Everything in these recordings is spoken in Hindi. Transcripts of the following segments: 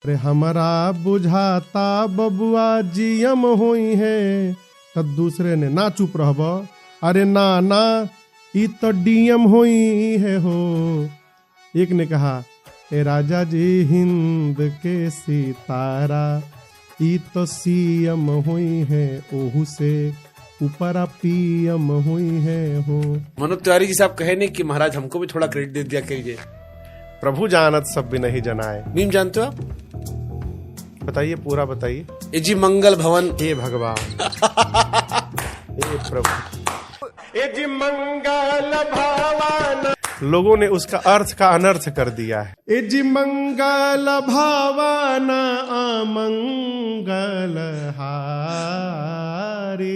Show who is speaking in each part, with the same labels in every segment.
Speaker 1: अरे हमारा बुझाता बबुआ जियम होई है। तब दूसरे ने ना चुप रहब, अरे ना ना ई तो डीएम होई है हो। एक ने कहा ए राजा जी हिंद के सितारा, ई तो सीएम हुई है, ओहू से ऊपर पीएम हुई है हो।
Speaker 2: मनोज तिवारी जी साहब कहे नहीं कि महाराज हमको भी थोड़ा क्रेडिट दे दिया कीजिए।
Speaker 1: प्रभु जानत सब भी नहीं जनाए।
Speaker 2: मीम जानते हो आप?
Speaker 1: बताइए, पूरा बताइए।
Speaker 2: ए जी मंगल भवन।
Speaker 1: हे भगवान हे प्रभु, ए जी मंगल भवन। लोगों ने उसका अर्थ का अनर्थ कर दिया है। ए जी मंगल भावना अमंगल हारी।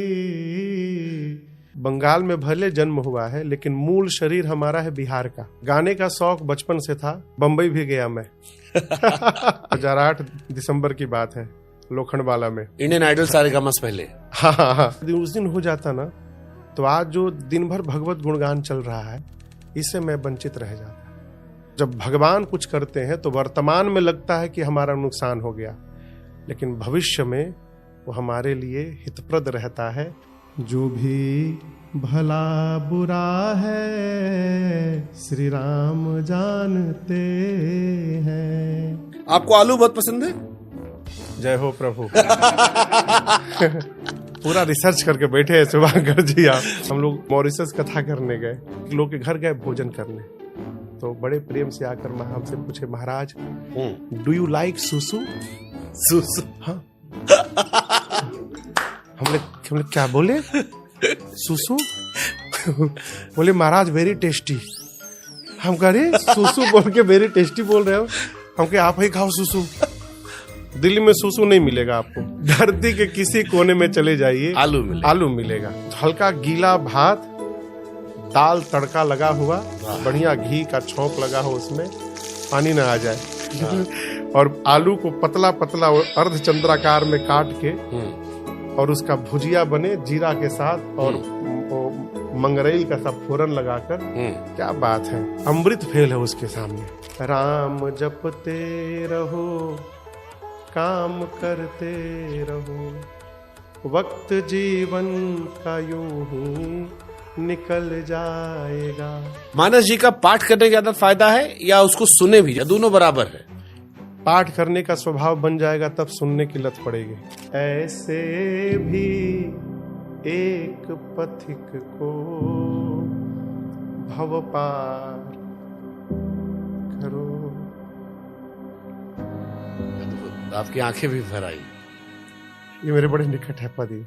Speaker 1: बंगाल में भले जन्म हुआ है, लेकिन मूल शरीर हमारा है बिहार का। गाने का शौक बचपन से था, बंबई भी गया मैं। 2008 दिसंबर की बात है, लोखंडवाला में।
Speaker 2: इंडियन आइडल सारेगामा से पहले।
Speaker 1: हाँ, उस दिन हो जाता ना तो आज जो दिन भर भगवत गुणगान चल रहा है, इससे मैं वंचित रह जाता। जब भगवान कुछ करते हैं तो वर्तमान में लगता है कि हमारा नुकसान हो गया, लेकिन भविष्य में वो हमारे लिए हितप्रद रहता है। जो भी भला बुरा है श्री राम जानते हैं।
Speaker 2: आपको आलू बहुत पसंद है?
Speaker 1: जय हो प्रभु। पूरा रिसर्च करके बैठे हैं शुभांकर जी आप। हम लोग मॉरिशस कथा करने गए, लोग के घर गए भोजन करने, तो बड़े प्रेम से आकर हमसे पूछे, महाराज डू यू लाइक सुसु?
Speaker 2: सुसु?
Speaker 1: हाँ। हमने क्या बोले? सुसु? बोले महाराज वेरी टेस्टी। हम कह रहे सुसु बोल के वेरी टेस्टी बोल रहे हो? हम कहे आप ही खाओ सुसु। दिल्ली में सुसु नहीं मिलेगा आपको, धरती के किसी कोने में चले जाइए आलू मिलेगा। हल्का गीला भात, दाल तड़का लगा हुआ, बढ़िया घी का छौंक लगा हो, उसमें पानी ना आ जाए, और आलू को पतला पतला अर्धचंद्राकार में काट के और उसका भुजिया बने जीरा के साथ, और मंगरेल का सब फोरन लगाकर। क्या बात है, अमृत फेल है उसके सामने। राम जपते रहो, काम करते रहो, वक्त जीवन का यूं ही निकल जाएगा।
Speaker 2: मानस जी का पाठ करने की ज्यादा फायदा है या उसको सुने भी, या दोनों बराबर है?
Speaker 1: पाठ करने का स्वभाव बन जाएगा तब सुनने की लत पड़ेगी। ऐसे भी एक पथिक को भव पार करो।
Speaker 2: आपकी आंखें भी भर आई।
Speaker 1: ये मेरे बड़े निकट है पति।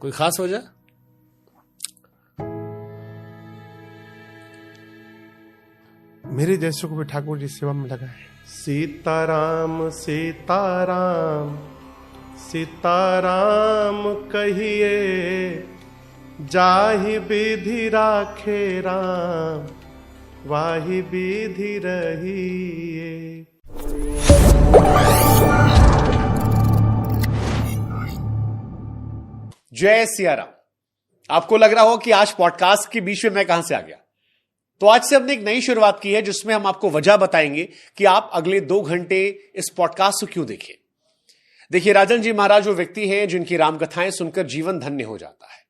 Speaker 2: कोई खास वजह?
Speaker 1: मेरे जैसे को भी ठाकुर जी सेवा में लगा है। सीताराम सीताराम सीताराम कहिए, जाहि विधि राखे राम, वाहि विधि रहिए।
Speaker 3: जय सिया राम। आपको लग रहा हो कि आज पॉडकास्ट के बीच में मैं कहां से आ गया, तो आज से हमने एक नई शुरुआत की है जिसमें हम आपको वजह बताएंगे कि आप अगले 2 घंटे इस पॉडकास्ट को क्यों देखें। देखिए, राजन जी महाराज वो व्यक्ति हैं जिनकी राम कथाएं सुनकर जीवन धन्य हो जाता है।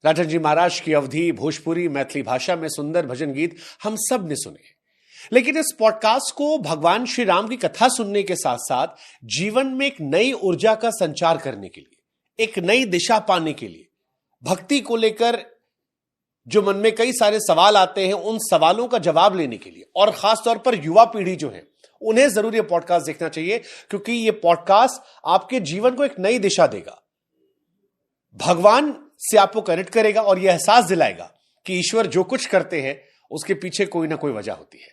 Speaker 3: राजन जी महाराज की अवधी, भोजपुरी, मैथिली भाषा में सुंदर भजन गीत हम सब ने सुने, लेकिन इस पॉडकास्ट को भगवान श्री राम की कथा सुनने के साथ साथ जीवन में एक नई ऊर्जा का संचार करने के लिए, एक नई दिशा पाने के लिए, भक्ति को लेकर जो मन में कई सारे सवाल आते हैं, उन सवालों का जवाब लेने के लिए, और खासतौर पर युवा पीढ़ी जो है उन्हें जरूर ये पॉडकास्ट देखना चाहिए, क्योंकि ये पॉडकास्ट आपके जीवन को एक नई दिशा देगा, भगवान से आपको कनेक्ट करेगा और यह एहसास दिलाएगा कि ईश्वर जो कुछ करते हैं उसके पीछे कोई ना कोई वजह होती है।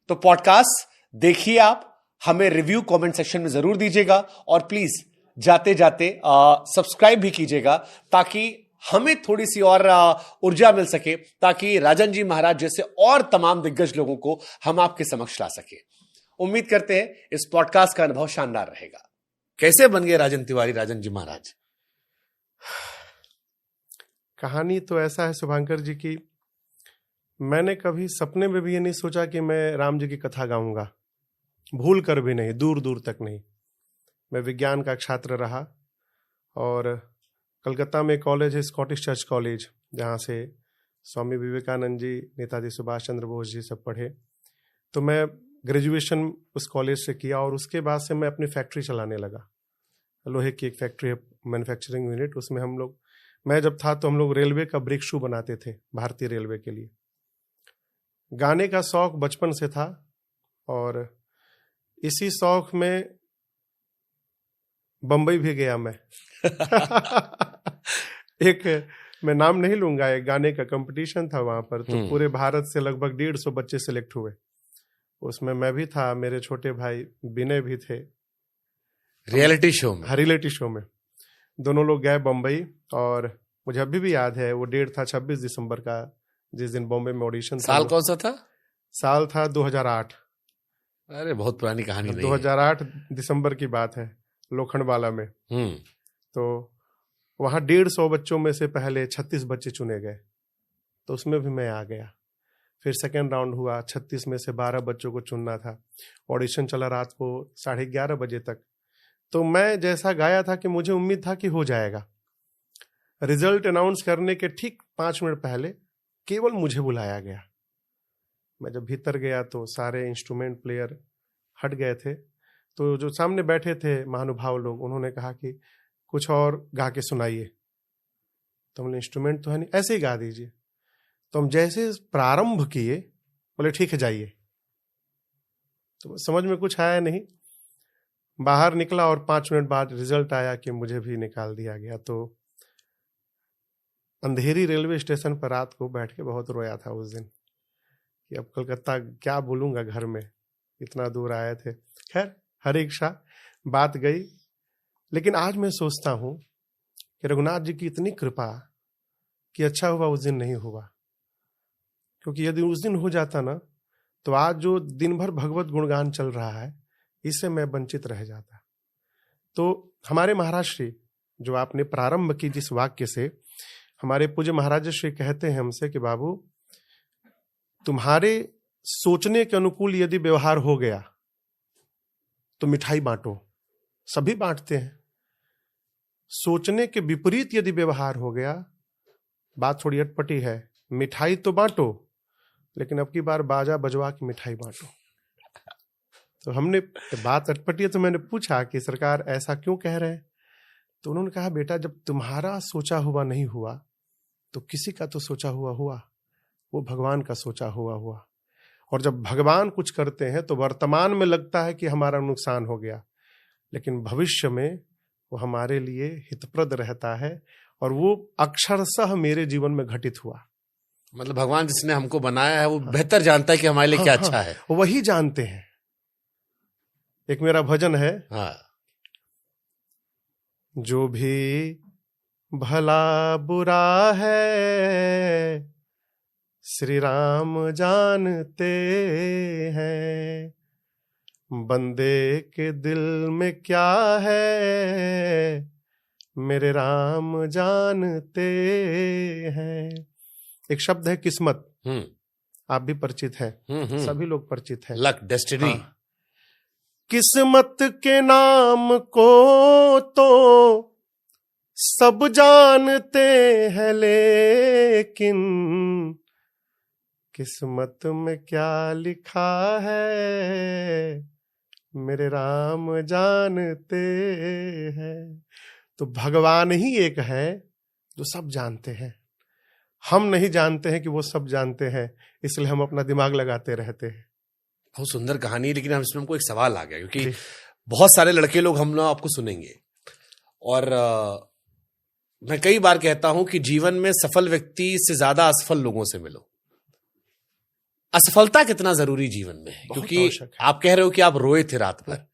Speaker 3: तो पॉडकास्ट देखिए, आप हमें रिव्यू कमेंट सेक्शन में जरूर दीजिएगा, और प्लीज जाते जाते सब्सक्राइब भी कीजिएगा ताकि हमें थोड़ी सी और ऊर्जा मिल सके, ताकि राजन जी महाराज जैसे और तमाम दिग्गज लोगों को हम आपके समक्ष ला सके। उम्मीद करते हैं इस पॉडकास्ट का अनुभव शानदार रहेगा।
Speaker 2: कैसे बन गए राजन तिवारी, राजन जी महाराज?
Speaker 1: कहानी तो ऐसा है शुभांकर जी की, मैंने कभी सपने में भी ये नहीं सोचा कि मैं राम जी की कथा गाऊंगा, भूल कर भी नहीं, दूर दूर तक नहीं। मैं विज्ञान का छात्र रहा और कलकत्ता में कॉलेज है स्कॉटिश चर्च कॉलेज, जहाँ से स्वामी विवेकानंद जी, नेताजी सुभाष चंद्र बोस जी सब पढ़े। तो मैं ग्रेजुएशन उस कॉलेज से किया और उसके बाद से मैं अपनी फैक्ट्री चलाने लगा। लोहे की एक फैक्ट्री है, मैन्युफैक्चरिंग यूनिट। उसमें मैं जब था तो हम लोग रेलवे का ब्रेक शू बनाते थे भारतीय रेलवे के लिए। गाने का शौक बचपन से था और इसी शौक में बम्बई भी गया मैं। मैं नाम नहीं लूंगा, एक गाने का कंपटीशन था वहां पर, तो पूरे भारत से लगभग 150 बच्चे सिलेक्ट हुए। उसमें मैं भी था, मेरे छोटे भाई विनय भी थे।
Speaker 2: रियलिटी शो में?
Speaker 1: हाँ, रियलिटी शो में दोनों लोग गए बम्बई। और मुझे अभी भी याद है वो डेट था 26 दिसंबर का, जिस दिन बॉम्बे में ऑडिशन था।
Speaker 2: साल कौन सा था?
Speaker 1: साल था 2008।
Speaker 2: अरे बहुत पुरानी कहानी नहीं
Speaker 1: 2008 दिसंबर की बात है, लोखंडवाला में। तो वहां 150 बच्चों में से पहले 36 बच्चे चुने गए, तो उसमें भी मैं आ गया। फिर सेकेंड राउंड हुआ, 36 में से 12 बच्चों को चुनना था। ऑडिशन चला रात को 11:30 बजे तक। तो मैं जैसा गाया था कि मुझे उम्मीद था कि हो जाएगा। रिजल्ट अनाउंस करने के ठीक 5 मिनट पहले केवल मुझे बुलाया गया। मैं जब भीतर गया तो सारे इंस्ट्रूमेंट प्लेयर हट गए थे। तो जो सामने बैठे थे महानुभाव लोग, उन्होंने कहा कि कुछ और गा के सुनाइए। तो हमने इंस्ट्रूमेंट तो है नहीं, ऐसे ही गा दीजिए। तो हम जैसे प्रारंभ किए, बोले ठीक है जाइए। तो समझ में कुछ आया नहीं, बाहर निकला और 5 मिनट बाद रिजल्ट आया कि मुझे भी निकाल दिया गया। तो अंधेरी रेलवे स्टेशन पर रात को बैठ के बहुत रोया था उस दिन कि अब कलकत्ता क्या बोलूंगा, घर में इतना दूर आए थे। खैर हर इच्छा बात गई। लेकिन आज मैं सोचता हूं कि रघुनाथ जी की इतनी कृपा कि अच्छा हुआ उस दिन नहीं हुआ, क्योंकि यदि उस दिन हो जाता ना तो आज जो दिन भर भगवत गुणगान चल रहा है इससे मैं वंचित रह जाता। तो हमारे महाराज श्री, जो आपने प्रारंभ की जिस वाक्य से, हमारे पूज्य महाराज श्री कहते हैं हमसे कि बाबू, तुम्हारे सोचने के अनुकूल यदि व्यवहार हो गया तो मिठाई बांटो। सभी बांटते हैं। सोचने के विपरीत यदि व्यवहार हो गया, बात थोड़ी अटपटी है, मिठाई तो बांटो, लेकिन अब की बार बाजा बजवा के मिठाई बांटो। तो हमने बात अटपटी है तो मैंने पूछा कि सरकार ऐसा क्यों कह रहे हैं? तो उन्होंने कहा बेटा, जब तुम्हारा सोचा हुआ नहीं हुआ तो किसी का तो सोचा हुआ हुआ, वो भगवान का सोचा हुआ हुआ। और जब भगवान कुछ करते हैं तो वर्तमान में लगता है कि हमारा नुकसान हो गया, लेकिन भविष्य में वो हमारे लिए हितप्रद रहता है। और वो अक्षरशः मेरे जीवन में घटित हुआ।
Speaker 2: मतलब भगवान जिसने हमको बनाया है वो बेहतर जानता है कि हमारे लिए क्या अच्छा है।
Speaker 1: वही जानते हैं। एक मेरा भजन है, जो भी भला बुरा है श्री राम जानते हैं, बंदे के दिल में क्या है मेरे राम जानते हैं। एक शब्द है किस्मत, आप भी परिचित हैं, सभी लोग परिचित हैं।
Speaker 2: Luck, destiny.
Speaker 1: किस्मत के नाम को तो सब जानते हैं, लेकिन किस्मत में क्या लिखा है मेरे राम जानते हैं। तो भगवान ही एक है जो सब जानते हैं। हम नहीं जानते हैं कि वो सब जानते हैं, इसलिए हम अपना दिमाग लगाते रहते हैं।
Speaker 2: बहुत सुंदर कहानी है, लेकिन इसमें हमको एक सवाल आ गया, क्योंकि बहुत सारे लड़के लोग हम लोग आपको सुनेंगे और मैं कई बार कहता हूं कि जीवन में सफल व्यक्ति से ज्यादा असफल लोगों से मिलो। असफलता कितना जरूरी जीवन में है, क्योंकि आप कह रहे हो कि आप रोए थे रात भर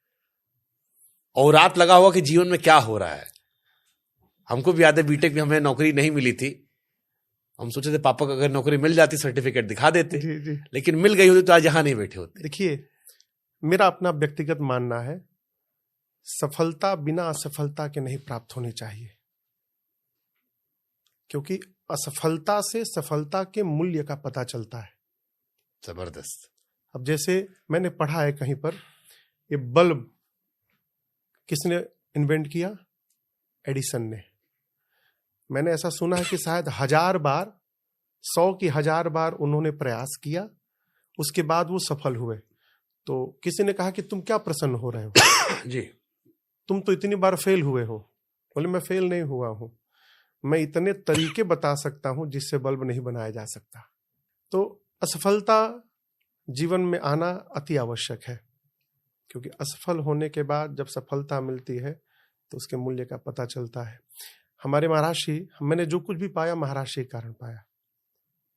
Speaker 2: और रात लगा हुआ कि जीवन में क्या हो रहा है। हमको भी याद है बीटेक में हमें नौकरी नहीं मिली थी। हम सोचे थे पापा को अगर नौकरी मिल जाती सर्टिफिकेट दिखा देते, जी। लेकिन मिल गई होती तो आज यहां नहीं बैठे होते।
Speaker 1: देखिए, मेरा अपना व्यक्तिगत मानना है, सफलता बिना असफलता के नहीं प्राप्त होनी चाहिए, क्योंकि असफलता से सफलता के मूल्य का पता चलता है।
Speaker 2: जबरदस्त।
Speaker 1: अब जैसे मैंने पढ़ा है कहीं पर, ये बल्ब किसने इन्वेंट किया? एडिसन ने। मैंने ऐसा सुना है कि शायद 1000 बार, 100 की 1000 बार उन्होंने प्रयास किया, उसके बाद वो सफल हुए। तो किसी ने कहा कि तुम क्या प्रसन्न हो रहे हो
Speaker 2: जी,
Speaker 1: तुम तो इतनी बार फेल हुए हो। बोले मैं फेल नहीं हुआ हूं, मैं इतने तरीके बता सकता हूं जिससे बल्ब नहीं बनाया जा सकता। तो असफलता जीवन में आना अति आवश्यक है, क्योंकि असफल होने के बाद जब सफलता मिलती है तो उसके मूल्य का पता चलता है। हमारे महाराष्ट्री, मैंने जो कुछ भी पाया महाराष्ट्री के कारण पाया।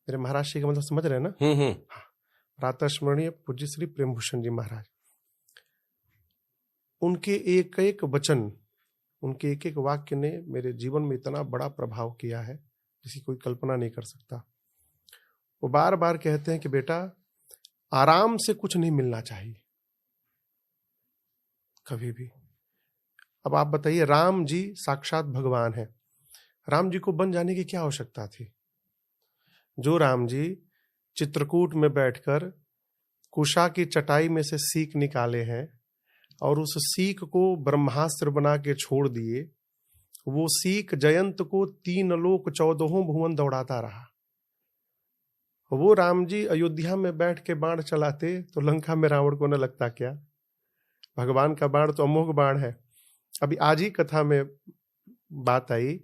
Speaker 1: मेरे महाराष्ट्री का मतलब समझ रहे हैं ना? प्रातः स्मरणीय पूज्य श्री प्रेमभूषण जी महाराज, उनके एक एक वचन, उनके एक एक वाक्य ने मेरे जीवन में इतना बड़ा प्रभाव किया है जिसकी कोई कल्पना नहीं कर सकता। वो बार बार कहते हैं कि बेटा आराम से कुछ नहीं मिलना चाहिए कभी भी। अब आप बताइए, राम जी साक्षात भगवान है, राम जी को बन जाने की क्या आवश्यकता थी? जो राम जी चित्रकूट में बैठकर कुशा की चटाई में से सीख निकाले हैं और उस सीख को ब्रह्मास्त्र बना के छोड़ दिए, वो सीख जयंत को 3 लोक 14 भुवन दौड़ाता रहा। वो राम जी अयोध्या में बैठ के बाण चलाते तो लंका में रावण को न लगता क्या? भगवान का बाण तो अमोघ बाण है। अभी आज ही कथा में बात आई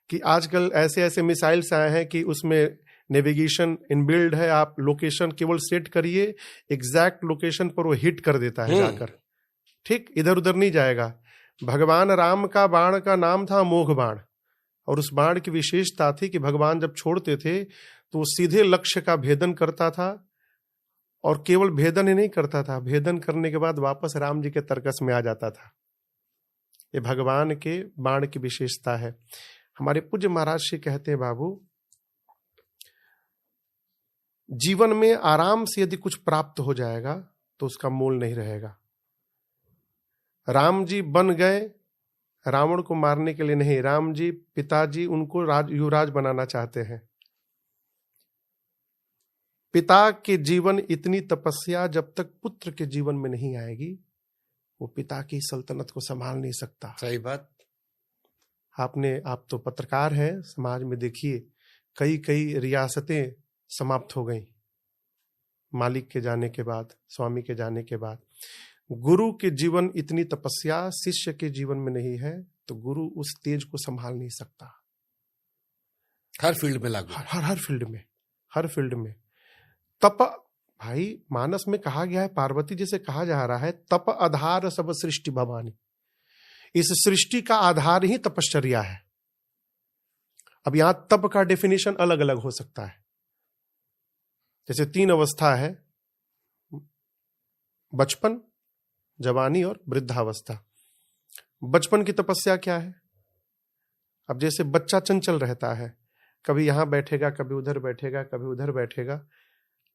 Speaker 1: कि आजकल ऐसे ऐसे मिसाइल्स आए हैं कि उसमें नेविगेशन इनबिल्ड है, आप लोकेशन केवल सेट करिए, एग्जैक्ट लोकेशन पर वो हिट कर देता है जाकर, ठीक, इधर उधर नहीं जाएगा। भगवान राम का बाण का नाम था अमोघ बाण, और उस बाण की विशेषता थी कि भगवान जब छोड़ते थे तो वो सीधे लक्ष्य का भेदन करता था, और केवल भेदन ही नहीं करता था, भेदन करने के बाद वापस राम जी के तर्कस में आ जाता था। ये भगवान के बाण की विशेषता है। हमारे पूज्य महाराज श्री कहते हैं, बाबू जीवन में आराम से यदि कुछ प्राप्त हो जाएगा तो उसका मोल नहीं रहेगा। राम जी बन गए रावण को मारने के लिए नहीं, राम जी पिताजी उनको युवराज बनाना चाहते हैं। पिता के जीवन इतनी तपस्या जब तक पुत्र के जीवन में नहीं आएगी, वो पिता की सल्तनत को संभाल नहीं सकता।
Speaker 2: सही बात।
Speaker 1: आप तो पत्रकार हैं, समाज में देखिए कई कई रियासतें समाप्त हो गई मालिक के जाने के बाद, स्वामी के जाने के बाद। गुरु के जीवन इतनी तपस्या शिष्य के जीवन में नहीं है तो गुरु उस तेज को संभाल नहीं सकता।
Speaker 2: हर फील्ड में लागू,
Speaker 1: हर फील्ड में तप। भाई मानस में कहा गया है, पार्वती जी से कहा जा रहा है, तप आधार सब सृष्टि भवानी। इस सृष्टि का आधार ही तपश्चर्या है। अब यहां तप का डेफिनेशन अलग अलग हो सकता है। जैसे 3 अवस्था है, बचपन, जवानी और वृद्धावस्था। बचपन की तपस्या क्या है? अब जैसे बच्चा चंचल रहता है, कभी यहां बैठेगा, कभी उधर बैठेगा, कभी उधर बैठेगा,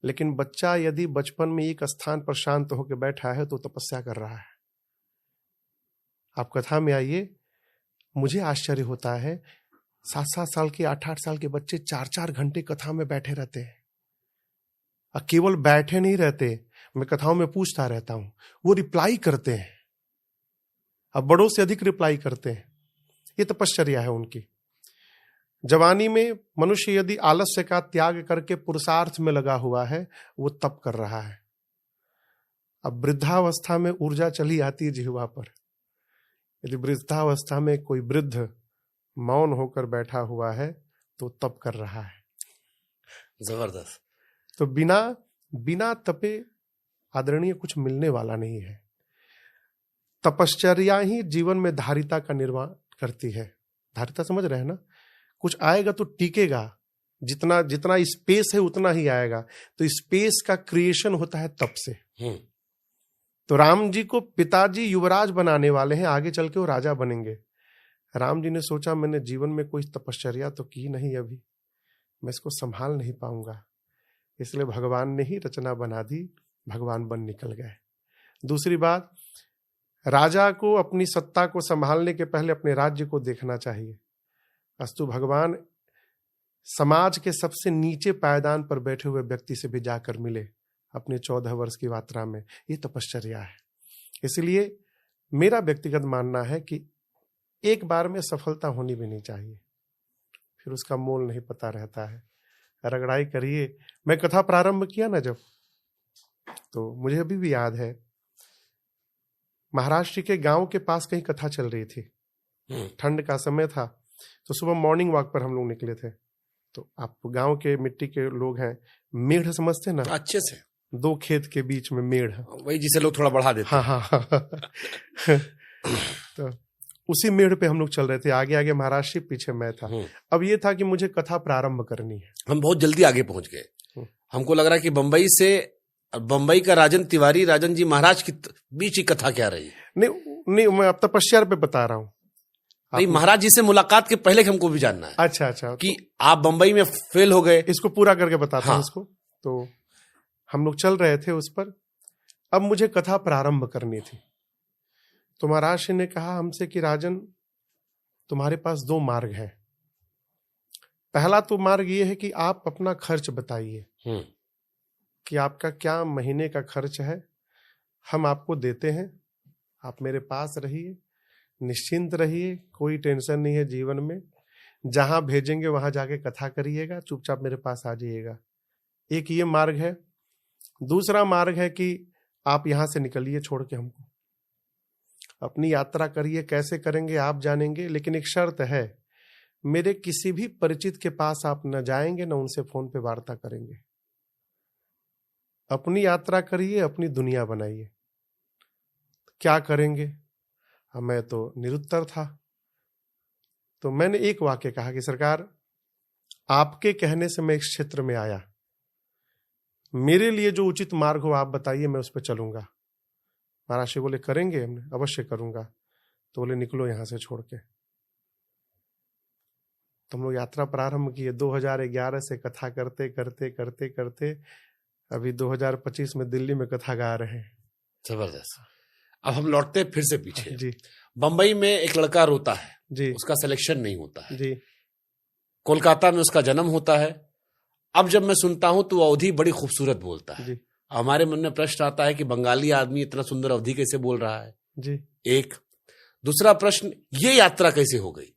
Speaker 1: लेकिन बच्चा यदि बचपन में एक स्थान पर शांत होकर बैठा है तो तपस्या कर रहा है। आप कथा में आइए, मुझे आश्चर्य होता है, 7-7 साल के 8-8 साल के बच्चे 4-4 घंटे कथा में बैठे रहते हैं। और केवल बैठे नहीं रहते, मैं कथाओं में पूछता रहता हूं, वो रिप्लाई करते हैं, अब बड़ों से अधिक रिप्लाई करते हैं। ये तपश्चर्या है उनकी। जवानी में मनुष्य यदि आलस्य का त्याग करके पुरुषार्थ में लगा हुआ है, वो तप कर रहा है। अब वृद्धावस्था में ऊर्जा चली आती है जिह्वा पर। यदि वृद्धावस्था में कोई वृद्ध मौन होकर बैठा हुआ है तो तप कर रहा है।
Speaker 2: जबरदस्त।
Speaker 1: तो बिना तपे आदरणीय कुछ मिलने वाला नहीं है। तपश्चर्या ही जीवन में धारिता का निर्माण करती है। धारिता समझ रहे हैं ना? कुछ आएगा तो टिकेगा, जितना स्पेस है उतना ही आएगा। तो स्पेस का क्रिएशन होता है तप से। तो राम जी को पिताजी युवराज बनाने वाले हैं, आगे चल के वो राजा बनेंगे। राम जी ने सोचा मैंने जीवन में कोई तपश्चर्या तो की नहीं, अभी मैं इसको संभाल नहीं पाऊंगा, इसलिए भगवान ने ही रचना बना दी, भगवान बन निकल गए। दूसरी बात, राजा को अपनी सत्ता को संभालने के पहले अपने राज्य को देखना चाहिए। अस्तु भगवान समाज के सबसे नीचे पायदान पर बैठे हुए व्यक्ति से भी जाकर मिले अपने 14 वर्ष की यात्रा में। ये तपश्चर्या है। इसलिए मेरा व्यक्तिगत मानना है कि एक बार में सफलता होनी भी नहीं चाहिए, फिर उसका मोल नहीं पता रहता है। रगड़ाई करिए। मैं कथा प्रारंभ किया ना जब, तो मुझे अभी भी याद है, महाराष्ट्र के गांव के पास कहीं कथा चल रही थी, ठंड का समय था, तो सुबह मॉर्निंग वॉक पर हम लोग निकले थे। तो आप गांव के मिट्टी के लोग हैं, मेढ़ समझते ना?
Speaker 2: अच्छे से
Speaker 1: 2 खेत के बीच में मेढ़,
Speaker 2: वही जिसे लोग थोड़ा बढ़ा देते
Speaker 1: हाँ हाँ हाँ। तो उसी मेढ़ पे हम लोग चल रहे थे, आगे आगे महाराष्ट्र, पीछे मैं था। अब ये था कि मुझे कथा प्रारंभ करनी है।
Speaker 2: हम बहुत जल्दी आगे पहुंच गए। हमको लग रहा है कि बंबई का राजन तिवारी, राजन जी महाराज की बीच की कथा क्या रही?
Speaker 1: नहीं, मैं अब तपस्या पे बता रहा हूँ।
Speaker 2: नहीं, महाराज जी से मुलाकात के पहले हमको भी जानना है।
Speaker 1: अच्छा
Speaker 2: कि आप बंबई में फेल हो गए।
Speaker 1: इसको पूरा करके बताता हूँ
Speaker 2: हाँ।
Speaker 1: इसको। तो हम लोग चल रहे थे उस पर, अब मुझे कथा प्रारंभ करनी थी। तो महाराज ने कहा हमसे कि राजन, तुम्हारे पास 2 मार्ग हैं। पहला तो मार्ग ये है कि आप अपना खर्च बताइए कि आपका क्या महीने का खर्च है, हम आपको देते हैं, आप मेरे पास रहिए, निश्चिंत रहिए, कोई टेंशन नहीं है जीवन में, जहां भेजेंगे वहां जाके कथा करिएगा, चुपचाप मेरे पास आ जाइएगा। एक ये मार्ग है। दूसरा मार्ग है कि आप यहां से निकलिए छोड़ के हमको, अपनी यात्रा करिए, कैसे करेंगे आप जानेंगे, लेकिन एक शर्त है, मेरे किसी भी परिचित के पास आप न जाएंगे, न उनसे फोन पे वार्ता करेंगे। अपनी यात्रा करिए, अपनी दुनिया बनाइए। क्या करेंगे? मैं तो निरुत्तर था। तो मैंने एक वाक्य कहा कि सरकार, आपके कहने से मैं इस क्षेत्र में आया, मेरे लिए जो उचित मार्ग हो आप बताइए, मैं उस पर चलूंगा। महाराज बोले करेंगे, हमने अवश्य करूंगा। तो बोले निकलो यहां से छोड़ के। तो हम लोग यात्रा प्रारंभ किए 2011 से, कथा करते करते करते करते अभी 2025 में दिल्ली में कथा गा रहे हैं।
Speaker 2: जबरदस्त। अब हम लौटते फिर से पीछे
Speaker 1: जी।
Speaker 2: बंबई में एक लड़का रोता है
Speaker 1: जी,
Speaker 2: उसका सिलेक्शन नहीं होता है
Speaker 1: जी,
Speaker 2: कोलकाता में उसका जन्म होता है। अब जब मैं सुनता हूं तो अवधी बड़ी खूबसूरत बोलता है।
Speaker 1: जी,
Speaker 2: हमारे मन में प्रश्न आता है कि बंगाली आदमी इतना सुंदर अवधी कैसे बोल रहा है?
Speaker 1: जी,
Speaker 2: एक दूसरा प्रश्न, ये यात्रा कैसे हो गई?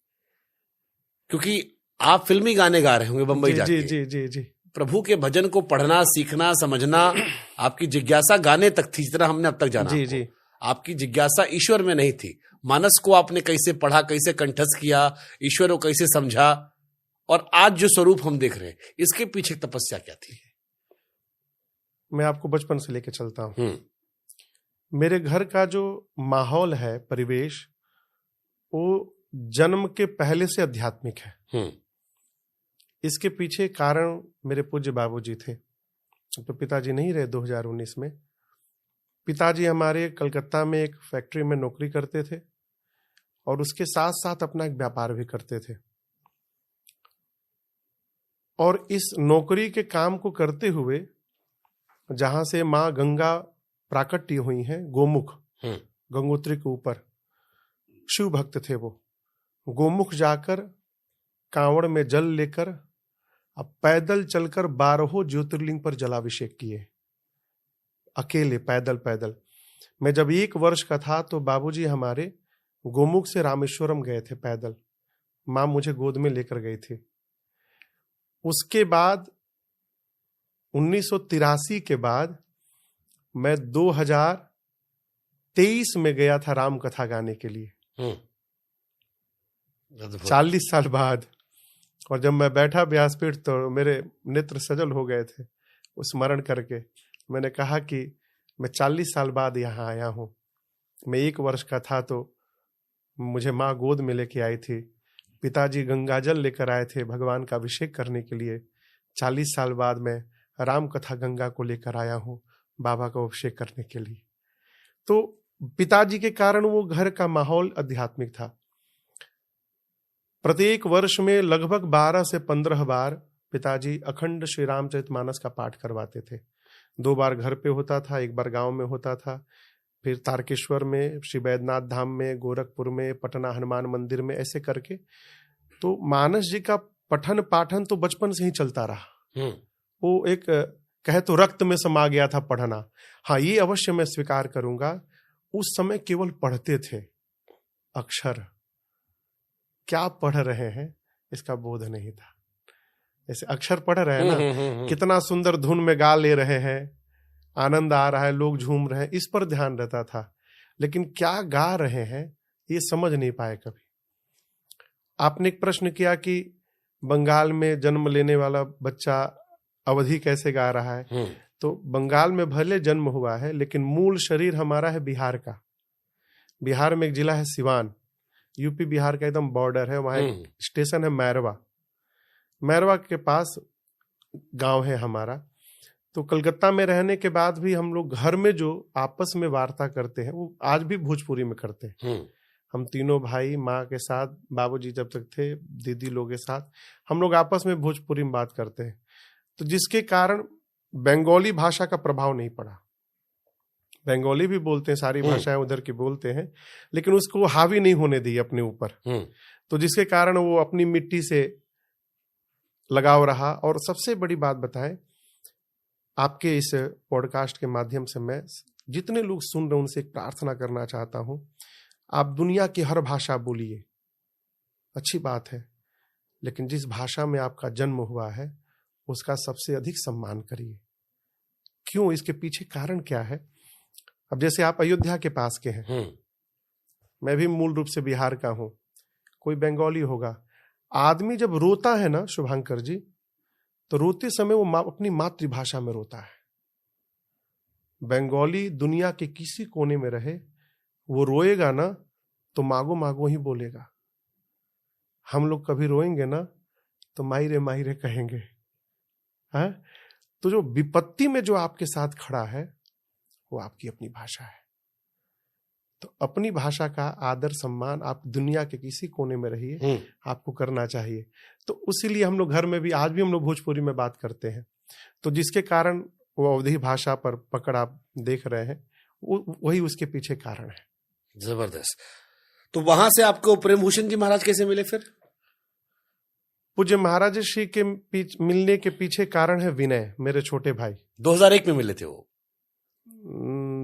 Speaker 2: क्योंकि आप फिल्मी गाने गा रहे होंगे बंबई
Speaker 1: जी,
Speaker 2: जाके।
Speaker 1: जी, जी, जी, जी,
Speaker 2: प्रभु के भजन को पढ़ना, सीखना, समझना आपकी जिज्ञासा गाने तक थी, जितना हमने अब तक जाना।
Speaker 1: जी, जी।
Speaker 2: आपकी जिज्ञासा ईश्वर में नहीं थी। मानस को आपने कैसे पढ़ा, कैसे कंठस्थ किया, ईश्वर को कैसे समझा, और आज जो स्वरूप हम देख रहे हैं, इसके पीछे तपस्या क्या थी?
Speaker 1: मैं आपको बचपन से लेके चलता हूं। मेरे घर का जो माहौल है, परिवेश, वो जन्म के पहले से आध्यात्मिक है। इसके पीछे कारण मेरे पूज्य बाबूजी थे। तो पिताजी नहीं रहे 2019 में। पिताजी हमारे कलकत्ता में एक फैक्ट्री में नौकरी करते थे और उसके साथ साथ अपना एक व्यापार भी करते थे। और इस नौकरी के काम को करते हुए, जहां से माँ गंगा प्राकट्य हुई हैं, गोमुख, गंगोत्री के ऊपर, शिव भक्त थे वो। गोमुख जाकर कांवड़ में जल लेकर अब पैदल चलकर 12 ज्योतिर्लिंग पर जलाभिषेक किए, अकेले पैदल पैदल। मैं जब 1 वर्ष का था तो बाबूजी हमारे गोमुख से रामेश्वरम गए थे पैदल। माँ मुझे गोद में लेकर गई थी। उसके बाद 1983 के बाद मैं 2023 में गया था राम कथा गाने के लिए, 40 साल बाद। और जब मैं बैठा व्यासपीठ तो मेरे नेत्र सजल हो गए थे स्मरण करके। मैंने कहा कि मैं 40 साल बाद यहाँ आया हूँ। मैं 1 वर्ष का था तो मुझे माँ गोद में लेके आई थी, पिताजी गंगाजल लेकर आए थे भगवान का अभिषेक करने के लिए। 40 साल बाद मैं राम कथा गंगा को लेकर आया हूँ बाबा को अभिषेक करने के लिए। तो पिताजी के कारण वो घर का माहौल आध्यात्मिक था। प्रत्येक वर्ष में लगभग 12 से 15 बार पिताजी अखंड श्री रामचरितमानस का पाठ करवाते थे। 2 बार घर पे होता था, 1 बार गांव में होता था, फिर तारकेश्वर में, श्री बैद्यनाथ धाम में, गोरखपुर में, पटना हनुमान मंदिर में, ऐसे करके। तो मानस जी का पठन पाठन तो बचपन से ही चलता रहा। वो एक कहे तो रक्त में समा गया था पढ़ना। हाँ, ये अवश्य मैं स्वीकार करूंगा, उस समय केवल पढ़ते थे अक्षर, क्या पढ़ रहे हैं इसका बोध नहीं था। जैसे अक्षर पढ़ रहे हैं ना, कितना सुंदर धुन में गा ले रहे हैं, आनंद आ रहा है, लोग झूम रहे हैं, इस पर ध्यान रहता था। लेकिन क्या गा रहे हैं ये समझ नहीं पाए कभी। आपने एक प्रश्न किया कि बंगाल में जन्म लेने वाला बच्चा अवधी कैसे गा रहा है। तो बंगाल में भले जन्म हुआ है लेकिन मूल शरीर हमारा है बिहार का। बिहार में एक जिला है सिवान, यूपी बिहार का एकदम बॉर्डर है, वहां एक स्टेशन है मैरवा। मैरवा के पास गांव है हमारा। तो कलकत्ता में रहने के बाद भी हम लोग घर में जो आपस में वार्ता करते हैं वो आज भी भोजपुरी में करते हैं। हम तीनों भाई माँ के साथ, बाबूजी जब तक थे, दीदी लोग के साथ हम लोग आपस में भोजपुरी में बात करते हैं। तो जिसके कारण बंगाली भाषा का प्रभाव नहीं पड़ा। बंगाली भी बोलते हैं, सारी भाषाएं उधर की बोलते हैं, लेकिन उसको हावी नहीं होने दी अपने ऊपर। तो जिसके कारण वो अपनी मिट्टी से लगाव रहा। और सबसे बड़ी बात बताएं, आपके इस पॉडकास्ट के माध्यम से मैं जितने लोग सुन रहे हैं उनसे एक प्रार्थना करना चाहता हूं, आप दुनिया की हर भाषा बोलिए, अच्छी बात है, लेकिन जिस भाषा में आपका जन्म हुआ है उसका सबसे अधिक सम्मान करिए। क्यों? इसके पीछे कारण क्या है? अब जैसे आप अयोध्या के पास के हैं, मैं भी मूल रूप से बिहार का हूं, कोई बंगाली होगा। आदमी जब रोता है ना शुभांकर जी, तो रोते समय वो अपनी मातृभाषा में रोता है। बंगाली दुनिया के किसी कोने में रहे, वो रोएगा ना तो मागो मागो ही बोलेगा। हम लोग कभी रोएंगे ना तो मायरे कहेंगे। है? तो जो विपत्ति में जो आपके साथ खड़ा है वो आपकी अपनी भाषा है। तो अपनी भाषा का आदर सम्मान आप दुनिया के किसी कोने में रहिए, आपको करना चाहिए। तो उसीलिए हम लोग घर में भी, आज भी हम लोग भोजपुरी में बात करते हैं। तो जिसके कारण वो अवधी भाषा पर पकड़ आप देख रहे हैं, वही उसके पीछे कारण है।
Speaker 2: जबरदस्त। तो वहां से आपको प्रेम भूषण जी महाराज कैसे मिले फिर?
Speaker 1: पूज्य महाराज श्री के मिलने के पीछे कारण है विनय, मेरे छोटे भाई।
Speaker 2: 2001 में मिले थे वो?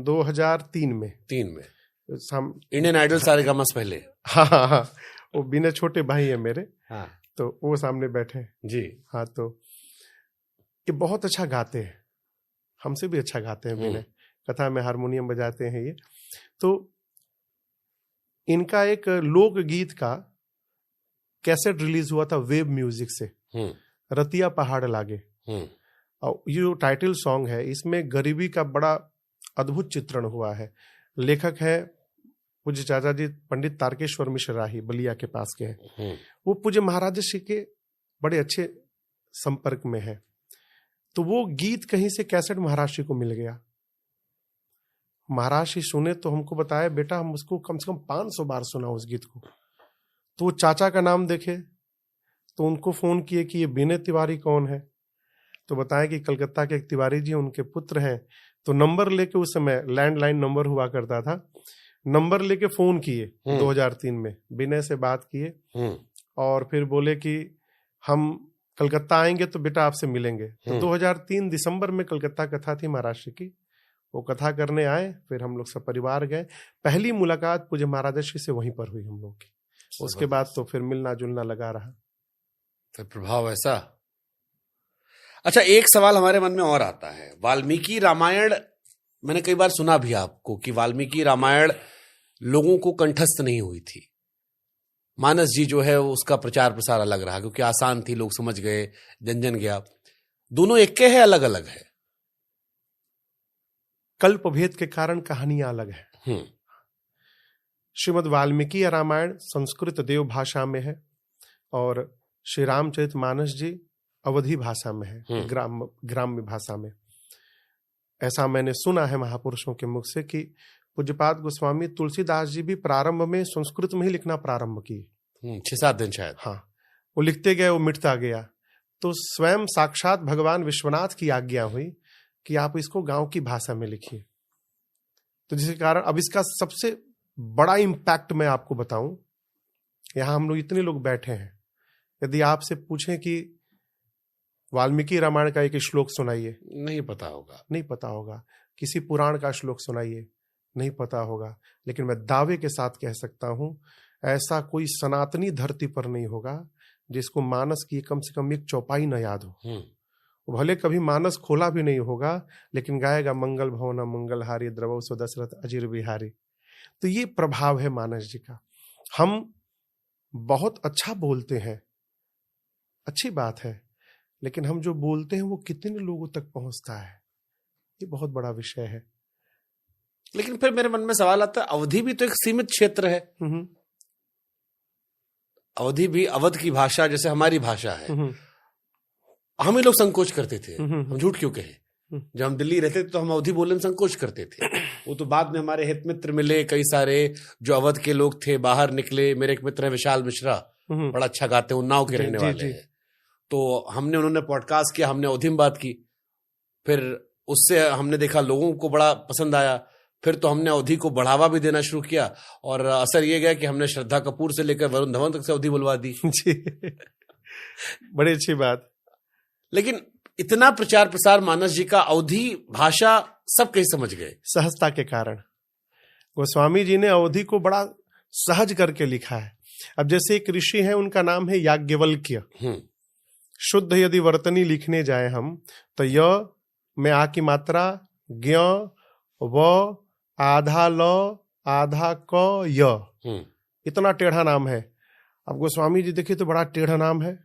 Speaker 1: 2003 में।
Speaker 2: 3 में इंडियन आइडल सारेगामा से पहले।
Speaker 1: हाँ, वो विनय छोटे भाई है मेरे।
Speaker 2: हाँ,
Speaker 1: तो वो सामने बैठे
Speaker 2: जी।
Speaker 1: हाँ, तो ये बहुत अच्छा गाते हैं, हमसे भी अच्छा गाते हैं विनय। कथा में हारमोनियम बजाते हैं ये। तो इनका एक लोकगीत का कैसेट रिलीज हुआ था वेब म्यूजिक से, रतिया पहाड़ लागे। और ये जो टाइटल सॉन्ग है, इसमें गरीबी का बड़ा अद्भुत चित्रण हुआ है। लेखक है पूज्य चाचा जी पंडित तारकेश्वर मिश्र राही, बलिया के पास के हैं। वो पूज्य महाराज श्री के बड़े अच्छे संपर्क में है। तो वो गीत कहीं से कैसेट महाराज श्री को मिल गया। महाराज श्री सुने तो हमको बताया, बेटा हम उसको कम से कम 500 बार सुना उस गीत को। तो वो चाचा का नाम देखे तो उनको फोन किए कि ये विनय तिवारी कौन है। तो बताया कि कलकत्ता के एक तिवारी जी उनके पुत्र हैं। तो नंबर लेके, उस समय लैंडलाइन नंबर हुआ करता था, नंबर लेके फोन किए 2003 में, विनय से बात किए और फिर बोले कि हम कलकत्ता आएंगे तो बेटा आपसे मिलेंगे। तो 2003 दिसंबर में कलकत्ता कथा थी महाराज श्री की, वो कथा करने आए। फिर हम लोग सब परिवार गए। पहली मुलाकात पूज्य महाराज श्री से वहीं पर हुई हम लोग की। उसके बाद तो फिर मिलना जुलना लगा रहा।
Speaker 2: फिर प्रभाव ऐसा। अच्छा, एक सवाल हमारे मन में और आता है। वाल्मीकि रामायण, मैंने कई बार सुना भी आपको कि वाल्मीकि रामायण लोगों को कंठस्थ नहीं हुई थी। मानस जी जो है उसका प्रचार प्रसार अलग रहा, क्योंकि आसान थी, लोग समझ गए, जन गया। दोनों एक के है, अलग अलग है?
Speaker 1: कल्प भेद के कारण कहानियां अलग है। श्रीमद् वाल्मीकि रामायण संस्कृत देव भाषा में है और श्री रामचरितमानस जी अवधी भाषा में है, ग्राम्य भाषा में। ऐसा मैंने सुना है महापुरुषों के मुख से कि पूज्यपाद गोस्वामी तुलसीदास जी भी प्रारंभ में संस्कृत में ही लिखना प्रारंभ किए,
Speaker 2: 6-7 दिन शायद।
Speaker 1: हाँ, वो लिखते गए, वो मिटता गया। तो स्वयं साक्षात भगवान विश्वनाथ की आज्ञा हुई कि आप इसको गांव की भाषा में लिखिए। तो जिसके कारण अब इसका सबसे बड़ा इम्पैक्ट मैं आपको बताऊं, यहां हम लोग इतने लोग बैठे हैं, यदि आपसे पूछें कि वाल्मीकि रामायण का एक श्लोक सुनाइए,
Speaker 2: नहीं पता होगा।
Speaker 1: नहीं पता होगा। किसी पुराण का श्लोक सुनाइए, नहीं पता होगा, लेकिन मैं दावे के साथ कह सकता हूं ऐसा कोई सनातनी धरती पर नहीं होगा जिसको मानस की कम से कम एक चौपाई न याद हो। भले कभी मानस खोला भी नहीं होगा, लेकिन गाएगा मंगल भवन मंगलहारी द्रवौ सो दशरथ अजीर बिहारी। तो ये प्रभाव है मानस जी का। हम बहुत अच्छा बोलते हैं, अच्छी बात है, लेकिन हम जो बोलते हैं वो कितने लोगों तक पहुंचता है, ये बहुत बड़ा विषय है।
Speaker 2: लेकिन फिर मेरे मन में सवाल आता है, अवधि भी तो एक सीमित क्षेत्र है। अवधि भी, अवध की भाषा जैसे हमारी भाषा है, हम ही लोग संकोच करते थे। हम झूठ क्यों कहें, जब हम दिल्ली रहते थे तो हम अवधि बोलने में संकोच करते थे। वो तो बाद में हमारे हित मित्र मिले कई सारे जो अवध के लोग थे, बाहर निकले। मेरे एक मित्र है विशाल मिश्रा, बड़ा अच्छा गाते हैं, उन्नाव के रहने वाले हैं। तो उन्होंने पॉडकास्ट किया, हमने अवधि में बात की, फिर उससे हमने देखा लोगों को बड़ा पसंद आया। फिर तो हमने अवधि को बढ़ावा भी देना शुरू किया, और असर ये गया कि हमने श्रद्धा कपूर से लेकर वरुण धवन तक से अवधि बुलवा दी।
Speaker 1: जी, बड़ी अच्छी बात।
Speaker 2: लेकिन इतना प्रचार प्रसार मानस जी का, अवधि भाषा सब कहीं समझ गए
Speaker 1: सहजता के कारण। गोस्वामी जी ने अवधि को बड़ा सहज करके लिखा है। अब जैसे एक ऋषि हैं, उनका नाम है याज्ञवल्क्य। शुद्ध यदि वर्तनी लिखने जाए हम तो य में आ की मात्रा, ज्ञ, व, आधा ल, आधा क, य, इतना टेढ़ा नाम है। अब गोस्वामी जी देखिए तो बड़ा टेढ़ा नाम है,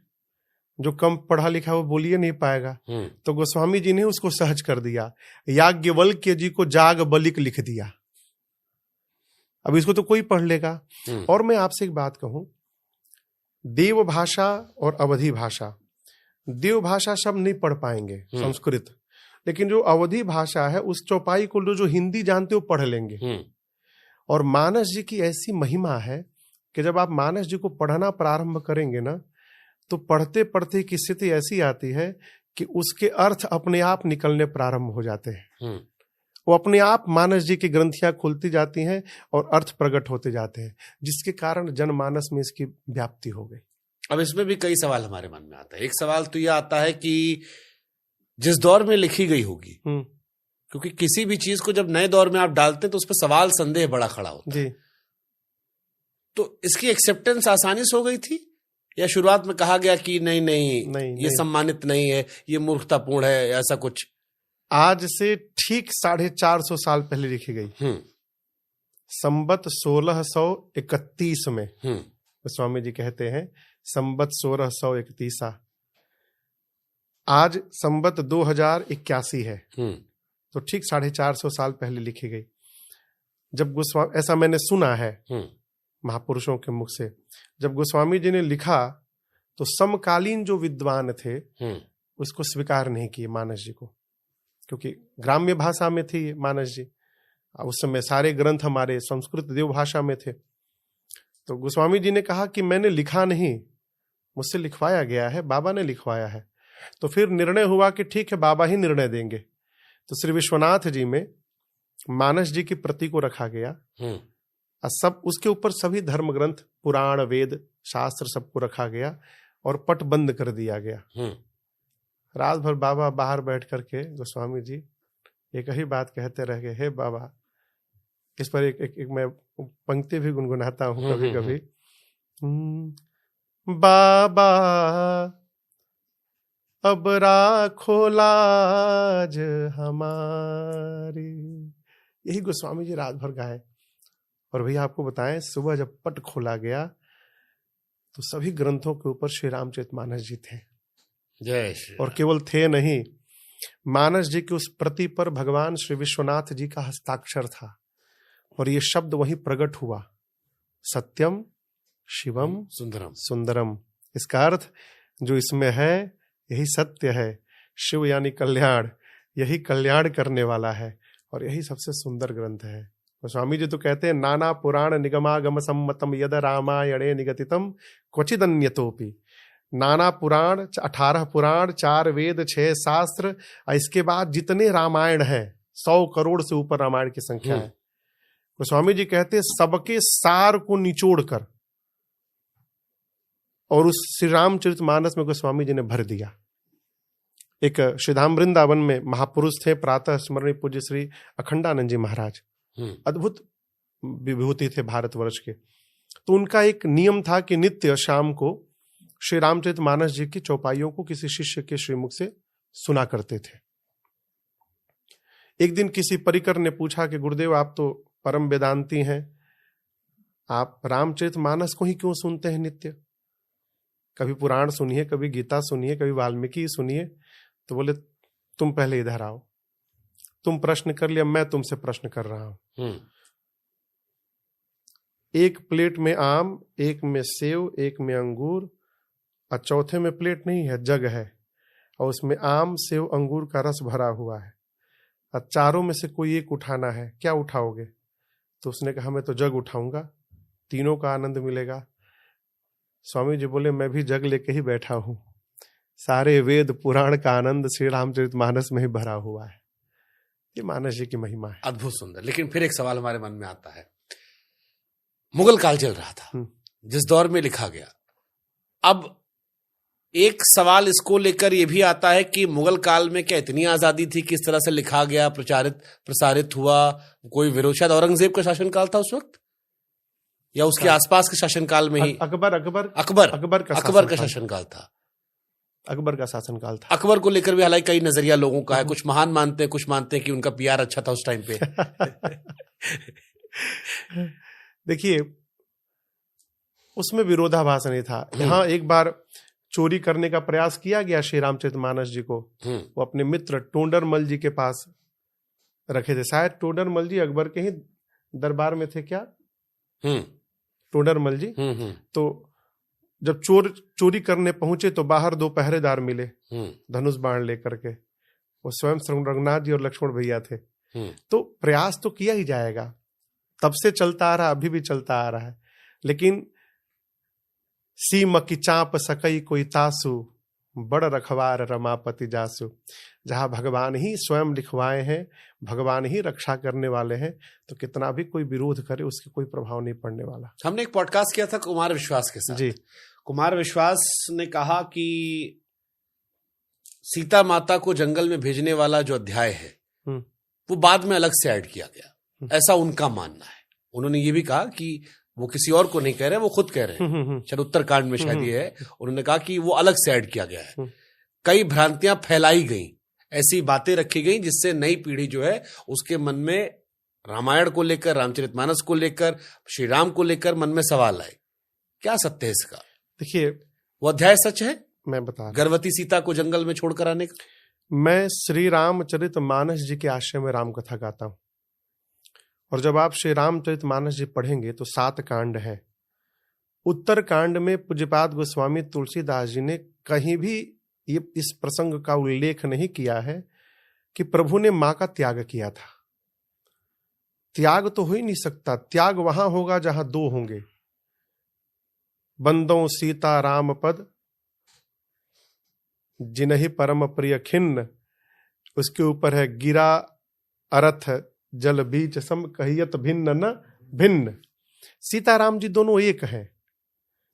Speaker 1: जो कम पढ़ा लिखा वो बोलिए नहीं पाएगा। तो गोस्वामी जी ने उसको सहज कर दिया, याज्ञवल्क्य जी को जाग बलिक लिख दिया। अब इसको तो कोई पढ़ लेगा। और मैं आपसे एक बात कहूं, देव भाषा और अवधि भाषा, देव भाषा सब नहीं पढ़ पाएंगे संस्कृत, लेकिन जो अवधि भाषा है उस चौपाई को जो हिंदी जानते हो पढ़ लेंगे। और मानस जी की ऐसी महिमा है कि जब आप मानस जी को पढ़ना प्रारंभ करेंगे ना, तो पढ़ते पढ़ते की स्थिति ऐसी आती है कि उसके अर्थ अपने आप निकलने प्रारंभ हो जाते हैं। वो अपने आप मानस जी की ग्रंथियां खुलती जाती हैं और अर्थ प्रकट होते जाते हैं, जिसके कारण जनमानस में इसकी व्याप्ति हो गई।
Speaker 2: अब इसमें भी कई सवाल हमारे मन में आता है। एक सवाल तो यह आता है कि जिस दौर में लिखी गई होगी, क्योंकि किसी भी चीज को जब नए दौर में आप डालते हैं तो उस पर सवाल संदेह बड़ा खड़ा होता है। तो इसकी एक्सेप्टेंस आसानी से हो गई थी, या शुरुआत में कहा गया कि नहीं, ये सम्मानित नहीं है, ये मूर्खतापूर्ण है, ऐसा कुछ?
Speaker 1: आज से ठीक 450 साल पहले लिखी गई, संबत 1631 में। स्वामी जी कहते हैं संबत 1631, आज संबत 2081 है, तो ठीक 450 साल पहले लिखी गई। जब गोस्वामी, ऐसा मैंने सुना है महापुरुषों के मुख से, जब गोस्वामी जी ने लिखा तो समकालीन जो विद्वान थे उसको स्वीकार नहीं किए मानस जी को, क्योंकि ग्राम्य भाषा में थी मानस जी। उस समय सारे ग्रंथ हमारे संस्कृत देव भाषा में थे। तो गोस्वामी जी ने कहा कि मैंने लिखा नहीं, मुझसे लिखवाया गया है, बाबा ने लिखवाया है। तो फिर निर्णय हुआ कि ठीक है, बाबा ही निर्णय देंगे। तो श्री विश्वनाथ जी में मानस जी की प्रति को रखा गया, सब उसके ऊपर सभी धर्म ग्रंथ, पुराण, वेद, शास्त्र सबको रखा गया और पट बंद कर दिया गया। रात भर बाबा बाहर बैठ करके गोस्वामी जी एक ही बात कहते रह गए, हे बाबा। इस पर एक मैं पंक्ति भी गुनगुनाता हूँ कभी कभी। बाबा अब राखो लाज हमारी, यही गोस्वामी जी रात भर गाए। और भैया आपको बताएं, सुबह जब पट खोला गया तो सभी ग्रंथों के ऊपर श्री रामचरितमानस जी थे।
Speaker 2: जय श्री।
Speaker 1: और केवल थे नहीं, मानस जी की उस प्रति पर भगवान श्री विश्वनाथ जी का हस्ताक्षर था, और ये शब्द वहीं प्रकट हुआ, सत्यम शिवम
Speaker 2: सुंदरम
Speaker 1: सुंदरम। इसका अर्थ जो इसमें है यही सत्य है, शिव यानी कल्याण, यही कल्याण करने वाला है, और यही सबसे सुंदर ग्रंथ है। स्वामी जी तो कहते हैं, नाना पुराण निगमागम सम्मतम यद रामायणे निगतितम क्वचिदन्यतोपि। नाना पुराण, 18 पुराण, 4 वेद, 6 शास्त्र, इसके बाद जितने रामायण हैं, 100 करोड़ से ऊपर रामायण की संख्या है। तो स्वामी जी कहते हैं सबके सार को निचोड़ कर और उस श्री रामचरितमानस में गोस्वामी जी ने भर दिया। एक श्रीधाम वृंदावन में महापुरुष थे, प्रातः स्मरणीय पूज्य श्री अखंडानंद जी महाराज। अद्भुत विभूति थे भारतवर्ष के। तो उनका एक नियम था कि नित्य शाम को श्री रामचरितमानस जी की चौपाइयों को किसी शिष्य के श्रीमुख से सुना करते थे। एक दिन किसी परिकर ने पूछा कि गुरुदेव, आप तो परम वेदांती हैं, आप रामचरितमानस को ही क्यों सुनते हैं नित्य? कभी पुराण सुनिए, कभी गीता सुनिए, कभी वाल्मीकि सुनिए। तो बोले, तुम पहले इधर आओ, तुम प्रश्न कर लिया, मैं तुमसे प्रश्न कर रहा हूं। एक प्लेट में आम, एक में सेव, एक में अंगूर, और चौथे में प्लेट नहीं है, जग है, और उसमें आम, सेव, अंगूर का रस भरा हुआ है, और चारों में से कोई एक उठाना है, क्या उठाओगे? तो उसने कहा, मैं तो जग उठाऊंगा, तीनों का आनंद मिलेगा। स्वामी जी बोले, मैं भी जग लेके ही बैठा हूं, सारे वेद पुराण का आनंद श्री रामचरितमानस में ही भरा हुआ है। ये मानस जी की महिमा है।
Speaker 2: अद्भुत सुंदर। लेकिन फिर एक सवाल हमारे मन में आता है, मुगल काल चल रहा था जिस दौर में लिखा गया, अब एक सवाल इसको लेकर यह भी आता है कि मुगल काल में क्या इतनी आजादी थी, किस तरह से लिखा गया, प्रसारित हुआ, कोई विरोध? शायद औरंगजेब का शासनकाल था उस वक्त, या उसके आसपास के शासनकाल में ही? अकबर का शासनकाल था।
Speaker 1: अकबर का शासनकाल था।
Speaker 2: अकबर को लेकर भी हालांकि कई नजरिया लोगों का है, कुछ महान मानते हैं, कुछ मानते हैं कि उनका पीआर अच्छा था उस टाइम पे।
Speaker 1: देखिए, उसमें विरोधाभास नहीं था। यहाँ एक बार चोरी करने का प्रयास किया गया श्री रामचरितमानस जी को, वो अपने मित्र टोडरमल जी के पास रखे थे। शायद टोडरमल जी अकबर के ही दरबार में थे क्या? टोडरमल जी। तो जब चोरी करने पहुंचे तो बाहर दो पहरेदार मिले धनुष बाण लेकर के, वो स्वयं रघुनाथ जी और लक्ष्मण भैया थे। तो प्रयास तो किया ही जाएगा, तब से चलता आ रहा, अभी भी चलता आ रहा है। लेकिन सीम की चाप सकई कोई तासु, बड़ रखवार रमापति जासु। जहां भगवान ही स्वयं लिखवाए हैं, भगवान ही रक्षा करने वाले हैं, तो कितना भी कोई विरोध करे उसके कोई प्रभाव नहीं पड़ने वाला।
Speaker 2: हमने एक पॉडकास्ट किया था कुमार विश्वास के साथ।
Speaker 1: जी।
Speaker 2: कुमार विश्वास ने कहा कि सीता माता को जंगल में भेजने वाला जो अध्याय है वो बाद में अलग से ऐड किया गया, ऐसा उनका मानना है। उन्होंने ये भी कहा कि वो किसी और को नहीं कह रहे, वो खुद कह रहे हैं, शायद उत्तरकांड में शायद ये है। उन्होंने कहा कि वो अलग से ऐड किया गया है। कई भ्रांतियां फैलाई गई, ऐसी बातें रखी गई जिससे नई पीढ़ी जो है उसके मन में रामायण को लेकर, रामचरितमानस को लेकर, श्री राम को लेकर मन में सवाल आए। क्या सत्य है इसका?
Speaker 1: देखिए,
Speaker 2: वो अध्याय सच है?
Speaker 1: मैं बता रहा हूं।
Speaker 2: गर्भवती सीता को जंगल में छोड़कर आने का।
Speaker 1: मैं श्री रामचरितमानस जी के आश्रय में राम कथा गाता हूं, और जब आप श्री रामचरितमानस जी पढ़ेंगे तो 7 कांड हैं। उत्तर कांड में पूज्यपाद गोस्वामी तुलसीदास जी ने कहीं भी ये इस प्रसंग का उल्लेख नहीं किया है कि प्रभु ने मां का त्याग किया था। त्याग तो हो ही नहीं सकता, त्याग वहां होगा जहां 2 होंगे। बंदों सीता राम पद जिन्हि परम प्रिय खिन्न, उसके ऊपर है गिरा अरथ जल बीच सम कहियत भिन्न न भिन्न। सीताराम जी दोनों एक हैं,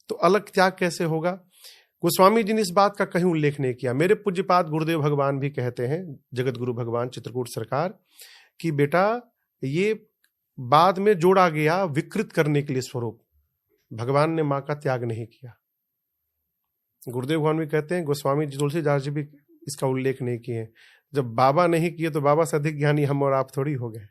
Speaker 1: तो अलग त्याग कैसे होगा? गोस्वामी जी ने इस बात का कहीं उल्लेख नहीं किया। मेरे पूज्यपाद गुरुदेव भगवान भी कहते हैं, जगत गुरु भगवान चित्रकूट सरकार, कि बेटा ये बाद में जोड़ा गया विकृत करने के लिए स्वरूप, भगवान ने मां का त्याग नहीं किया। गुरुदेव भगवान भी कहते हैं, गोस्वामी जी तुलसीदास जी भी इसका उल्लेख नहीं किए। जब बाबा नहीं किए तो बाबा से अधिक ज्ञानी हम और आप थोड़ी हो गए।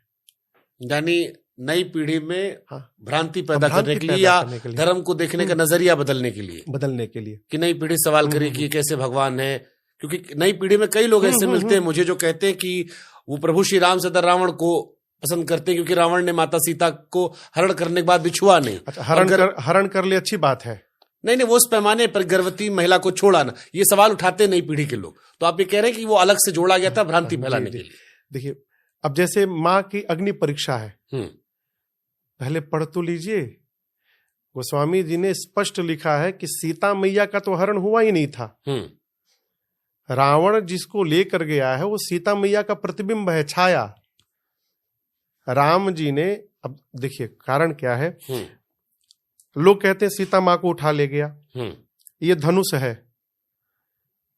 Speaker 2: यानी नई पीढ़ी में भ्रांति पैदा करने के लिए या धर्म को देखने का नजरिया बदलने के लिए कि नई पीढ़ी सवाल करे कि कैसे भगवान है। क्योंकि नई पीढ़ी में कई लोग ऐसे मिलते हैं मुझे जो कहते हैं कि वो प्रभु श्री राम से रावण को पसंद करते हैं क्योंकि रावण ने माता सीता को हरण करने के बाद बिछुआ नहीं।
Speaker 1: अच्छा, हरण कर ले अच्छी बात है।
Speaker 2: नहीं, वो उस पैमाने पर गर्भवती महिला को छोड़ा ना, ये सवाल उठाते नई पीढ़ी के लोग। तो आप ये कह रहे हैं कि वो अलग से जोड़ा गया था भ्रांति फैलाने के लिए।
Speaker 1: देखिए, अब जैसे माँ की अग्नि परीक्षा है, पहले पढ़ तो लीजिए। गोस्वामी जी ने स्पष्ट लिखा है कि सीता मैया का तो हरण हुआ ही नहीं था। रावण जिसको लेकर गया है वो सीता मैया का प्रतिबिंब है, छाया। राम जी ने, अब देखिए कारण क्या है, लोग कहते हैं सीता मां को उठा ले गया, ये धनुष है।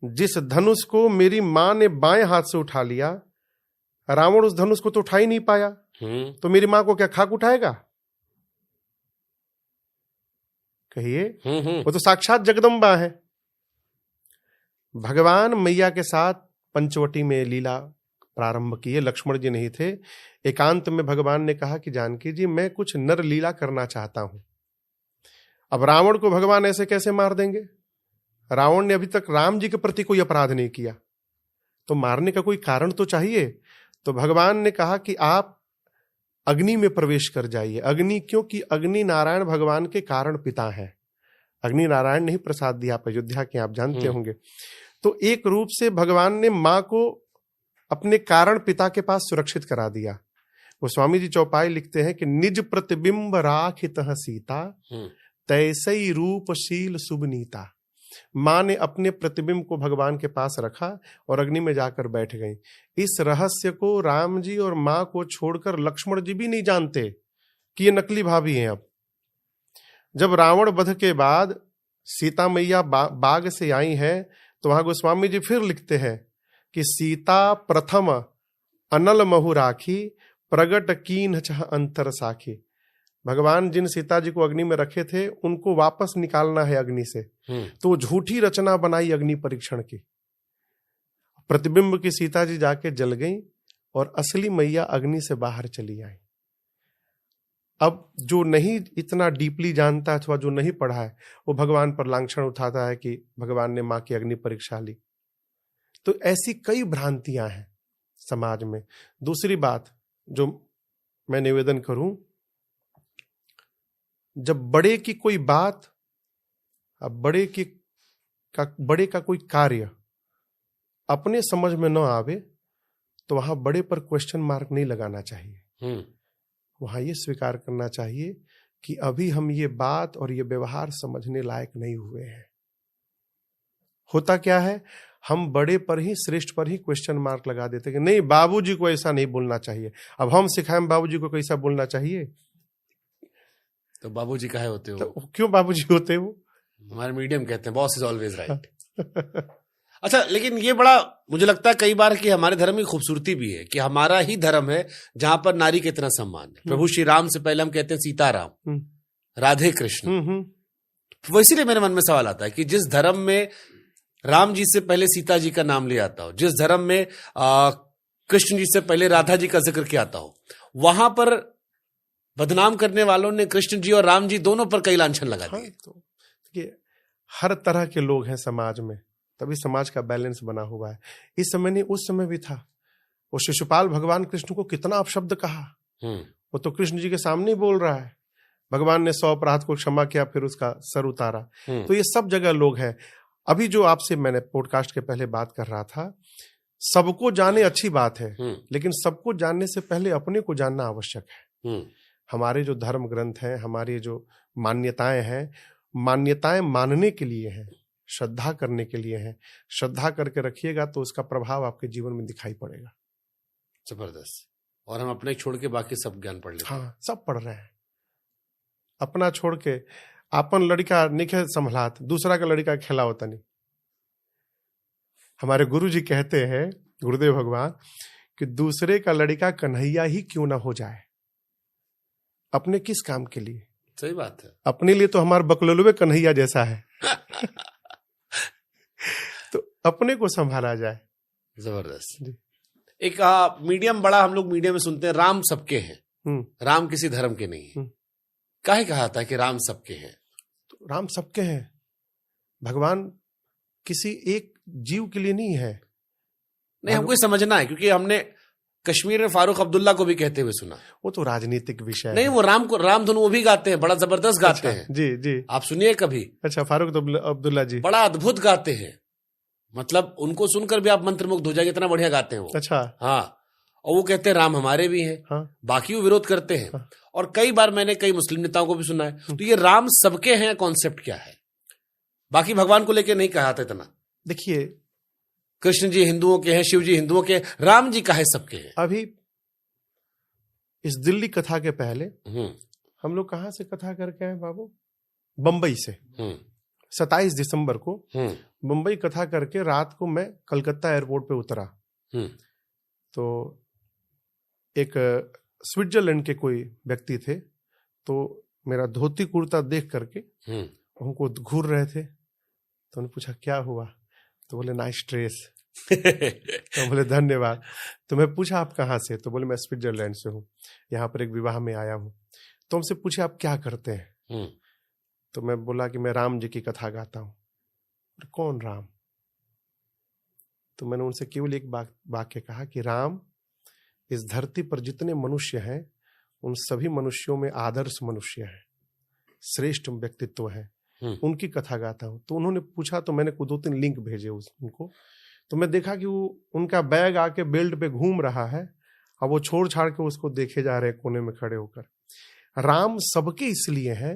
Speaker 1: जिस धनुष को मेरी मां ने बाएं हाथ से उठा लिया, रावण उस धनुष को तो उठा ही नहीं पाया। तो मेरी माँ को क्या खाक उठाएगा? कहिए। वो तो साक्षात जगदम्बा है। भगवान मैया के साथ पंचवटी में लीला प्रारंभ किए। लक्ष्मण जी नहीं थे। एकांत में भगवान ने कहा कि जानकी जी, मैं कुछ नर लीला करना चाहता हूं। अब रावण को भगवान ऐसे कैसे मार देंगे? रावण ने अभी तक राम जी के प्रति कोई अपराध नहीं किया, तो मारने का कोई कारण तो चाहिए। तो भगवान ने कहा कि आप अग्नि में प्रवेश कर जाइए। अग्नि, क्योंकि अग्नि नारायण भगवान के कारण पिता है। अग्नि नारायण ने ही प्रसाद दिया, आप अयोध्या के, आप जानते होंगे। तो एक रूप से भगवान ने मां को अपने कारण पिता के पास सुरक्षित करा दिया। वो स्वामी जी चौपाई लिखते हैं कि निज प्रतिबिंब राखित सीता, तैसई रूपशील सुबनीता। मां ने अपने प्रतिबिंब को भगवान के पास रखा और अग्नि में जाकर बैठ गई। इस रहस्य को राम जी और मां को छोड़कर लक्ष्मण जी भी नहीं जानते कि ये नकली भाभी हैं। अब जब रावण वध के बाद सीता मैया बाग से आई हैं, तो वहां गोस्वामी जी फिर लिखते हैं कि सीता प्रथम अनल महु राखी, प्रगट कीन छह अंतर साखी। भगवान जिन सीता जी को अग्नि में रखे थे, उनको वापस निकालना है अग्नि से, तो झूठी रचना बनाई अग्नि परीक्षण की। प्रतिबिंब की सीता जी जाके जल गई और असली मैया अग्नि से बाहर चली आई। अब जो नहीं इतना डीपली जानता है अथवा जो नहीं पढ़ा है, वो भगवान पर लांछन उठाता है कि भगवान ने मां की अग्नि परीक्षा ली। तो ऐसी कई भ्रांतियां हैं समाज में। दूसरी बात जो मैं निवेदन करूं, जब बड़े की कोई बात, अब बड़े का कोई कार्य अपने समझ में न आवे, तो वहां बड़े पर क्वेश्चन मार्क नहीं लगाना चाहिए। वहां ये स्वीकार करना चाहिए कि अभी हम ये बात और ये व्यवहार समझने लायक नहीं हुए हैं। होता क्या है, हम बड़े पर ही, श्रेष्ठ पर ही क्वेश्चन मार्क लगा देते कि नहीं, बाबूजी को ऐसा नहीं बोलना चाहिए। अब हम सिखाएं बाबूजी को कैसा बोलना चाहिए?
Speaker 2: तो बाबूजी काहे होते हो?
Speaker 1: तो क्यों बाबूजी होते हो?
Speaker 2: हमारे मीडियम कहते हैं बॉस इज ऑलवेज राइट। अच्छा, लेकिन ये बड़ा मुझे लगता है कई बार कि हमारे धर्म की खूबसूरती भी है कि हमारा ही धर्म है जहां पर नारी का इतना सम्मान है। प्रभु श्री राम से पहले हम कहते हैं सीताराम, राधे कृष्ण। वो इसीलिए मेरे मन में सवाल आता है कि जिस धर्म में राम जी से पहले सीता जी का नाम लिया आता हो, जिस धर्म में कृष्ण जी से पहले राधा जी का जिक्र किया आता हो, वहां पर बदनाम करने वालों ने कृष्ण जी और राम जी दोनों पर कई लांछन लगा दिए।
Speaker 1: तो ये हर तरह के लोग हैं समाज में, तभी समाज का बैलेंस बना हुआ है। इस समय नहीं, उस समय भी था। वो शिशुपाल भगवान कृष्ण को कितना अपशब्द कहा, वो तो कृष्ण जी के सामने ही बोल रहा है। भगवान ने 100 अपराध को क्षमा किया, फिर उसका सर उतारा। तो ये सब जगह लोग हैं। अभी जो आपसे मैंने पॉडकास्ट के पहले बात कर रहा था, सबको जाने अच्छी बात है, लेकिन सबको जानने से पहले अपने को जानना आवश्यक है। हमारे जो धर्म ग्रंथ हैं, हमारी जो मान्यताएं हैं, मान्यताएं मानने के लिए हैं, श्रद्धा करने के लिए हैं। श्रद्धा करके रखिएगा तो उसका प्रभाव आपके जीवन में दिखाई पड़ेगा।
Speaker 2: जबरदस्त। और हम अपने छोड़ के बाकी सब ज्ञान पढ़ लेते हैं।
Speaker 1: हाँ, सब पढ़ रहे हैं। अपना छोड़ के आपन लड़का निखे संभलात, दूसरा का लड़का खेला होता नहीं। हमारे गुरु जी कहते हैं, गुरुदेव भगवान, कि दूसरे का लड़का कन्हैया ही क्यों ना हो जाए, अपने किस काम के लिए?
Speaker 2: सही बात है। अपने
Speaker 1: लिए तो हमारे बकलोलवे कन्हैया जैसा है। तो अपने को संभाला जाए।
Speaker 2: जबरदस्त। एक मीडियम बड़ा हम लोग मीडिया में सुनते हैं, राम सबके हैं, राम किसी धर्म के नहीं है। काहे कहा था कि राम सबके हैं?
Speaker 1: तो राम सबके हैं। भगवान किसी एक जीव के लिए नहीं है।
Speaker 2: नहीं, हमको समझना है, क्योंकि हमने कश्मीर में फारूक अब्दुल्ला को भी कहते हुए सुना।
Speaker 1: वो तो राजनीतिक विषय
Speaker 2: नहीं, वो राम धुन वो भी गाते हैं, बड़ा जबरदस्त गाते हैं।
Speaker 1: जी जी, आप
Speaker 2: सुनिए कभी।
Speaker 1: अच्छा, फारूक अब्दुल्ला जी बड़ा
Speaker 2: अद्भुत गाते हैं, मतलब उनको सुनकर भी आप मंत्रमुग्ध हो जाएंगे, इतना बढ़िया गाते हैं वो।
Speaker 1: अच्छा,
Speaker 2: हाँ। और वो कहते हैं राम हमारे भी हैं।
Speaker 1: हाँ।
Speaker 2: बाकी वो विरोध करते हैं। हाँ। और कई बार मैंने कई मुस्लिम नेताओं को भी सुना है। तो ये राम सबके हैं कॉन्सेप्ट क्या है? बाकी भगवान को लेकर नहीं कहा था इतना।
Speaker 1: देखिए,
Speaker 2: कृष्ण जी हिंदुओं के हैं, शिव जी हिंदुओं के, राम जी काहे सबके हैं?
Speaker 1: अभी इस दिल्ली कथा के पहले हम लोग कहां से कथा करके आए बाबू? बंबई से। 27 दिसंबर को मुंबई कथा करके रात को मैं कलकत्ता एयरपोर्ट पे उतरा। तो एक स्विट्जरलैंड के कोई व्यक्ति थे, तो मेरा धोती कुर्ता देख करके उनको घूर रहे थे। तो उन्होंने पूछा क्या हुआ, तो बोले नाइस ड्रेस। तो बोले धन्यवाद। तो मैं पूछा आप कहाँ से, तो बोले मैं स्विट्जरलैंड से हूँ, यहाँ पर एक विवाह में आया हूँ। तो हमसे पूछे आप क्या करते हैं, तो मैं बोला कि मैं राम जी की कथा गाता हूँ। कौन राम? तो मैंने उनसे केवल एक वाक्य कहा कि राम इस धरती पर जितने मनुष्य हैं उन सभी मनुष्यों में आदर्श मनुष्य है, श्रेष्ठ व्यक्तित्व है, उनकी कथा गाता हूं। तो उन्होंने पूछा, तो मैंने 2-3 लिंक भेजे उनको। तो मैं देखा कि वो उनका बैग आके बेल्ट पे घूम रहा है और वो छोड़ छाड़ के उसको देखे जा रहे हैं कोने में खड़े होकर। राम सबके इसलिए है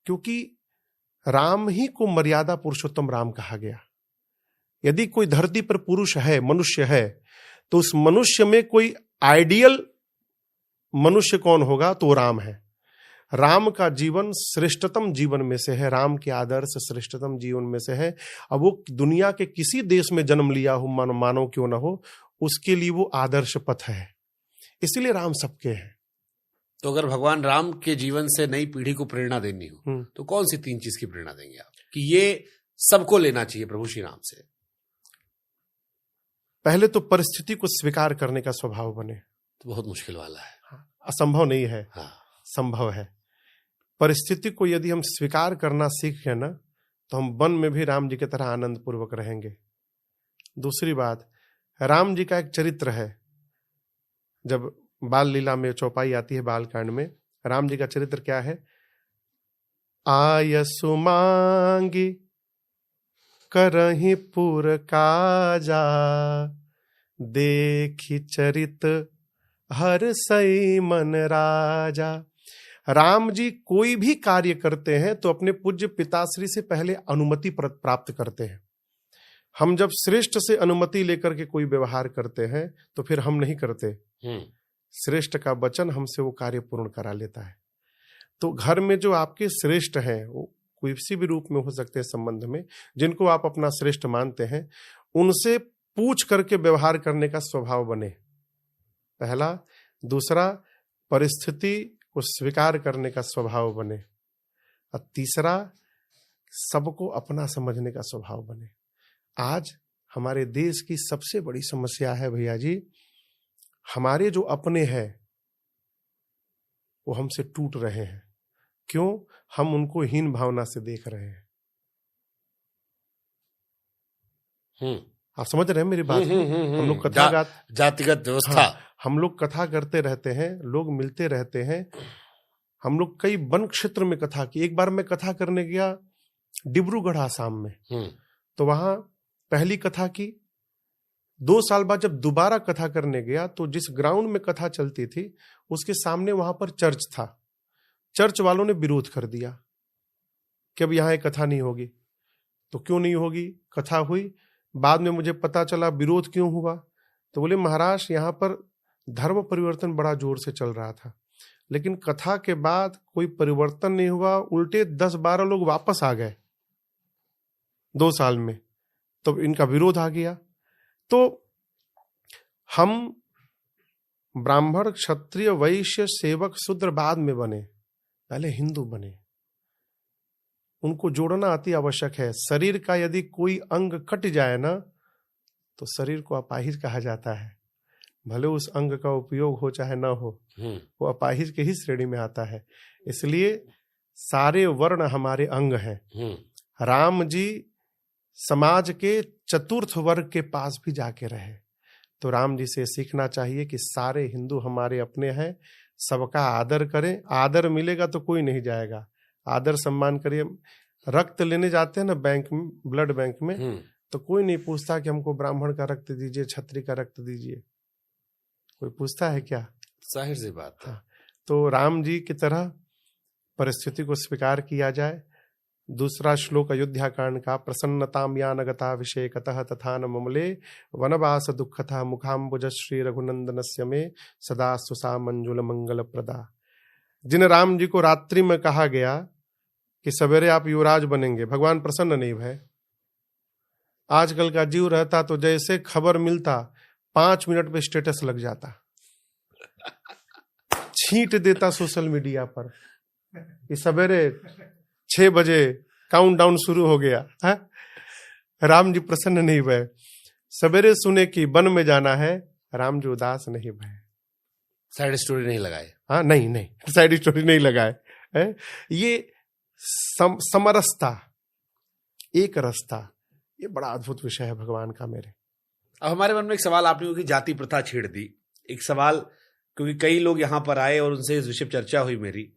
Speaker 1: क्योंकि राम ही को मर्यादा पुरुषोत्तम राम कहा गया। यदि कोई धरती पर पुरुष है, मनुष्य है, तो उस मनुष्य में कोई आइडियल मनुष्य कौन होगा, तो राम है। राम का जीवन श्रेष्ठतम जीवन में से है, राम के आदर्श श्रेष्ठतम जीवन में से है। अब वो दुनिया के किसी देश में जन्म लिया हो, मानव क्यों ना हो, उसके लिए वो आदर्श पथ है, इसलिए राम सबके हैं।
Speaker 2: तो अगर भगवान राम के जीवन से नई पीढ़ी को प्रेरणा देनी हो तो कौन सी 3 चीज की प्रेरणा देंगे आप कि ये सबको लेना चाहिए प्रभु श्री राम से?
Speaker 1: पहले तो परिस्थिति को स्वीकार करने का स्वभाव बने।
Speaker 2: तो बहुत मुश्किल वाला है।
Speaker 1: असंभव नहीं है, संभव है। परिस्थिति को यदि हम स्वीकार करना सीख गए ना, तो हम वन में भी राम जी की तरह आनंद पूर्वक रहेंगे। दूसरी बात, राम जी का एक चरित्र है, जब बाल लीला में चौपाई आती है, बाल कांड में राम जी का चरित्र क्या है? आयसु मांगी करहि पुर काजा, देखी चरित हर सई मन राजा। राम जी कोई भी कार्य करते हैं तो अपने पूज्य पिताश्री से पहले अनुमति प्राप्त करते हैं। हम जब श्रेष्ठ से अनुमति लेकर के कोई व्यवहार करते हैं तो फिर हम नहीं करते, श्रेष्ठ का वचन हमसे वो कार्य पूर्ण करा लेता है। तो घर में जो आपके श्रेष्ठ हैं, वो किसी भी रूप में हो सकते हैं, संबंध में जिनको आप अपना श्रेष्ठ मानते हैं, उनसे पूछ करके व्यवहार करने का स्वभाव बने, पहला। दूसरा, परिस्थिति को स्वीकार करने का स्वभाव बने, और तीसरा, सबको अपना समझने का स्वभाव बने। आज हमारे देश की सबसे बड़ी समस्या है भैया जी, हमारे जो अपने हैं वो हमसे टूट रहे हैं। क्यों? हम उनको हीन भावना से देख रहे हैं। आप समझ रहे हैं मेरी बात? हम लोग कथा
Speaker 2: जातिगत व्यवस्था,
Speaker 1: हम लोग कथा करते रहते हैं, लोग मिलते रहते हैं। हम लोग कई वन क्षेत्र में कथा की। एक बार मैं कथा करने गया डिब्रूगढ़ आसाम में, तो वहां पहली कथा की। 2 साल बाद जब दोबारा कथा करने गया तो जिस ग्राउंड में कथा चलती थी उसके सामने वहां पर चर्च था। चर्च वालों ने विरोध कर दिया कि अब यहाँ एक कथा नहीं होगी। तो क्यों नहीं होगी? कथा हुई। बाद में मुझे पता चला विरोध क्यों हुआ। तो बोले महाराज यहाँ पर धर्म परिवर्तन बड़ा जोर से चल रहा था, लेकिन कथा के बाद कोई परिवर्तन नहीं हुआ, उल्टे 10-12 लोग वापस आ गए 2 साल में। तो इनका विरोध आ गया। तो हम ब्राह्मण, क्षत्रिय, वैश्य, सेवक, शूद्र बाद में बने, पहले हिंदू बने। उनको जोड़ना अति आवश्यक है। शरीर का यदि कोई अंग कट जाए ना तो शरीर को अपाहिज कहा जाता है, भले उस अंग का उपयोग हो चाहे ना हो, वो अपाहिज के ही श्रेणी में आता है। इसलिए सारे वर्ण हमारे अंग हैं। राम जी समाज के चतुर्थ वर्ग के पास भी जाके रहे, तो राम जी से सीखना चाहिए कि सारे हिंदू हमारे अपने हैं, सबका आदर करें। आदर मिलेगा तो कोई नहीं जाएगा, आदर सम्मान करिए। रक्त लेने जाते हैं ना बैंक में, ब्लड बैंक में, तो कोई नहीं पूछता कि हमको ब्राह्मण का रक्त दीजिए, क्षत्रिय का रक्त दीजिए, कोई पूछता है क्या?
Speaker 2: जाहिर सी बात है।
Speaker 1: तो राम जी की तरह परिस्थिति को स्वीकार किया जाए। दूसरा श्लोक अयोध्या कांड का, प्रसन्नताम यानगता विषेकतः तथा न ममले वनवास दुःखतः मुखाम्बुज श्री रघुनंदनस्य में सदा सुसा मंजुल मंगल प्रदा। जिन राम जी को रात्रि में कहा गया कि सवेरे आप युवराज बनेंगे, भगवान प्रसन्न नहीं भय। आजकल का जीव रहता तो जैसे खबर मिलता 5 मिनट पे स्टेटस लग जाता। छींट देता सोशल मीडिया पर कि सवेरे 6 बजे काउंटडाउन शुरू हो गया है, राम जी प्रसन्न नहीं भय, सवेरे सुने कि वन में जाना है, राम जी उदास नहीं भय।
Speaker 2: साइड स्टोरी नहीं लगाए।
Speaker 1: हाँ, नहीं साइड स्टोरी नहीं लगाए है। ये समरसता, एक रस्ता, ये बड़ा अद्भुत विषय है भगवान का मेरे।
Speaker 2: अब हमारे मन में एक सवाल आपने क्योंकि जाति प्रथा छेड़ दी, एक सवाल, क्योंकि कई लोग यहां पर आए और उनसे इस विषय पर चर्चा हुई मेरी,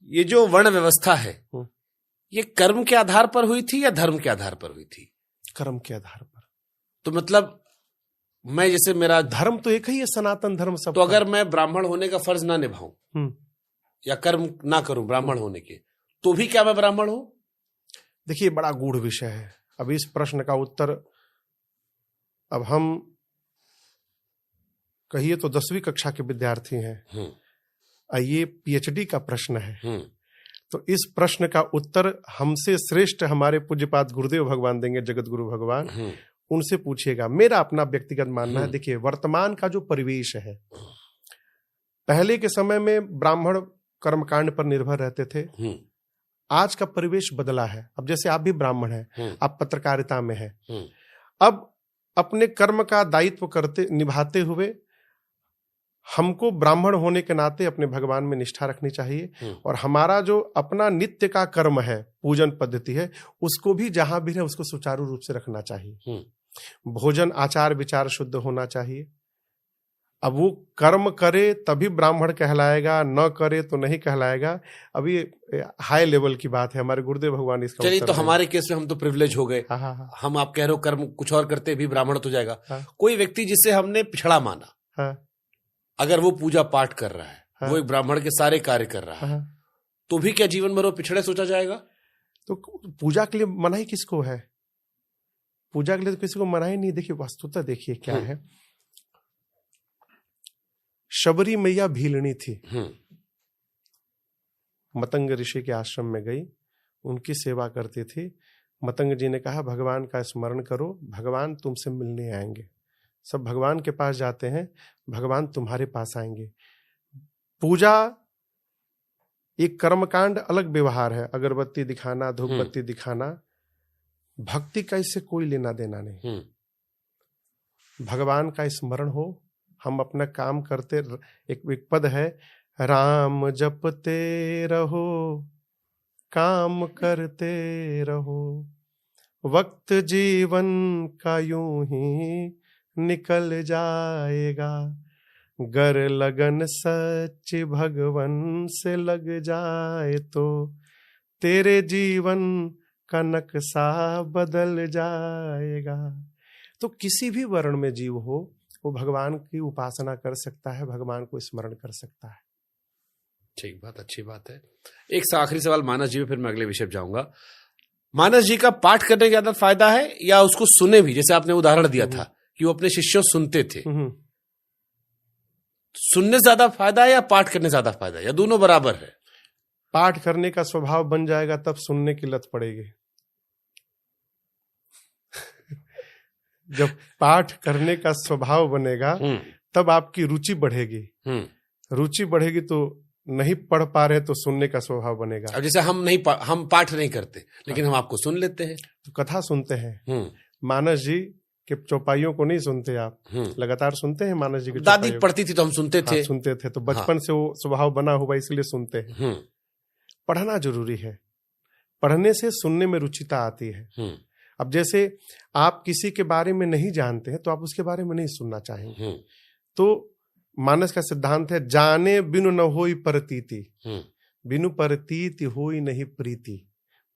Speaker 2: ये जो वर्ण व्यवस्था है ये कर्म के आधार पर हुई थी या धर्म के आधार पर हुई थी?
Speaker 1: कर्म के आधार पर।
Speaker 2: तो मतलब मैं जैसे मेरा
Speaker 1: धर्म तो एक ही है, सनातन धर्म सब।
Speaker 2: तो अगर मैं ब्राह्मण होने का फर्ज ना निभाऊं या कर्म ना करूं ब्राह्मण होने के, तो भी क्या मैं ब्राह्मण हूं?
Speaker 1: देखिए बड़ा गूढ़ विषय है। अब इस प्रश्न का उत्तर, अब हम कहिए तो 10वीं कक्षा के विद्यार्थी हैं, ये पीएचडी का प्रश्न है, तो इस प्रश्न का उत्तर हमसे श्रेष्ठ हमारे पूज्यपाद गुरुदेव भगवान देंगे, जगत गुरु भगवान, उनसे पूछिएगा। मेरा अपना व्यक्तिगत मानना है, देखिए वर्तमान का जो परिवेश है, पहले के समय में ब्राह्मण कर्मकांड पर निर्भर रहते थे, आज का परिवेश बदला है। अब जैसे आप भी ब्राह्मण हैं, आप पत्रकारिता में हैं, अब अपने कर्म का दायित्व निभाते हुए हमको ब्राह्मण होने के नाते अपने भगवान में निष्ठा रखनी चाहिए, और हमारा जो अपना नित्य का कर्म है, पूजन पद्धति है, उसको भी जहां भी है उसको सुचारू रूप से रखना चाहिए। भोजन आचार विचार शुद्ध होना चाहिए। अब वो कर्म करे तभी ब्राह्मण कहलाएगा, न करे तो नहीं कहलाएगा। अभी हाई लेवल की बात है, हमारे गुरुदेव भगवान इसका।
Speaker 2: चलिए, तो हमारे केस में हम तो प्रिविलेज हो गए।
Speaker 1: हाँ।
Speaker 2: हम, आप कह रहे हो कर्म कुछ और करते भी ब्राह्मण तो जाएगा। कोई व्यक्ति जिसे हमने पिछड़ा माना, अगर वो पूजा पाठ कर रहा है, वो एक ब्राह्मण के सारे कार्य कर रहा है, तो भी क्या जीवन भर वो पिछड़े सोचा जाएगा?
Speaker 1: तो पूजा के लिए मनाही किसको है? पूजा के लिए तो किसी को मनाही नहीं। देखिए वस्तुतः देखिए क्या है, शबरी मैया भीलनी थी, मतंग ऋषि के आश्रम में गई, उनकी सेवा करती थी। मतंग जी ने कहा भगवान का स्मरण करो, भगवान तुमसे मिलने आएंगे। सब भगवान के पास जाते हैं, भगवान तुम्हारे पास आएंगे। पूजा एक कर्मकांड, अलग व्यवहार है, अगरबत्ती दिखाना, धूप बत्ती दिखाना। भक्ति का इससे कोई लेना देना नहीं। भगवान का स्मरण हो, हम अपना काम करते। एक पद है, राम जपते रहो, काम करते रहो, वक्त जीवन का यूं ही निकल जाएगा, गर लगन सच भगवन से लग जाए तो तेरे जीवन का नक्शा बदल जाएगा। तो किसी भी वर्ण में जीव हो, वो भगवान की उपासना कर सकता है, भगवान को स्मरण कर सकता है।
Speaker 2: ठीक बात, अच्छी बात है। एक आखिरी सवाल मानस जी, फिर मैं अगले विषय पर जाऊंगा। मानस जी का पाठ करने का ज्यादा फायदा है या उसको सुने भी? जैसे आपने उदाहरण दिया था कि वो अपने शिष्यों सुनते थे, सुनने ज्यादा फायदा है या पाठ करने ज्यादा फायदा है, या दोनों बराबर है?
Speaker 1: पाठ करने का स्वभाव बन जाएगा तब सुनने की लत पड़ेगी। जब पाठ करने का स्वभाव बनेगा तब आपकी रुचि बढ़ेगी। रुचि बढ़ेगी तो नहीं पढ़ पा रहे तो सुनने का स्वभाव बनेगा।
Speaker 2: अब जैसे हम पाठ नहीं करते लेकिन हम आपको सुन लेते हैं,
Speaker 1: तो कथा सुनते हैं। मानस जी के चौपाइयों को नहीं सुनते आप? लगातार सुनते हैं मानस जी की?
Speaker 2: दादी पढ़ती थी तो हम सुनते थे।
Speaker 1: सुनते थे, तो बचपन से वो स्वभाव बना हुआ, इसलिए सुनते हैं। पढ़ना जरूरी है, पढ़ने से सुनने में रुचिता आती है। अब जैसे आप किसी के बारे में नहीं जानते हैं तो आप उसके बारे में नहीं सुनना चाहेंगे। तो मानस का सिद्धांत है, जाने बिनु न होई परतीति, बिनु परतीति होई नहीं प्रीति,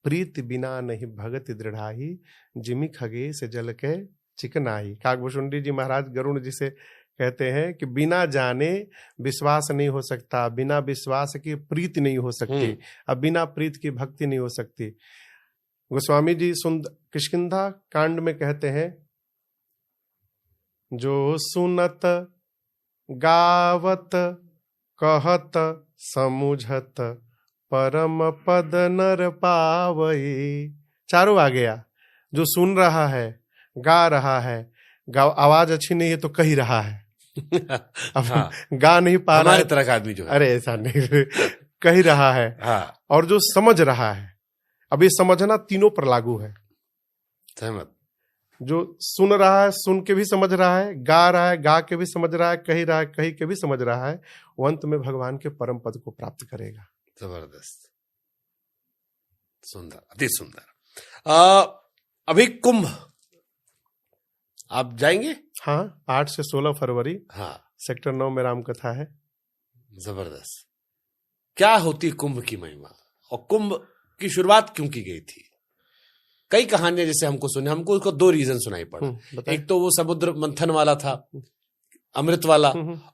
Speaker 1: प्रीति बिना नहीं भगति दृढ़ाही, जिमि खगे से जल के चिकनाई। काकभूषुंडी जी महाराज गरुण जी से कहते हैं कि बिना जाने विश्वास नहीं हो सकता, बिना विश्वास की प्रीति नहीं हो सकती, अब बिना प्रीति की भक्ति नहीं हो सकती। गोस्वामी जी किष्किंधा कांड में कहते हैं, जो सुनत गावत कहत समुझत परम पद नर पावई। चारों आ गया, जो सुन रहा है, गा रहा है, आवाज अच्छी नहीं है तो कह रहा है, अब
Speaker 2: हाँ।
Speaker 1: गा नहीं पा रहा
Speaker 2: हमारे
Speaker 1: है।
Speaker 2: तरह का आदमी जो है।
Speaker 1: अरे ऐसा नहीं कह ही रहा है।
Speaker 2: हाँ,
Speaker 1: और जो समझ रहा है, अब ये समझना तीनों पर लागू है।
Speaker 2: सहमत।
Speaker 1: जो सुन रहा है, सुन के भी समझ रहा है, गा रहा है, गा के भी समझ रहा है, कही रहा है, कही के भी समझ रहा है, वो अंत में भगवान के परम पद को प्राप्त करेगा।
Speaker 2: जबरदस्त, सुंदर, अति सुंदर। अभी कुंभ आप जाएंगे?
Speaker 1: हाँ, 8 से 16 फरवरी
Speaker 2: हाँ,
Speaker 1: सेक्टर 9 में राम कथा है।
Speaker 2: जबरदस्त। क्या होती है कुंभ की महिमा, और कुंभ की शुरुआत क्यों की गई थी? कई कहानियां जैसे हमको सुने, हमको उसको 2 रीजन सुनाई पड़ा।
Speaker 1: बताएं।
Speaker 2: एक तो वो समुद्र मंथन वाला था, अमृत वाला,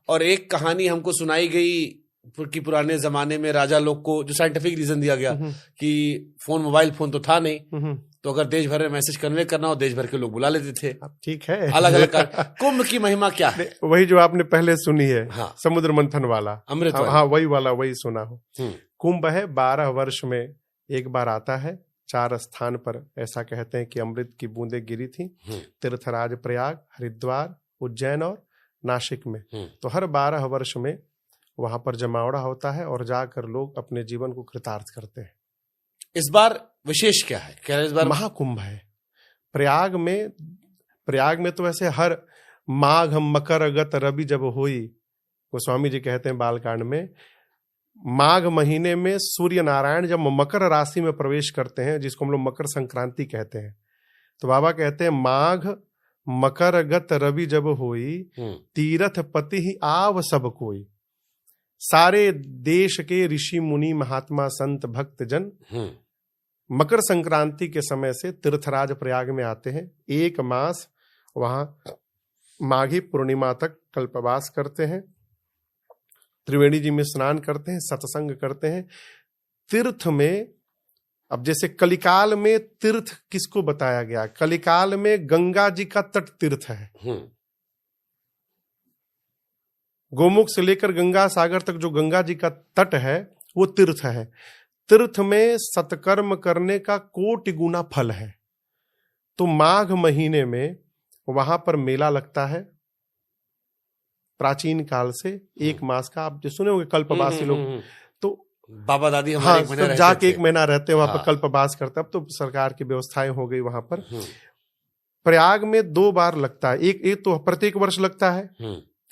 Speaker 2: और एक कहानी हमको सुनाई गई कि पुराने जमाने में राजा लोग को, जो साइंटिफिक रीजन दिया गया कि मोबाइल फोन तो था नहीं, तो अगर देश भर में मैसेज कन्वे करना हो, देश भर के लोग बुला लेते थे।
Speaker 1: ठीक है,
Speaker 2: अलग अलग कुंभ की महिमा क्या है?
Speaker 1: वही जो आपने पहले सुनी है।
Speaker 2: हाँ,
Speaker 1: समुद्र मंथन वाला,
Speaker 2: अमृत वाला।
Speaker 1: हाँ वही वाला, वही सुना हो। कुंभ है, 12 वर्ष में एक बार आता है। 4 स्थान पर ऐसा कहते हैं कि अमृत की बूंदें गिरी थी। तीर्थराज, प्रयाग, हरिद्वार, उज्जैन और नासिक में। तो हर 12 वर्ष में वहां पर जमावड़ा होता है और जाकर लोग अपने जीवन को कृतार्थ करते हैं।
Speaker 2: इस बार विशेष क्या है? क्या इस बार
Speaker 1: महाकुंभ है प्रयाग में। प्रयाग में तो वैसे हर माघ मकर अगत रवि जब हुई, गोस्वामी जी कहते हैं बालकांड में, माघ महीने में सूर्य नारायण जब मकर राशि में प्रवेश करते हैं, जिसको हम लोग मकर संक्रांति कहते हैं, तो बाबा कहते हैं माघ मकर अगत रवि जब हुई, तीर्थ पति ही आव सब कोई। सारे देश के ऋषि मुनि महात्मा संत भक्त जन मकर संक्रांति के समय से तीर्थराज प्रयाग में आते हैं। 1 मास वहां माघी पूर्णिमा तक कल्पवास करते हैं। त्रिवेणी जी में स्नान करते हैं, सत्संग करते हैं। तीर्थ में, अब जैसे कलिकाल में तीर्थ किसको बताया गया? कलिकाल में गंगा जी का तट तीर्थ है। गोमुख से लेकर गंगा सागर तक जो गंगा जी का तट है वो तीर्थ है। तीर्थ में सत्कर्म करने का कोटि गुना फल है। तो माघ महीने में वहां पर मेला लगता है, प्राचीन काल से 1 मास का। आप जो सुने होंगे कल्पवासी लोग, तो
Speaker 2: बाबा दादी
Speaker 1: हाँ,
Speaker 2: हमारे
Speaker 1: सब जाके 1 महीना रहते हैं वहां
Speaker 2: हाँ।
Speaker 1: पर, कल्पवास करते। अब तो सरकार की व्यवस्थाएं हो गई वहां पर। प्रयाग में 2 बार लगता है। एक तो प्रत्येक वर्ष लगता है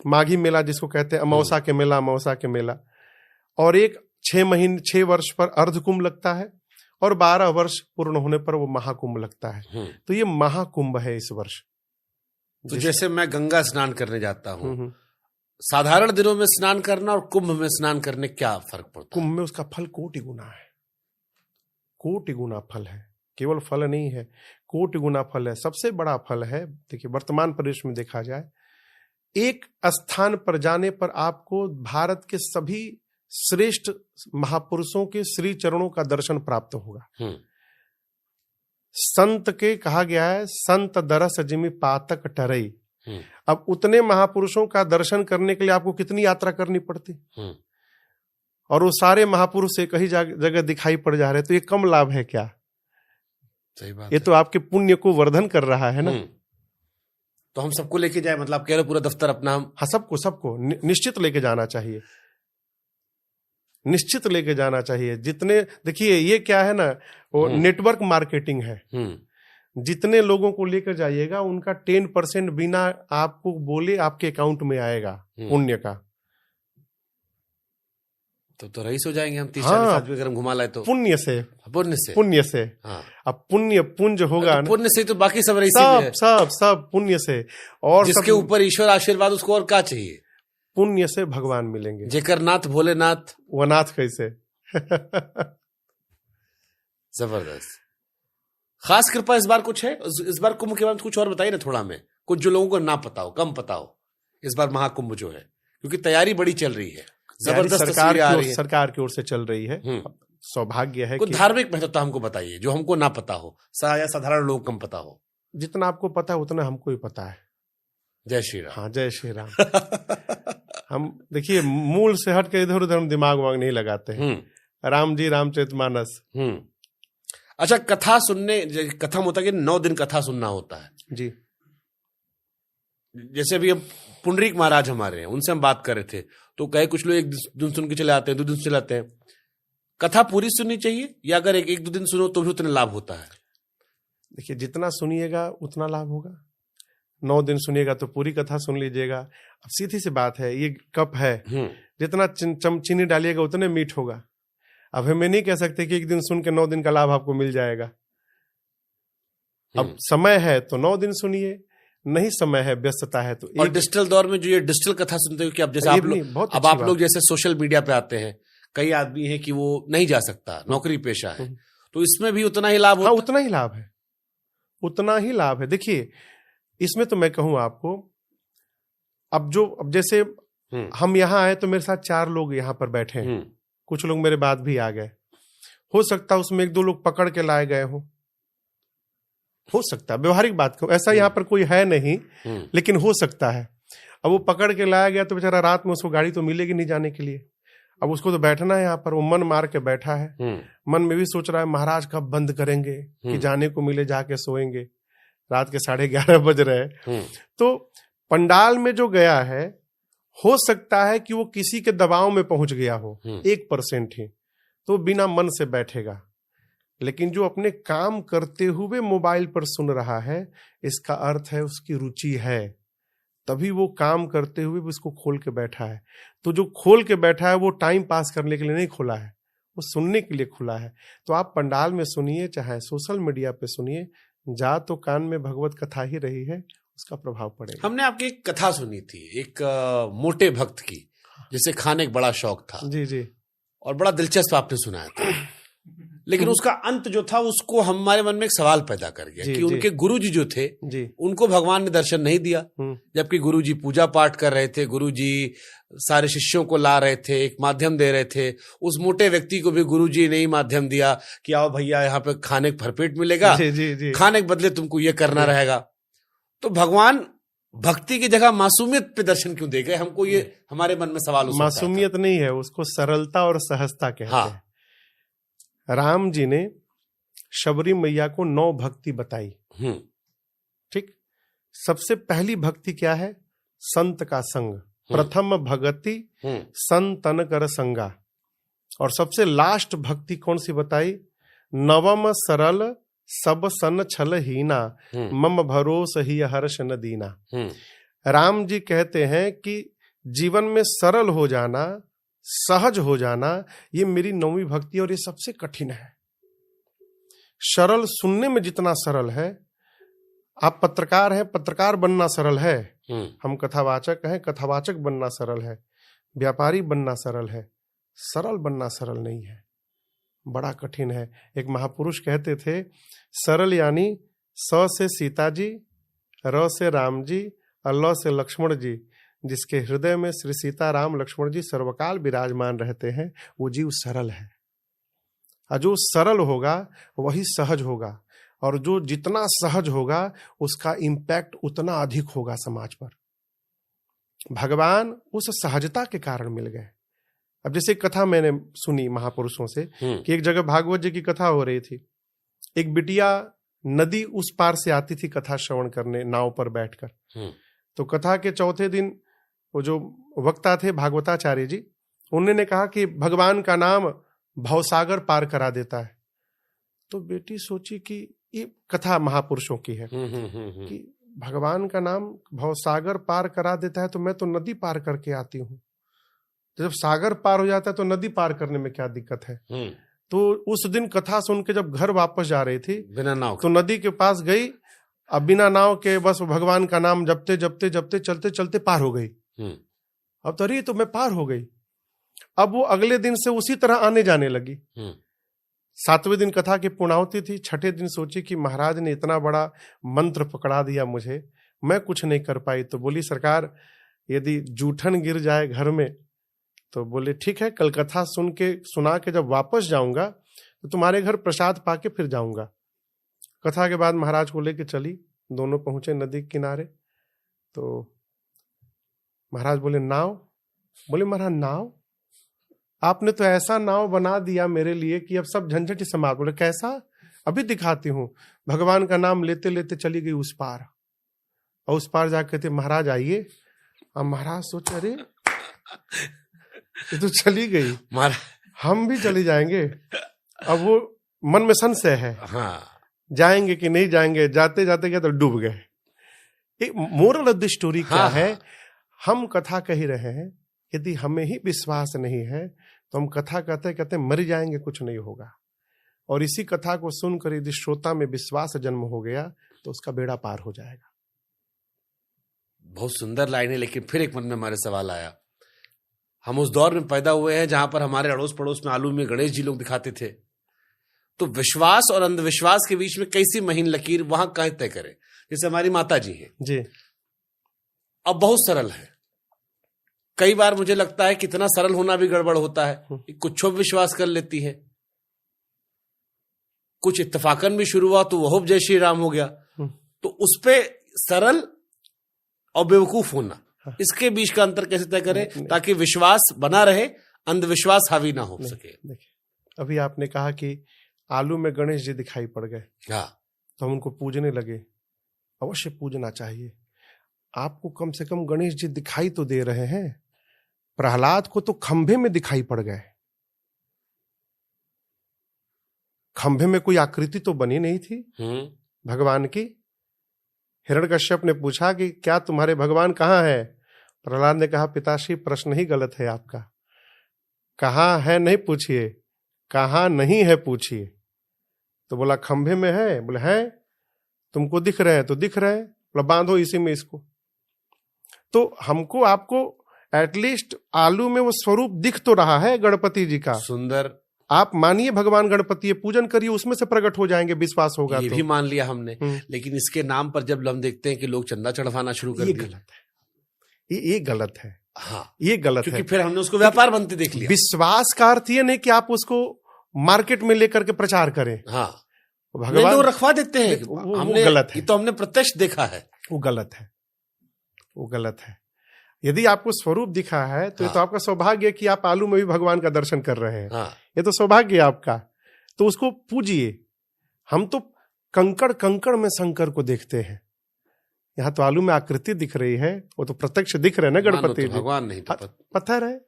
Speaker 1: माघी मेला, जिसको कहते हैं अमावसा के मेला, अमावसा के मेला। और एक 6 वर्ष पर अर्धकुंभ लगता है, और 12 वर्ष पूर्ण होने पर वो महाकुंभ लगता है। तो ये महाकुंभ है इस वर्ष।
Speaker 2: तो जैसे मैं गंगा स्नान करने जाता हूँ, साधारण दिनों में स्नान करना और कुंभ में स्नान करने क्या फर्क पड़ता है?
Speaker 1: कुंभ में उसका फल कोटि गुना है, कोटि गुना फल है। केवल फल नहीं है, कोटि गुना फल है। सबसे बड़ा फल है, देखिए वर्तमान परिवेश में देखा जाए, एक स्थान पर जाने पर आपको भारत के सभी श्रेष्ठ महापुरुषों के श्री चरणों का दर्शन प्राप्त होगा। संत के कहा गया है, संत दरस जिमि पातक टरई। अब उतने महापुरुषों का दर्शन करने के लिए आपको कितनी यात्रा करनी पड़ती, और वो सारे महापुरुष एक ही जगह दिखाई पड़ जा रहे, तो ये कम लाभ है क्या?
Speaker 2: सही बात
Speaker 1: ये
Speaker 2: है।
Speaker 1: तो आपके पुण्य को वर्धन कर रहा है ना।
Speaker 2: तो हम सबको लेके जाए, मतलब आप कह रहे हो पूरा दफ्तर अपना हम?
Speaker 1: हाँ, सबको निश्चित लेके जाना चाहिए, निश्चित लेके जाना चाहिए। जितने, देखिए ये क्या है ना, वो नेटवर्क मार्केटिंग है। जितने लोगों को लेकर जाइएगा उनका 10% बिना आपको बोले आपके अकाउंट में आएगा पुण्य का।
Speaker 2: तो रईस हो जाएंगे हम 30-40 आदमी अगर हम घुमा लाए तो।
Speaker 1: पुण्य से,
Speaker 2: पुण्य से।
Speaker 1: हाँ। अब पुण्य पुंज होगा,
Speaker 2: पुण्य से तो बाकी सब रईसी भी है।
Speaker 1: सब पुण्य से। और
Speaker 2: जिसके ऊपर ईश्वर आशीर्वाद, उसको और क्या चाहिए?
Speaker 1: पुण्य से भगवान मिलेंगे।
Speaker 2: जेकर नाथ भोलेनाथ,
Speaker 1: वो नाथ कैसे।
Speaker 2: जबरदस्त। खास कृपा इस बार कुछ है? इस बार कुंभ के बारे में कुछ और बताइए ना थोड़ा में, कुछ जो लोगों को ना पता हो, कम पता हो इस बार महाकुंभ जो है, क्योंकि तैयारी बड़ी चल रही है, जबरदस्त
Speaker 1: सरकार की ओर से चल रही है। सौभाग्य है।
Speaker 2: कुछ धार्मिक महत्वता हमको बताइए जो हमको ना पता हो, या साधारण लोग कम पता हो।
Speaker 1: जितना आपको पता है उतना हमको ही पता है।
Speaker 2: जय श्री राम।
Speaker 1: हाँ, जय श्री राम। हम देखिए मूल से हट के इधर उधर हम दिमाग वाग नहीं लगाते हैं। राम जी, रामचरितमानस।
Speaker 2: अच्छा, कथा सुनने, कथा होता है कि 9 दिन कथा सुनना होता है
Speaker 1: जी।
Speaker 2: जैसे अभी अब पुंडरीक महाराज हमारे हैं, उनसे हम बात कर रहे थे, तो कहे कुछ लोग एक दिन सुन के चले आते हैं, 2 दिन चले आते हैं। कथा पूरी सुननी चाहिए या अगर एक 2 दिन सुनो तो भी उतना लाभ होता है?
Speaker 1: देखिए, जितना सुनिएगा उतना लाभ होगा। 9 दिन सुनिएगा तो पूरी कथा सुन लीजिएगा। अब सीधी सी बात है, ये कप है, जितना चीनी डालिएगा उतने मीठ होगा। अब हमें नहीं कह सकते कि एक दिन सुन के 9 दिन का लाभ आपको मिल जाएगा। अब समय है तो 9 दिन सुनिए, नहीं समय है, व्यस्तता है तो
Speaker 2: और डिजिटल दौर में जो ये डिजिटल कथा सुनते हो कि अब जैसे आप लोग जैसे सोशल मीडिया पे आते हैं, कई आदमी हैं कि वो नहीं जा सकता, नौकरी पेशा है, तो इसमें भी उतना ही लाभ होता है?
Speaker 1: उतना ही लाभ है, उतना ही लाभ है। देखिए, इसमें तो मैं कहूं आपको, अब जैसे हम यहाँ आए तो मेरे साथ 4 लोग यहाँ पर बैठे हैं, कुछ लोग मेरे बाद भी आ गए। हो सकता है उसमें 1-2 लोग पकड़ के लाए गए हो सकता है, व्यवहारिक बात कहूं, ऐसा यहाँ पर कोई है नहीं, लेकिन हो सकता है। अब वो पकड़ के लाया गया तो बेचारा रात में उसको गाड़ी तो मिलेगी नहीं जाने के लिए। अब उसको तो बैठना है यहाँ पर, वो मन मार के बैठा है, मन में भी सोच रहा है महाराज कब बंद करेंगे कि जाने को मिले, जाके सोएंगे। रात के 11:30 बज रहे हैं। तो पंडाल में जो गया है, हो सकता है कि वो किसी के दबाव में पहुंच गया हो, 1% ही, तो बिना मन से बैठेगा। लेकिन जो अपने काम करते हुए मोबाइल पर सुन रहा है, इसका अर्थ है उसकी रुचि है, तभी वो काम करते हुए भी उसको खोल के बैठा है। तो जो खोल के बैठा है वो टाइम पास करने के लिए नहीं खुला है, वो सुनने के लिए खुला है। तो आप पंडाल में सुनिए, चाहे सोशल मीडिया पे सुनिए, जा तो कान में भगवत कथा ही रही है, उसका प्रभाव पड़ेगा।
Speaker 2: हमने आपकी एक कथा सुनी थी, एक मोटे भक्त की, जिसे खाने का बड़ा शौक था।
Speaker 1: जी।
Speaker 2: और बड़ा दिलचस्प आपने सुनाया था, लेकिन उसका अंत जो था उसको हमारे मन में एक सवाल पैदा कर गया कि उनके गुरुजी जो थे, उनको भगवान ने दर्शन नहीं दिया, जबकि गुरुजी पूजा पाठ कर रहे थे, गुरुजी सारे शिष्यों को ला रहे थे, एक माध्यम दे रहे थे। उस मोटे व्यक्ति को भी गुरुजी ने ही माध्यम दिया कि आओ भैया यहाँ पे खाने का भरपेट मिलेगा, खाने के बदले तुमको ये करना रहेगा। तो भगवान भक्ति की जगह मासूमियत पे दर्शन क्यों दे गए? हमको ये हमारे मन में सवाल।
Speaker 1: मासूमियत नहीं है, उसको सरलता और सहजता कहते हैं। राम जी ने शबरी मैया को 9 भक्ति बताई। ठीक, सबसे पहली भक्ति क्या है? संत का संग। प्रथम भगति संतन कर संगा। और सबसे लास्ट भक्ति कौन सी बताई? नवम सरल सब सन छल हीना, मम भरोस ही हर्ष न दीना। राम जी कहते हैं कि जीवन में सरल हो जाना, सहज हो जाना, ये मेरी 9वीं भक्ति, और ये सबसे कठिन है। सरल सुनने में जितना सरल है, आप पत्रकार हैं, पत्रकार बनना सरल है। हम कथावाचक हैं, कथावाचक बनना सरल है। व्यापारी बनना सरल है, सरल बनना सरल नहीं है, बड़ा कठिन है। एक महापुरुष कहते थे, सरल यानी स से सीता जी, र से राम जी, ल से लक्ष्मण जी, जिसके हृदय में श्री सीता राम लक्ष्मण जी सर्वकाल विराजमान रहते हैं, वो जीव सरल है। और जो सरल होगा वही सहज होगा, और जो जितना सहज होगा उसका इम्पैक्ट उतना अधिक होगा समाज पर। भगवान उस सहजता के कारण मिल गए। अब जैसे कथा मैंने सुनी महापुरुषों से कि एक जगह भागवत जी की कथा हो रही थी, एक बिटिया नदी उस पार से आती थी कथा श्रवण करने, नाव पर बैठकर। तो कथा के चौथे दिन वो जो वक्ता थे भागवताचार्य जी, उन्होंने कहा कि भगवान का नाम भवसागर पार करा देता है। तो बेटी सोची कि ये कथा महापुरुषों की है कि भगवान का नाम भवसागर पार करा देता है, तो मैं तो नदी पार करके आती हूँ। जब सागर पार हो जाता है तो नदी पार करने में क्या दिक्कत है? तो उस दिन कथा सुन के जब घर वापस जा रही थी
Speaker 2: बिना नाव,
Speaker 1: तो नदी के पास गई, अब बिना नाव के बस भगवान का नाम जपते जपते जपते चलते चलते पार हो गई। अब तो अरे तो मैं पार हो गई। अब वो अगले दिन से उसी तरह आने जाने लगी। 7वें दिन कथा की पूर्णाहुति थी। 6ठे दिन सोची कि महाराज ने इतना बड़ा मंत्र पकड़ा दिया मुझे, मैं कुछ नहीं कर पाई। तो बोली सरकार, यदि जूठन गिर जाए घर में तो बोले ठीक है, कल कथा सुना के जब वापस जाऊंगा तो तुम्हारे घर प्रसाद पाके फिर जाऊंगा। कथा के बाद महाराज को लेके चली, दोनों पहुंचे नदी के किनारे। तो महाराज बोले नाव? बोले महाराज नाव? आपने तो ऐसा नाव बना दिया मेरे लिए कि अब सब झंझट ही समाप्त। बोले कैसा? अभी दिखाती हूँ। भगवान का नाम लेते लेते चली गई उस पार। और उस पार जाकर कहते महाराज आइए। अब महाराज सोचे अरे ये तो चली गई,
Speaker 2: महाराज
Speaker 1: हम भी चली जाएंगे। अब वो मन में संशय है,
Speaker 2: हाँ
Speaker 1: जाएंगे कि नहीं जाएंगे। जाते जाते क्या तो डूब गए। एक मोरल ऑफ द स्टोरी क्या
Speaker 2: हाँ,
Speaker 1: है, हम कथा कह रहे हैं, यदि हमें ही विश्वास नहीं है तो हम कथा कहते कहते मर जाएंगे, कुछ नहीं होगा। और इसी कथा को सुनकर यदि श्रोता में विश्वास जन्म हो गया तो उसका बेड़ा पार हो जाएगा।
Speaker 2: बहुत सुंदर लाइन है, लेकिन फिर एक मन में हमारे सवाल आया। हम उस दौर में पैदा हुए हैं जहां पर हमारे अड़ोस पड़ोस में आलू में गणेश जी लोग दिखाते थे, तो विश्वास और अंधविश्वास के बीच में कैसी महीन लकीर वहां कहाँ तय करें। जैसे हमारी माता जी हैं
Speaker 1: जी,
Speaker 2: अब बहुत सरल है। कई बार मुझे लगता है कितना सरल होना भी गड़बड़ होता है। कुछ विश्वास कर लेती है, कुछ इत्तफाकन भी शुरू हुआ तो वह जय श्री राम हो गया। तो उस पे सरल और बेवकूफ होना, इसके बीच का अंतर कैसे तय करें ताकि विश्वास बना रहे, अंधविश्वास हावी ना हो सके।
Speaker 1: देखिए, अभी आपने कहा कि आलू में गणेश जी दिखाई पड़ गए,
Speaker 2: हाँ,
Speaker 1: तो हम उनको पूजने लगे। अवश्य पूजना चाहिए। आपको कम से कम गणेश जी दिखाई तो दे रहे हैं। प्रहलाद को तो खंभे में दिखाई पड़ गए। खंभे में कोई आकृति तो बनी नहीं थी भगवान की। हिरण्यकश्यप ने पूछा कि क्या तुम्हारे भगवान कहाँ है? प्रहलाद ने कहा पिताश्री प्रश्न ही गलत है आपका। कहाँ है नहीं पूछिए, कहाँ नहीं है पूछिए। तो बोला खंभे में है। बोले है, तुमको दिख रहे हैं तो दिख रहे हैं, बोला बांधो इसी में इसको। तो हमको आपको एटलीस्ट आलू में वो स्वरूप दिख तो रहा है गणपति जी का।
Speaker 2: सुंदर।
Speaker 1: आप मानिए भगवान गणपति, पूजन करिए, उसमें से प्रकट हो जाएंगे, विश्वास होगा।
Speaker 2: ये
Speaker 1: तो
Speaker 2: भी मान लिया हमने, लेकिन इसके नाम पर जब हम देखते हैं कि लोग चंदा चढ़वाना शुरू कर दिए,
Speaker 1: गलत है। ये गलत है।
Speaker 2: हाँ,
Speaker 1: ये गलत
Speaker 2: क्योंकि
Speaker 1: है।
Speaker 2: फिर हमने उसको व्यापार बनते देख लिया।
Speaker 1: विश्वास का अर्थ ये नहीं कि आप उसको मार्केट में लेकर के प्रचार करें।
Speaker 2: हाँ,
Speaker 1: भगवान
Speaker 2: वो रखवा देते हैं।
Speaker 1: वो गलत है।
Speaker 2: ये तो हमने प्रत्यक्ष देखा है।
Speaker 1: वो गलत है, वो गलत है। यदि आपको स्वरूप दिखा है तो ये तो आपका सौभाग्य है कि आप आलू में भी भगवान का दर्शन कर रहे हैं।
Speaker 2: हाँ,
Speaker 1: ये तो सौभाग्य है आपका, तो उसको पूजिए। हम तो कंकड़ कंकड़ में शंकर को देखते हैं। यहाँ तो आलू में आकृति दिख रही है, वो तो प्रत्यक्ष दिख रहे हैं ना गणपति जी।
Speaker 2: भगवान नहीं तो
Speaker 1: पत्थर है।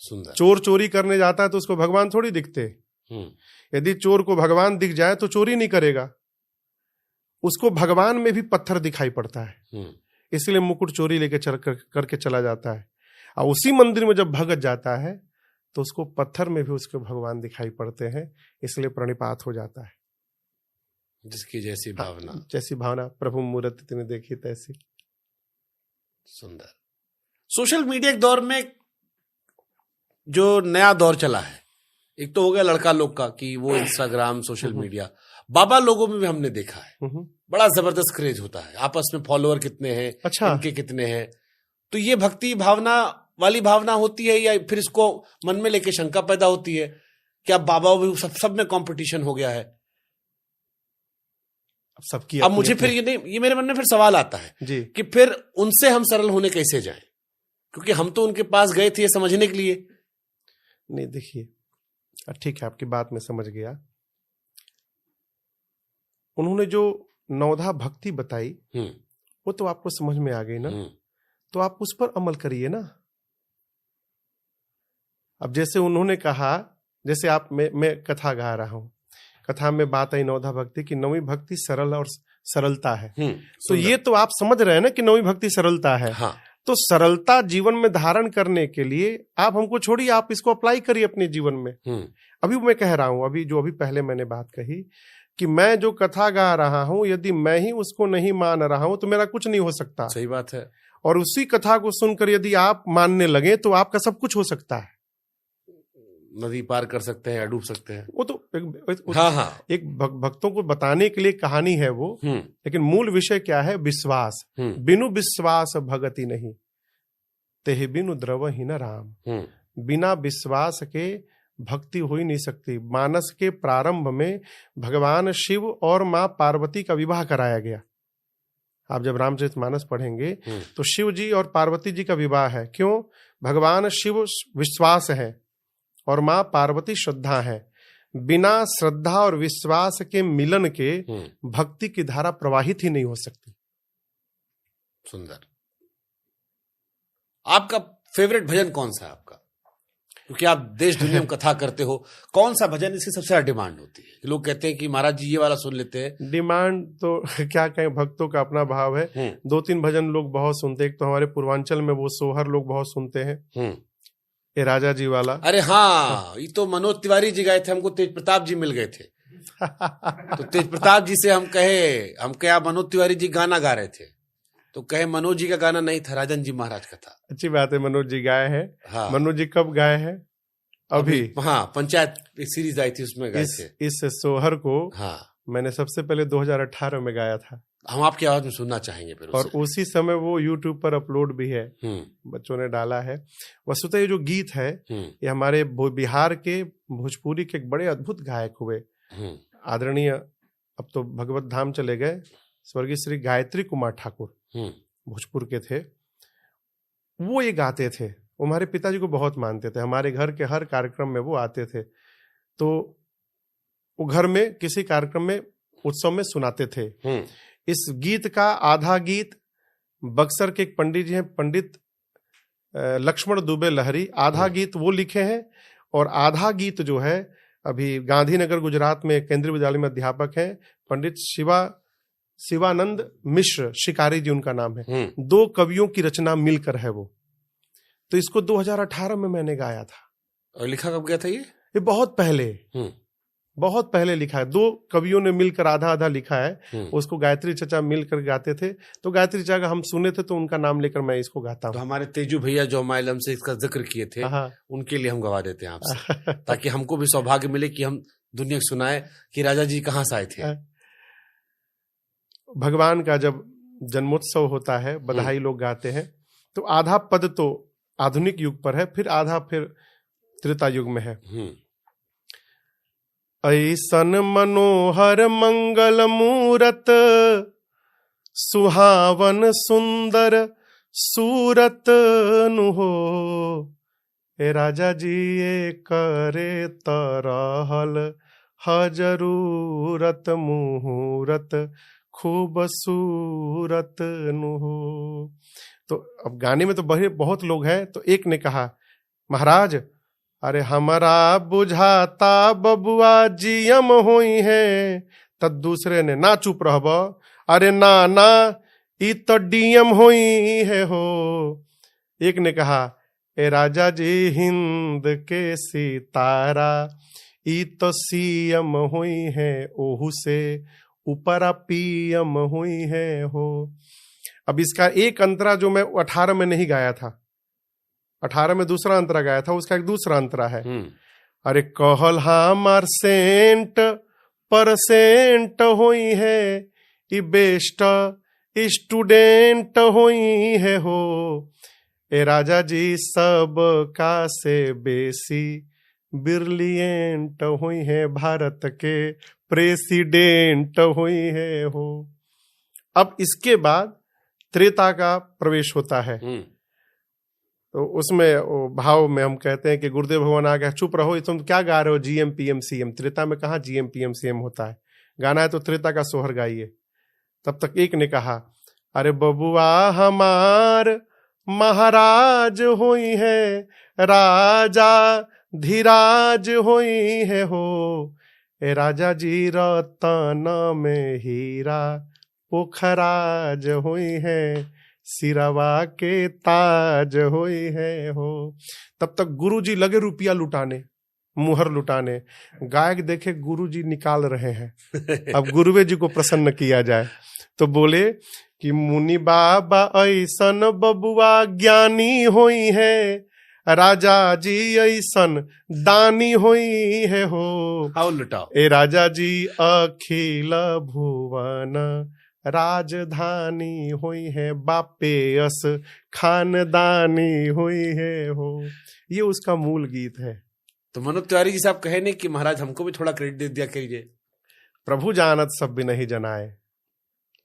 Speaker 2: सुंदर।
Speaker 1: चोर चोरी करने जाता है तो उसको भगवान थोड़ी दिखते। यदि चोर को भगवान दिख जाए तो चोरी नहीं करेगा। उसको भगवान में भी पत्थर दिखाई पड़ता है, इसलिए मुकुट चोरी लेके करके चला जाता है। और उसी मंदिर में जब भगत जाता है तो उसको पत्थर में भी उसके भगवान दिखाई पड़ते हैं, इसलिए प्रणिपात हो जाता है।
Speaker 2: जिसकी जैसी भावना,
Speaker 1: जैसी भावना प्रभु मूर्ति तूने देखी तैसी।
Speaker 2: सुंदर। सोशल मीडिया के दौर में जो नया दौर चला है, एक तो हो गया लड़का लोग का कि वो इंस्टाग्राम, सोशल मीडिया। बाबा लोगों में भी हमने देखा है बड़ा जबरदस्त क्रेज होता है, आपस में फॉलोअर कितने हैं,
Speaker 1: अच्छा,
Speaker 2: इनके कितने हैं। तो ये भक्ति भावना वाली भावना होती है या फिर इसको मन में लेके शंका पैदा होती है कि अब बाबा भी सब में कंपटीशन हो गया है?
Speaker 1: सबकी
Speaker 2: अब मुझे फिर ये मेरे मन में फिर सवाल आता है
Speaker 1: जी
Speaker 2: कि फिर उनसे हम सरल होने कैसे जाएं, क्योंकि हम तो उनके पास गए थे ये समझने के लिए।
Speaker 1: नहीं, देखिए ठीक है, आपकी बात में समझ गया। उन्होंने जो नवधा भक्ति बताई वो तो आपको समझ में आ गई ना, तो आप उस पर अमल करिए ना। अब जैसे उन्होंने कहा, जैसे आप मैं कथा गा रहा हूं, कथा में बात आई नवधा भक्ति की, नवी भक्ति सरल और सरलता है। तो ये तो आप समझ रहे हैं ना कि नवी भक्ति सरलता है।
Speaker 2: हाँ।
Speaker 1: तो सरलता जीवन में धारण करने के लिए आप हमको छोड़िए, आप इसको अप्लाई करिए अपने जीवन में। अभी मैं कह रहा हूं, अभी पहले मैंने बात कही कि मैं जो कथा गा रहा हूं, यदि मैं ही उसको नहीं मान रहा हूं तो मेरा कुछ नहीं हो सकता।
Speaker 2: सही बात है।
Speaker 1: और उसी कथा को सुनकर यदि आप मानने लगे तो आपका सब कुछ हो सकता है।
Speaker 2: नदी पार कर सकते हैं, डूब सकते हैं।
Speaker 1: वो तो एक भक्तों को बताने के लिए कहानी है वो, लेकिन मूल विषय क्या है? विश्वास। बिनु विश्वास भगति नहीं, तेहि बिनु द्रव ही न राम। बिना विश्वास के भक्ति हो ही नहीं सकती। मानस के प्रारंभ में भगवान शिव और मां पार्वती का विवाह कराया गया। आप जब रामचरितमानस पढ़ेंगे तो शिव जी और पार्वती जी का विवाह है। क्यों? भगवान शिव विश्वास है और मां पार्वती श्रद्धा है। बिना श्रद्धा और विश्वास के मिलन के भक्ति की धारा प्रवाहित ही नहीं हो सकती।
Speaker 2: सुंदर। आपका फेवरेट भजन कौन सा है आपका? क्योंकि आप देश दुनिया में कथा करते हो, कौन सा भजन इसकी सबसे ज्यादा डिमांड होती है? लोग कहते हैं कि महाराज जी ये वाला सुन लेते हैं।
Speaker 1: डिमांड तो क्या कहें, भक्तों का अपना भाव है। 2-3 भजन लोग बहुत सुनते हैं। एक तो हमारे पूर्वांचल में वो सोहर लोग बहुत सुनते हैं, ये राजा जी वाला।
Speaker 2: अरे हाँ, ये तो मनोज तिवारी जी गए थे, हमको तेज प्रताप जी मिल गए थे। तो तेज प्रताप जी से हम कहे आप मनोज तिवारी जी गाना गा रहे थे, तो कहे मनोज जी का गाना नहीं था, राजन जी महाराज का था।
Speaker 1: अच्छी बात है, मनोज जी गाए हैं।
Speaker 2: हाँ।
Speaker 1: मनोज जी कब गाए हैं? अभी
Speaker 2: हाँ, पंचायत सीरीज आई थी उसमें गाए थे।
Speaker 1: इस सोहर को
Speaker 2: हाँ,
Speaker 1: मैंने सबसे पहले 2018 में गाया था।
Speaker 2: हम आपकी आवाज में सुनना चाहेंगे फिर
Speaker 1: और उसी समय वो YouTube पर अपलोड भी है, बच्चों ने डाला है। वस्तुतः ये जो गीत है ये हमारे बिहार के भोजपुरी के एक बड़े अद्भुत गायक हुए, आदरणीय, अब तो भगवत धाम चले गए, स्वर्गीय श्री गायत्री कुमार ठाकुर भोजपुर के थे। वो ये गाते थे, वो हमारे पिताजी को बहुत मानते थे। हमारे घर के हर कार्यक्रम में वो आते थे, तो वो घर में किसी कार्यक्रम में, उत्सव में सुनाते थे। इस गीत का आधा गीत बक्सर के एक पंडित जी हैं, पंडित लक्ष्मण दुबे लहरी, आधा गीत वो लिखे हैं। और आधा गीत जो है अभी गांधीनगर गुजरात में केंद्रीय विद्यालय में अध्यापक हैं पंडित शिवानंद मिश्र, शिकारी जी उनका नाम है। 2 कवियों की रचना मिलकर है वो। तो इसको 2018 में मैंने गाया था।
Speaker 2: और लिखा कब गया था ये
Speaker 1: बहुत पहले लिखा है। 2 कवियों ने मिलकर आधा आधा लिखा है। उसको गायत्री चचा मिलकर गाते थे, तो गायत्री चचा का हम सुने थे, तो उनका नाम लेकर मैं इसको गाता हूँ।
Speaker 2: तो हमारे तेजू भैया जो माइलम से इसका जिक्र किए थे, उनके लिए हम गवा देते हैं आपसे, ताकि हमको भी सौभाग्य मिले कि हम दुनिया को सुनाए कि राजा जी कहाँ से आए थे।
Speaker 1: भगवान का जब जन्मोत्सव होता है, बधाई लोग गाते हैं, तो आधा पद तो आधुनिक युग पर है, फिर आधा फिर त्रेता युग में है। ऐसन मनोहर मंगल मूरत, सुहावन सुंदर सूरत नु हो, ए राजा जी ये करे तरहल हजरूरत, मुहूरत खूबसूरत नु हो। तो अब गाने में तो बहुत लोग हैं। तो एक ने कहा, महाराज अरे हमारा बुझाता बबुआ जीएम हुई है। तब दूसरे ने, ना चुप रहब, अरे ना ई तो डीएम हुई है हो। एक ने कहा, ए राजा जी हिंद के सितारा, ई तो सीएम हुई है, ओहू से ऊपरा पीएम हुई है हो। अब इसका एक अंतरा जो मैं 18 में नहीं गाया था, 18 में दूसरा अंतरा गाया था, उसका एक दूसरा अंतरा है। अरे कहल हमार सेंट परसेंट हुई है, ई बेस्ट स्टूडेंट हुई है हो। ए राजा जी सब का से बेसी ब्रिलियंट हुई है, भारत के प्रेसिडेंट हुई है हो। अब इसके बाद त्रेता का प्रवेश होता है। तो उसमें भाव में हम कहते हैं कि गुरुदेव भगवान आ गया, चुप रहो, तुम क्या गा रहे हो, जीएम पीएम सीएम। त्रेता में कहाँ जीएम पीएम सीएम होता है, गाना है तो त्रेता का सोहर गाइए। तब तक एक ने कहा, अरे बबुआ हमार महाराज हुई है, राजा धीराज हुई है हो। ए राजा जी रतन में हीरा पोखराज हुई है, सिरवा के ताज हुई है हो। तब तक गुरुजी लगे रुपया लुटाने, मुहर लुटाने। गायक देखे गुरुजी निकाल रहे हैं, अब गुरुवे जी को प्रसन्न किया जाए। तो बोले कि मुनि बाबा ऐसन बबुआ ज्ञानी हुई है, राजा जी ऐसन दानी हुई है हो।
Speaker 2: आओ लुटाओ।
Speaker 1: ए राजा जी अखिल भुवन राजधानी हुई है, बापेयस खानदानी हुई है हो। ये उसका मूल गीत है।
Speaker 2: तो मनोज तिवारी जी साहब कहे नहीं कि महाराज हमको भी थोड़ा क्रेडिट दे दिया कीजिए।
Speaker 1: प्रभु जानत सब भी नहीं जनाए।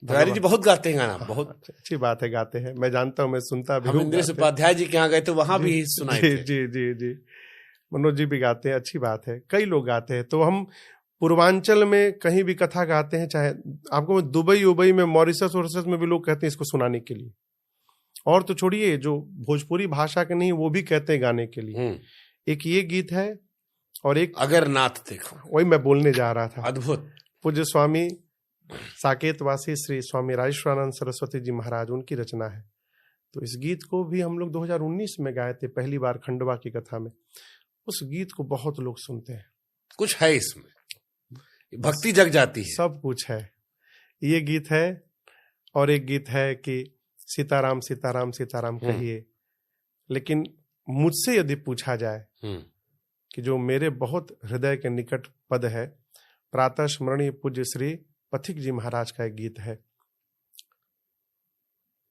Speaker 2: तिवारी जी बहुत गाते हैं गाना, बहुत
Speaker 1: अच्छी बात है, गाते हैं, मैं जानता हूँ, मैं सुनता भी
Speaker 2: हूँ। हम इंद्रेश उपाध्याय जी के यहाँ गए तो वहां भी सुनाए थे।
Speaker 1: जी जी जी, मनोज जी भी गाते हैं, अच्छी बात है, कई लोग गाते हैं। तो हम पूर्वांचल में कहीं भी कथा गाते हैं, चाहे आपको दुबई उबई में, मॉरिशस वॉरिशस में भी लोग कहते हैं इसको सुनाने के लिए। और तो छोड़िए, जो भोजपुरी भाषा के नहीं वो भी कहते हैं गाने के लिए। एक ये गीत है और एक
Speaker 2: अगर नाथ देखो,
Speaker 1: वही मैं बोलने जा रहा था।
Speaker 2: अद्भुत।
Speaker 1: पूज्य स्वामी साकेतवासी श्री स्वामी राजेश्वरानंद सरस्वती जी महाराज, उनकी रचना है। तो इस गीत को भी हम लोग 2019 में गाए थे पहली बार खंडवा की कथा में। उस गीत को बहुत लोग सुनते हैं।
Speaker 2: कुछ है इसमें, भक्ति जग जाती है,
Speaker 1: सब कुछ है। ये गीत है और एक गीत है कि सीताराम सीताराम सीताराम कहिए। लेकिन मुझसे यदि पूछा जाए कि जो मेरे बहुत हृदय के निकट पद है, प्रातः स्मरणीय पूज्य श्री पथिक जी महाराज का एक गीत है।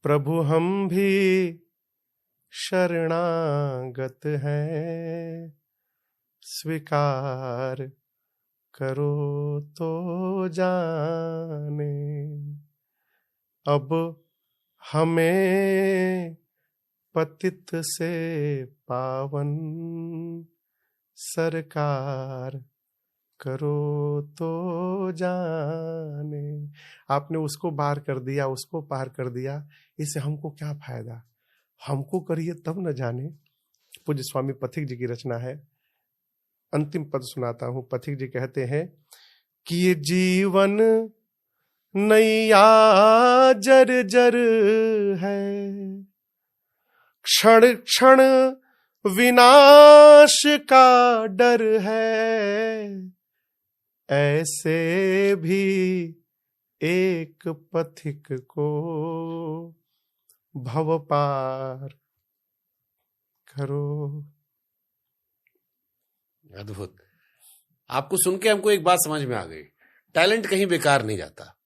Speaker 1: प्रभु हम भी शरणागत हैं, स्वीकार करो तो जाने, अब हमें पतित से पावन सरकार करो तो जाने। आपने उसको पार कर दिया, उसको पार कर दिया, इससे हमको क्या फायदा? हमको करिए तब न जाने। पूज्य स्वामी पथिक जी की रचना है। अंतिम पद सुनाता हूं। पथिक जी कहते हैं कि ये जीवन नैया जर जर है, क्षण क्षण विनाश का डर है, ऐसे भी एक पथिक को भव पार करो।
Speaker 2: अद्भुत। आपको सुन के हमको एक बात समझ में आ गई, टैलेंट कहीं बेकार नहीं जाता।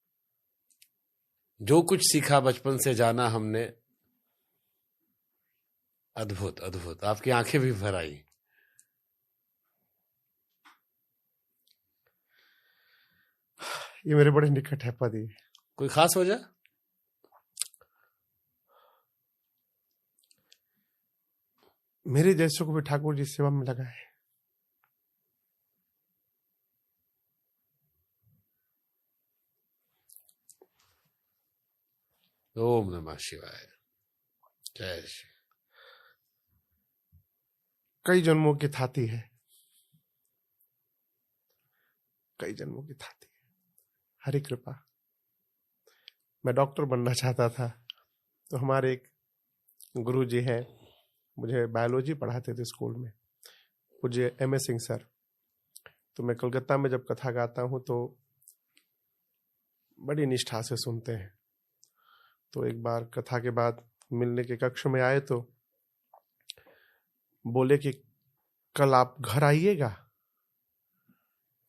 Speaker 2: जो कुछ सीखा बचपन से जाना हमने। अद्भुत अद्भुत, आपकी आंखें भी भर आई।
Speaker 1: ये मेरे बड़े निकट है पद। ये
Speaker 2: कोई खास वजह?
Speaker 1: मेरे जैसों को भी ठाकुर जी सेवा में लगा है।
Speaker 2: ओम नमः शिवाय। जय श्री।
Speaker 1: कई जन्मों की थाती है, कई जन्मों की थाती है। हरि कृपा। मैं डॉक्टर बनना चाहता था, तो हमारे एक गुरु जी हैं, मुझे बायोलॉजी पढ़ाते थे स्कूल में, पूज्य M.A. सिंह सर। तो मैं कलकत्ता में जब कथा गाता हूँ तो बड़ी निष्ठा से सुनते हैं। तो एक बार कथा के बाद मिलने के कक्ष में आए तो बोले कि कल आप घर आइएगा।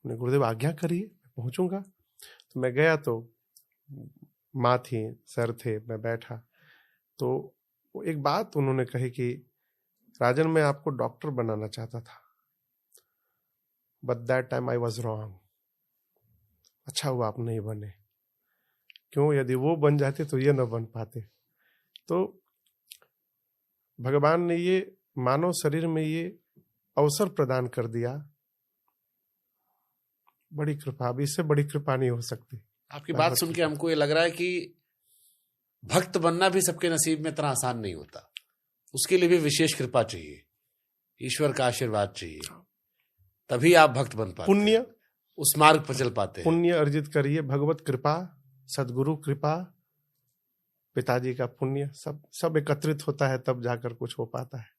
Speaker 1: गुरुदेव आज्ञा करिए, पहुंचूंगा। तो मैं गया तो माँ थी, सर थे, मैं बैठा। तो एक बात उन्होंने कही कि राजन, मैं आपको डॉक्टर बनाना चाहता था, but that time I was wrong. अच्छा हुआ आप नहीं बने। क्यों? यदि वो बन जाते तो ये न बन पाते। तो भगवान ने ये मानव शरीर में ये अवसर प्रदान कर दिया, बड़ी कृपा। अभी इससे बड़ी कृपा नहीं हो सकती।
Speaker 2: आपकी बात सुन के हमको ये लग रहा है कि भक्त बनना भी सबके नसीब में इतना आसान नहीं होता। उसके लिए भी विशेष कृपा चाहिए, ईश्वर का आशीर्वाद चाहिए, तभी आप भक्त बन पाते, पुण्य उस मार्ग पर चल पाते हैं।
Speaker 1: पुण्य अर्जित करिए, भगवत कृपा, सदगुरु कृपा, पिताजी का पुण्य, सब एकत्रित होता है, तब जाकर कुछ हो पाता है।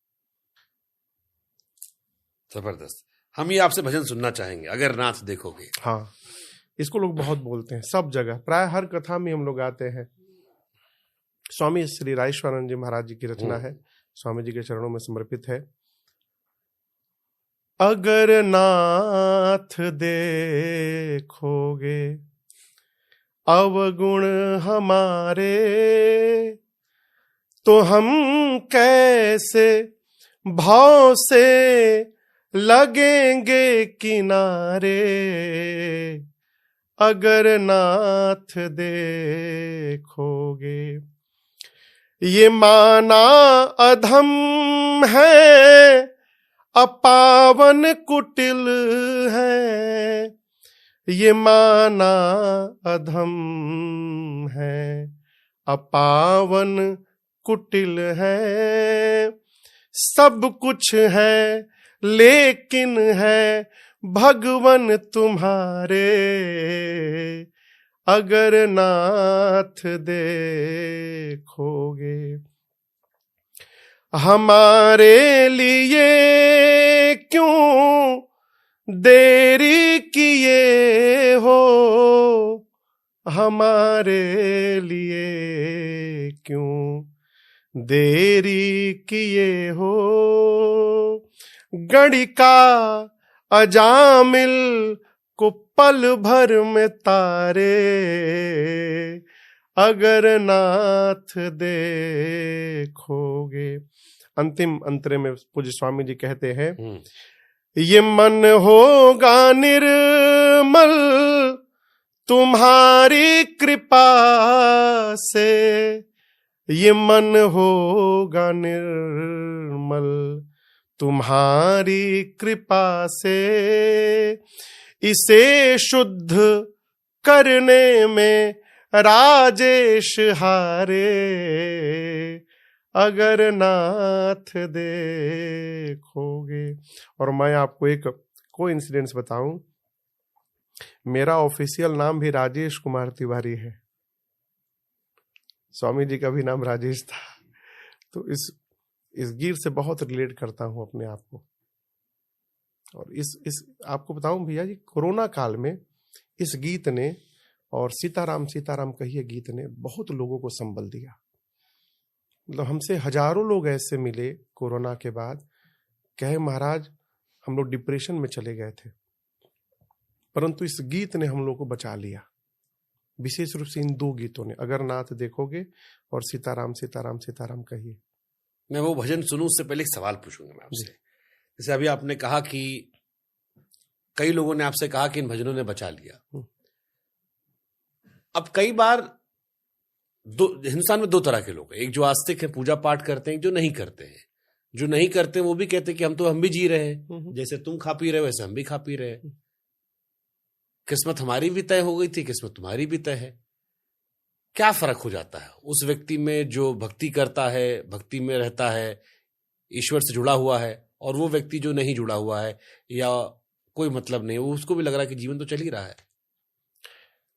Speaker 2: जबरदस्त। हम ये आपसे भजन सुनना चाहेंगे, अगर नाथ देखोगे।
Speaker 1: हाँ, इसको लोग बहुत बोलते हैं सब जगह, प्राय हर कथा में हम लोग आते हैं। स्वामी श्री राजेश्वरानंद जी महाराज जी की रचना है, स्वामी जी के चरणों में समर्पित है। अगर नाथ देखोगे अवगुण हमारे, तो हम कैसे भाव से लगेंगे किनारे। अगर नाथ देखोगे, ये माना अधम है, अपावन कुटिल है। ये माना अधम है, अपावन कुटिल हैं, सब कुछ है लेकिन है भगवन तुम्हारे, अगर नाथ देखोगे। हमारे लिए क्यों देरी किए हो, हमारे लिए क्यों देरी किए हो। गणिका अजामिल को पल भर में तारे, अगर नाथ देखोगे। अंतिम अंतरे में पूज्य स्वामी जी कहते हैं, ये मन होगा निर्मल तुम्हारी कृपा से, ये मन होगा निर्मल तुम्हारी कृपा से, इसे शुद्ध करने में राजेश हारे, अगर नाथ देखोगे। और मैं आपको एक कोइंसिडेंस बताऊं, मेरा ऑफिशियल नाम भी राजेश कुमार तिवारी है, स्वामी जी का भी नाम राजेश था। तो इस गीत से बहुत रिलेट करता हूं अपने आप को। और इस आपको बताऊं भैया जी, कोरोना काल में इस गीत ने और सीताराम सीताराम कहिए गीत ने बहुत लोगों को संबल दिया। मतलब हमसे हजारों लोग ऐसे मिले कोरोना के बाद, कहे महाराज हम लोग डिप्रेशन में चले गए थे, परंतु इस गीत ने हम लोग को बचा लिया। विशेष रूप से इन दो गीतों ने, अगर नाथ देखोगे और सीताराम सीताराम सीताराम कहिए।
Speaker 2: मैं वो भजन सुनूं उससे पहले एक सवाल पूछूंगा मैं आपसे। जैसे अभी आपने कहा कि कई लोगों ने आपसे कहा कि इन भजनों ने बचा लिया। अब कई बार हिंदुस्तान में दो तरह के लोग हैं, एक जो आस्तिक है, पूजा पाठ करते हैं, जो नहीं करते हैं। जो नहीं करते हैं वो भी कहते हैं कि हम भी जी रहे हैं, जैसे तुम खा पी रहे हो वैसे हम भी खा पी रहे हैं। किस्मत हमारी भी तय हो गई थी, किस्मत तुम्हारी भी तय है। क्या फर्क हो जाता है उस व्यक्ति में जो भक्ति करता है, भक्ति में रहता है, ईश्वर से जुड़ा हुआ है, और वो व्यक्ति जो नहीं जुड़ा हुआ है या कोई मतलब नहीं, वो उसको भी लग रहा है कि जीवन तो चल ही रहा है।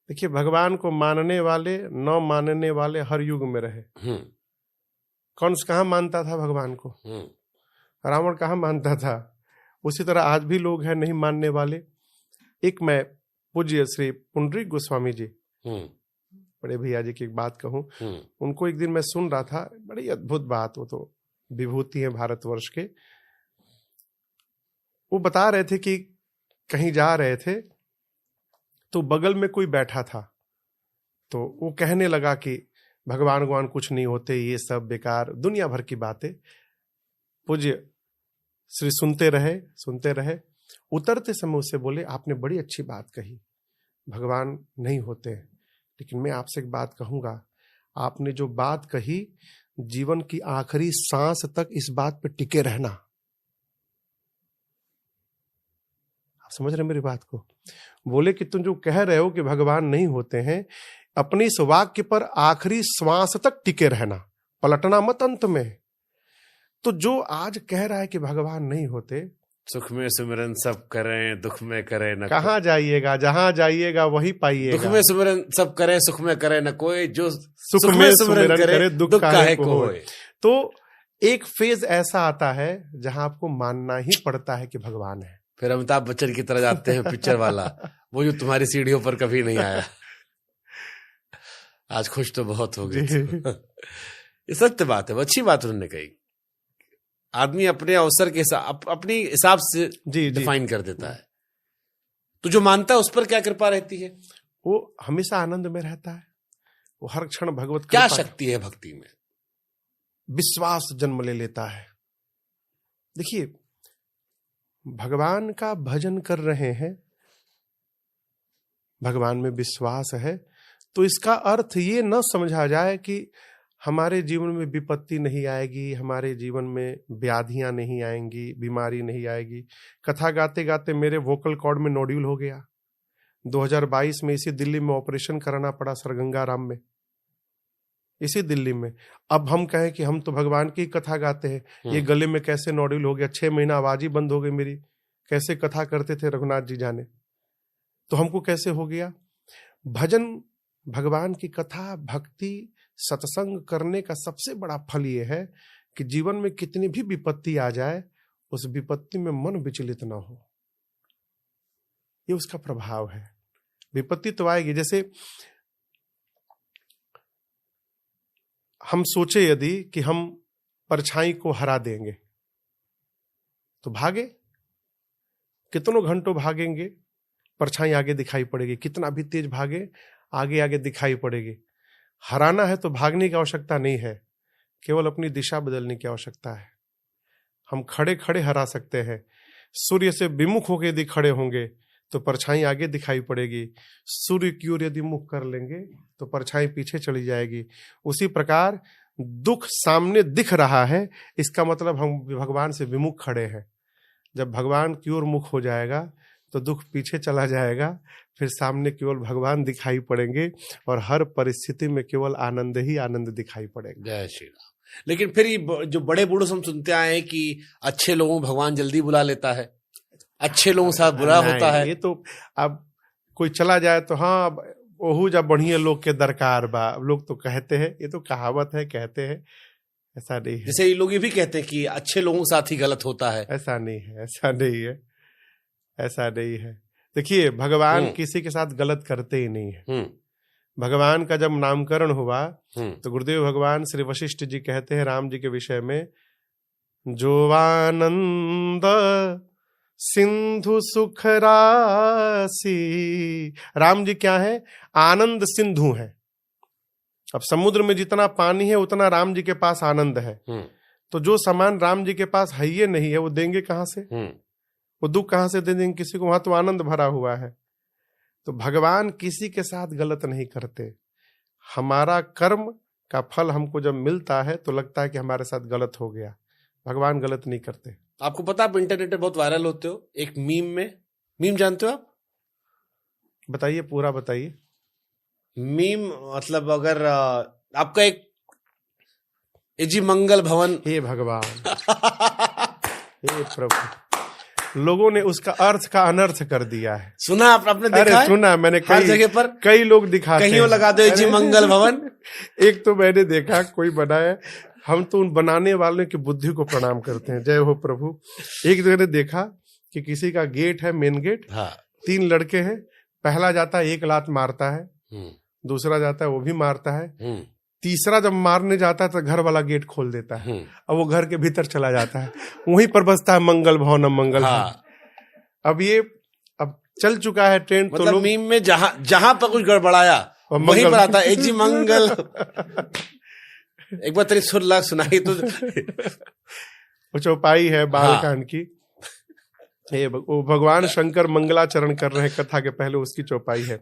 Speaker 1: देखिए, भगवान को मानने वाले न मानने वाले हर युग में रहे। कंस कहाँ मानता था भगवान को, रावण कहाँ मानता था, उसी तरह आज भी लोग हैं नहीं मानने वाले। एक मैं पूज्य श्री पुंडरीक गोस्वामी जी, बड़े भैया जी की एक बात कहूं, उनको एक दिन मैं सुन रहा था, बड़ी अद्भुत बात, वो तो विभूति है भारतवर्ष के। वो बता रहे थे कि कहीं जा रहे थे तो बगल में कोई बैठा था, तो वो कहने लगा कि भगवान भगवान कुछ नहीं होते, ये सब बेकार दुनिया भर की बातें। पूज्य श्री सुनते रहे। उतरते समय उससे बोले, आपने बड़ी अच्छी बात कही, भगवान नहीं होते, लेकिन मैं आपसे एक बात कहूंगा, आपने जो बात कही जीवन की आखिरी सांस तक इस बात पे टिके रहना। आप समझ रहे मेरी बात को? बोले कि तुम जो कह रहे हो कि भगवान नहीं होते हैं, अपनी इस वाक्य पर आखिरी श्वास तक टिके रहना, पलटना मत अंत में। तो जो आज कह रहा है कि भगवान नहीं होते,
Speaker 2: सुख में सिमरन सब करें, दुख में करे न,
Speaker 1: कहाँ जाइएगा, जहां जाइएगा वही पाइएगा।
Speaker 2: दुख में सिमरन सब करें, सुख में करे न कोई, जो
Speaker 1: सुख में सिमरन करे दुख काहे को होए। तो एक फेज ऐसा आता है जहां आपको मानना ही पड़ता है कि भगवान है।
Speaker 2: फिर अमिताभ बच्चन की तरह जाते हैं पिक्चर वाला, वो जो तुम्हारी सीढ़ियों पर कभी नहीं आया। आज खुश तो बहुत हो गई। ये सत्य बात है, अच्छी बात उन्होंने कही। आदमी अपने अवसर के हिसाब, अपनी हिसाब से डिफाइन कर देता है। तो जो मानता है उस पर क्या कृपा रहती है?
Speaker 1: वो हमेशा आनंद में रहता है, वो हर क्षण भगवत
Speaker 2: क्या शक्ति है भक्ति में?
Speaker 1: विश्वास जन्म ले लेता है। देखिए, भगवान का भजन कर रहे हैं, भगवान में विश्वास है, तो इसका अर्थ ये न समझा जाए कि हमारे जीवन में विपत्ति नहीं आएगी, हमारे जीवन में व्याधियां नहीं आएंगी, बीमारी नहीं आएगी। कथा गाते गाते मेरे वोकल कॉर्ड में नोड्यूल हो गया, 2022 में इसी दिल्ली में ऑपरेशन कराना पड़ा सरगंगा राम में। इसी दिल्ली में। अब हम कहें कि हम तो भगवान की कथा गाते हैं, ये गले में कैसे नोड्यूल हो गया, 6 महीना आवाज ही बंद हो गई मेरी, कैसे कथा करते थे रघुनाथ जी जाने, तो हमको कैसे हो गया। भजन, भगवान की कथा, भक्ति, सत्संग करने का सबसे बड़ा फल ये है कि जीवन में कितनी भी विपत्ति आ जाए, उस विपत्ति में मन विचलित ना हो, ये उसका प्रभाव है। विपत्ति तो आएगी, जैसे हम सोचे यदि कि हम परछाई को हरा देंगे तो भागे, कितनों घंटों भागेंगे, परछाई आगे दिखाई पड़ेगी, कितना भी तेज भागे आगे आगे दिखाई पड़ेगी। हराना है तो भागने की आवश्यकता नहीं है, केवल अपनी दिशा बदलने की आवश्यकता है। हम खड़े खड़े हरा सकते हैं। सूर्य से विमुख होकर यदि खड़े होंगे तो परछाई आगे दिखाई पड़ेगी, सूर्य की ओर यदि मुख कर लेंगे तो परछाई पीछे चली जाएगी। उसी प्रकार दुख सामने दिख रहा है, इसका मतलब हम भगवान से विमुख खड़े हैं। जब भगवान की ओर मुख हो जाएगा तो दुख पीछे चला जाएगा, फिर सामने केवल भगवान दिखाई पड़ेंगे और हर परिस्थिति में केवल आनंद ही आनंद दिखाई पड़ेगा।
Speaker 2: जय श्री राम। लेकिन फिर ये जो बड़े बूढ़ों से हम सुनते आए हैं कि अच्छे लोगों को भगवान जल्दी बुला लेता है, अच्छे लोगों के साथ बुरा होता है।
Speaker 1: ये तो अब कोई चला जाए तो हाँ ओहू जब बढ़िया लोग के दरकार बा, लोग तो कहते हैं, ये तो कहावत है, कहते हैं, ऐसा नहीं है।
Speaker 2: जैसे ये लोग ये भी कहते हैं कि अच्छे लोगों के साथ ही गलत होता है।
Speaker 1: ऐसा नहीं है, ऐसा नहीं है, ऐसा नहीं है। देखिए भगवान किसी के साथ गलत करते ही नहीं है। भगवान का जब नामकरण हुआ तो गुरुदेव भगवान श्री वशिष्ठ जी कहते हैं राम जी के विषय में, जो आनंद सिंधु सुख राशि। राम जी क्या है? आनंद सिंधु है। अब समुद्र में जितना पानी है उतना राम जी के पास आनंद है। तो जो सामान राम जी के पास है ये नहीं है, वो देंगे कहां से? वो दुख कहां से दे देंगे किसी को? वहां तो आनंद भरा हुआ है। तो भगवान किसी के साथ गलत नहीं करते। हमारा कर्म का फल हमको जब मिलता है तो लगता है कि हमारे साथ गलत हो गया। भगवान गलत नहीं करते।
Speaker 2: आपको पता आप इंटरनेट पे बहुत वायरल होते हो एक मीम जानते हो आप?
Speaker 1: बताइए, पूरा बताइए।
Speaker 2: मीम मतलब अगर आपका एक एजी मंगल भवन।
Speaker 1: हे भगवान हे प्रभु, लोगों ने उसका अर्थ का अनर्थ कर दिया है।
Speaker 2: सुना आपने? देखा है?
Speaker 1: सुना मैंने,
Speaker 2: हर जगह पर
Speaker 1: कई लोग दिखाते
Speaker 2: कहीं लगा दो एजी मंगल भवन।
Speaker 1: एक तो मैंने देखा कोई बनाया, हम तो उन बनाने वालों की बुद्धि को प्रणाम करते हैं, जय हो प्रभु। एक जगह ने देखा कि किसी का गेट है, मेन गेट, 3 लड़के हैं, पहला जाता है 1 लात मारता है, दूसरा जाता है वो भी मारता है, तीसरा जब मारने जाता है तो घर वाला गेट खोल देता है, अब वो घर के भीतर चला जाता है, वहीं पर बसता है मंगल भवन मंगल भवन। अब ये अब चल चुका है ट्रेंड।
Speaker 2: मतलब तो मीम में जहां पर कुछ गड़बड़ाया वहीं पर आता है एजी मंगल। एक बार तेरी सुर लाख सुनाई तो।
Speaker 1: वो चौपाई है बालकांड की, ये वो भगवान शंकर मंगलाचरण कर रहे हैं कथा के पहले, उसकी चौपाई है।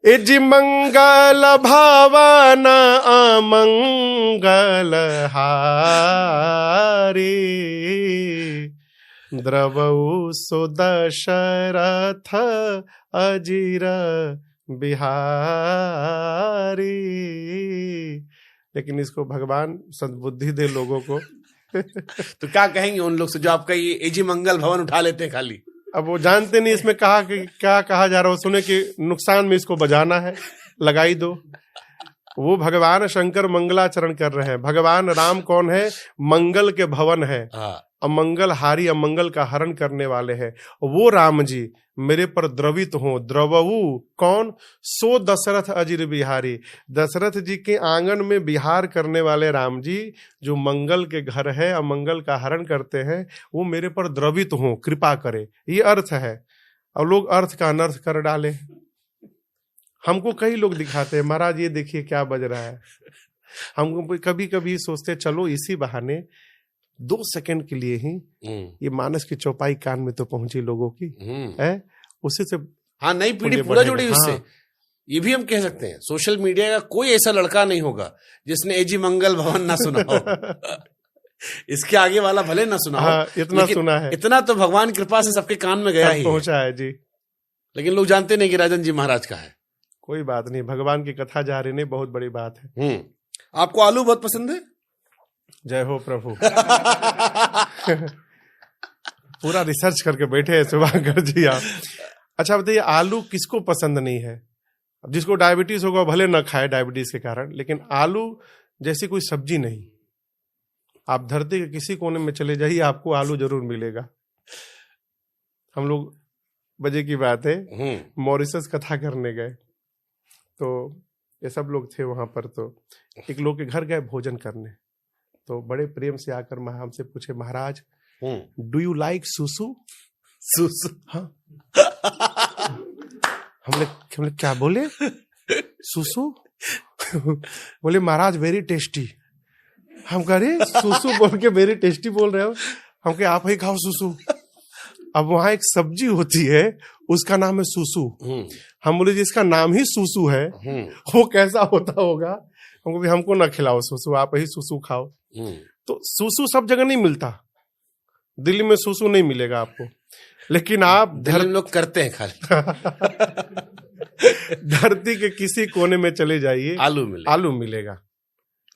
Speaker 1: एजी मंगल भावन अमंगल हारी, द्रवऊ सुदशरथ अजिर बिहारी। लेकिन इसको भगवान सद्बुद्धि दे लोगों को।
Speaker 2: तो क्या कहेंगे उन लोग से जो आपका ये एजी मंगल भवन उठा लेते हैं खाली?
Speaker 1: अब वो जानते नहीं इसमें कहा कि क्या कहा जा रहा है, सुने कि नुकसान में इसको बजाना है, लगाई दो। वो भगवान शंकर मंगलाचरण कर रहे हैं। भगवान राम कौन है? मंगल के भवन है, अमंगल हारी, अमंगल का हरण करने वाले हैं। वो राम जी मेरे पर द्रवित हो। द्रवऊ कौन? सो दशरथ अजिर बिहारी, दशरथ जी के आंगन में बिहार करने वाले राम जी, जो मंगल के घर है, अमंगल का हरण करते हैं, वो मेरे पर द्रवित हो, कृपा करे, ये अर्थ है। और लोग अर्थ का अनर्थ कर डाले। हमको कई लोग दिखाते हैं, महाराज ये देखिए क्या बज रहा है। हमको कभी कभी सोचते चलो इसी बहाने 2 सेकंड के लिए ही ये मानस की चौपाई कान में तो पहुंची लोगों की है, उसी से
Speaker 2: हाँ नई पीढ़ी पूरा जुड़ी उससे। ये भी हम कह सकते हैं सोशल मीडिया का कोई ऐसा लड़का नहीं होगा जिसने एजी मंगल भवन ना सुना हो। इसके आगे वाला भले ना सुना हो,
Speaker 1: इतना सुना है,
Speaker 2: इतना तो भगवान कृपा से सबके कान में गया ही
Speaker 1: पहुंचा है जी।
Speaker 2: लेकिन लोग जानते नहीं कि राजन जी महाराज का है।
Speaker 1: कोई बात नहीं, भगवान की कथा जा रही नहीं, बहुत बड़ी बात है।
Speaker 2: आपको आलू बहुत पसंद है?
Speaker 1: जय हो प्रभु। पूरा रिसर्च करके बैठे हैं शुभांकर जी आप। अच्छा बताइए, आलू किसको पसंद नहीं है? अब जिसको डायबिटीज होगा भले न खाए डायबिटीज के कारण, लेकिन आलू जैसी कोई सब्जी नहीं। आप धरती के किसी कोने में चले जाइए, आपको आलू जरूर मिलेगा। हम लोग बजे की बात है, मॉरिशस कथा करने गए, तो ये सब लोग थे वहां पर। तो एक लोग के घर गए भोजन करने, तो बड़े प्रेम से आकर हमसे पूछे, महाराज डू यू लाइक सुसु?
Speaker 2: सुसु?
Speaker 1: हाँ। हमने क्या बोले? सुसु? बोले महाराज वेरी टेस्टी। हम कह रहे सुसु बोल के वेरी टेस्टी बोल रहे हो? हम कहे आप ही खाओ सुसु। अब वहां एक सब्जी होती है, उसका नाम है सुसु। हम बोले जिसका नाम ही सुसु है वो कैसा होता होगा? हमको ना खिलाओ सुसु, आप ही सुसु खाओ। तो सुसु सब जगह नहीं मिलता, दिल्ली में सुसु नहीं मिलेगा आपको, लेकिन आप
Speaker 2: दिल्ली में लोग करते हैं खाली।
Speaker 1: धरती के किसी कोने में चले जाइए, आलू मिलेगा।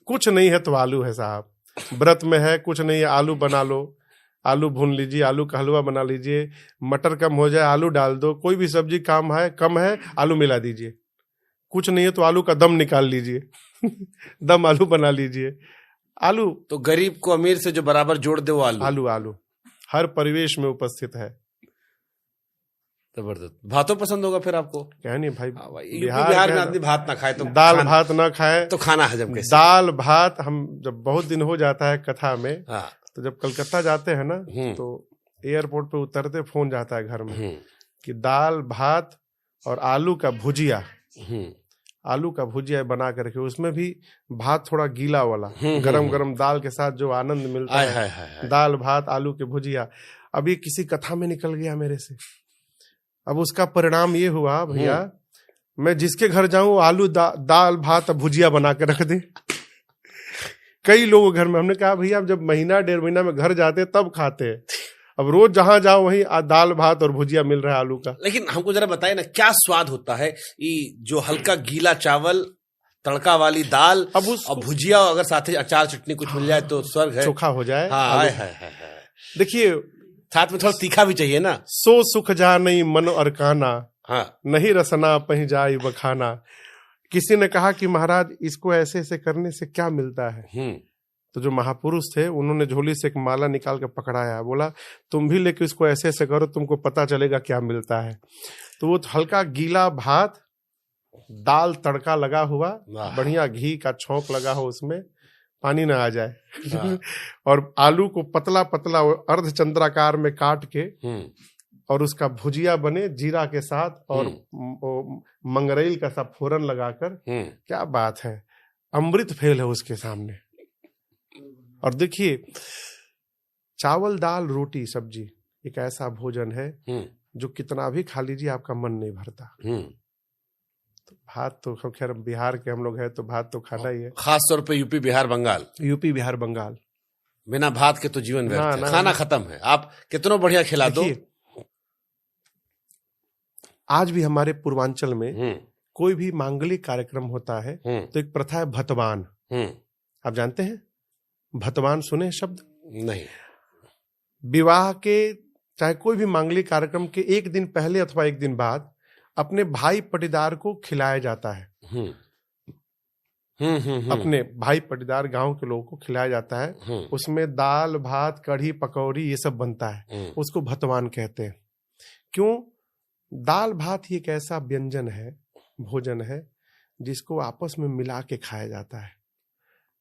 Speaker 1: कुछ नहीं है तो आलू है साहब। व्रत में है, कुछ नहीं है, आलू बना लो, आलू भून लीजिए, आलू का हलवा बना लीजिए, मटर कम हो जाए आलू डाल दो, कोई भी सब्जी कम है आलू मिला दीजिए। कुछ नहीं है तो आलू का दम निकाल लीजिए। दम आलू बना लीजिए। आलू
Speaker 2: तो गरीब को अमीर से जो बराबर जोड़ दे वो आलू
Speaker 1: हर परिवेश में उपस्थित है।
Speaker 2: जबरदस्त। भातों पसंद होगा फिर आपको?
Speaker 1: क्या नहीं भाई,
Speaker 2: बिहार में आदमी भात ना खाए तो
Speaker 1: दाल भात ना खाए
Speaker 2: तो खाना हजम कैसे?
Speaker 1: दाल भात हम जब बहुत दिन हो जाता है कथा में, तो जब कलकत्ता जाते हैं ना, तो एयरपोर्ट पे उतरते फोन जाता है घर में कि दाल भात और आलू का भुजिया बना करके, उसमें भी भात थोड़ा गीला वाला, गरम गरम दाल के साथ जो आनंद मिलता है, दाल भात आलू के भुजिया। अभी किसी कथा में निकल गया मेरे से। अब उसका परिणाम ये हुआ भैया, मैं जिसके घर जाऊं आलू दाल भात भुजिया बना के रख दे। कई लोगों घर में हमने कहा भैया जब महीना 1.5 महीना में घर जाते तब खाते हैं, अब रोज जहां जाओ वहीं दाल भात और भुजिया मिल रहा है आलू का।
Speaker 2: लेकिन हमको जरा बताइए ना, क्या स्वाद होता है ये जो हल्का गीला चावल, तड़का वाली दाल, अब और भुजिया, अगर साथ ही अचार चटनी कुछ मिल जाए तो स्वर्ग है,
Speaker 1: चोखा हो जाए।
Speaker 2: देखिए साथ में थोड़ा तीखा भी चाहिए ना।
Speaker 1: सो सुख जा नहीं मन और काना, नहीं रसना पही जाई बखाना। किसी ने कहा कि महाराज इसको ऐसे ऐसे करने से क्या मिलता है? तो जो महापुरुष थे उन्होंने झोली से एक माला निकाल के पकड़ाया, बोला तुम भी लेके इसको ऐसे ऐसे करो, तुमको पता चलेगा क्या मिलता है। तो वो हल्का गीला भात, दाल तड़का लगा हुआ, बढ़िया घी का छौंक लगा हो, उसमें पानी ना आ जाए, और आलू को पतला पतला अर्धचंद्राकार में काट के, और उसका भुजिया बने जीरा के साथ, और मंगरेल का सा फोरन लगाकर, क्या बात है, अमृत फेल है उसके सामने। और देखिए चावल दाल रोटी सब्जी एक ऐसा भोजन है जो कितना भी खा लीजिए आपका मन नहीं भरता। तो भात तो खैर बिहार के हम लोग हैं तो भात तो खाना ही है,
Speaker 2: खास तौर पे यूपी बिहार बंगाल। बिना भात के तो जीवन व्यर्थ है, खाना खत्म है, आप कितना बढ़िया खिला दो। आज भी हमारे पूर्वांचल में कोई भी मांगलिक कार्यक्रम होता है तो एक प्रथा है भतवान। आप जानते हैं भतवान? सुने शब्द? नहीं।
Speaker 1: विवाह के चाहे कोई भी मांगलिक कार्यक्रम के एक दिन पहले अथवा एक दिन बाद अपने भाई पटीदार को खिलाया जाता है। अपने भाई पटीदार गांव के लोगों को खिलाया जाता है। उसमें दाल भात कढ़ी पकौड़ी ये सब बनता है, उसको भतवान कहते हैं। क्यों? दाल भात ही एक ऐसा व्यंजन है, भोजन है, जिसको आपस में मिला के खाया जाता है,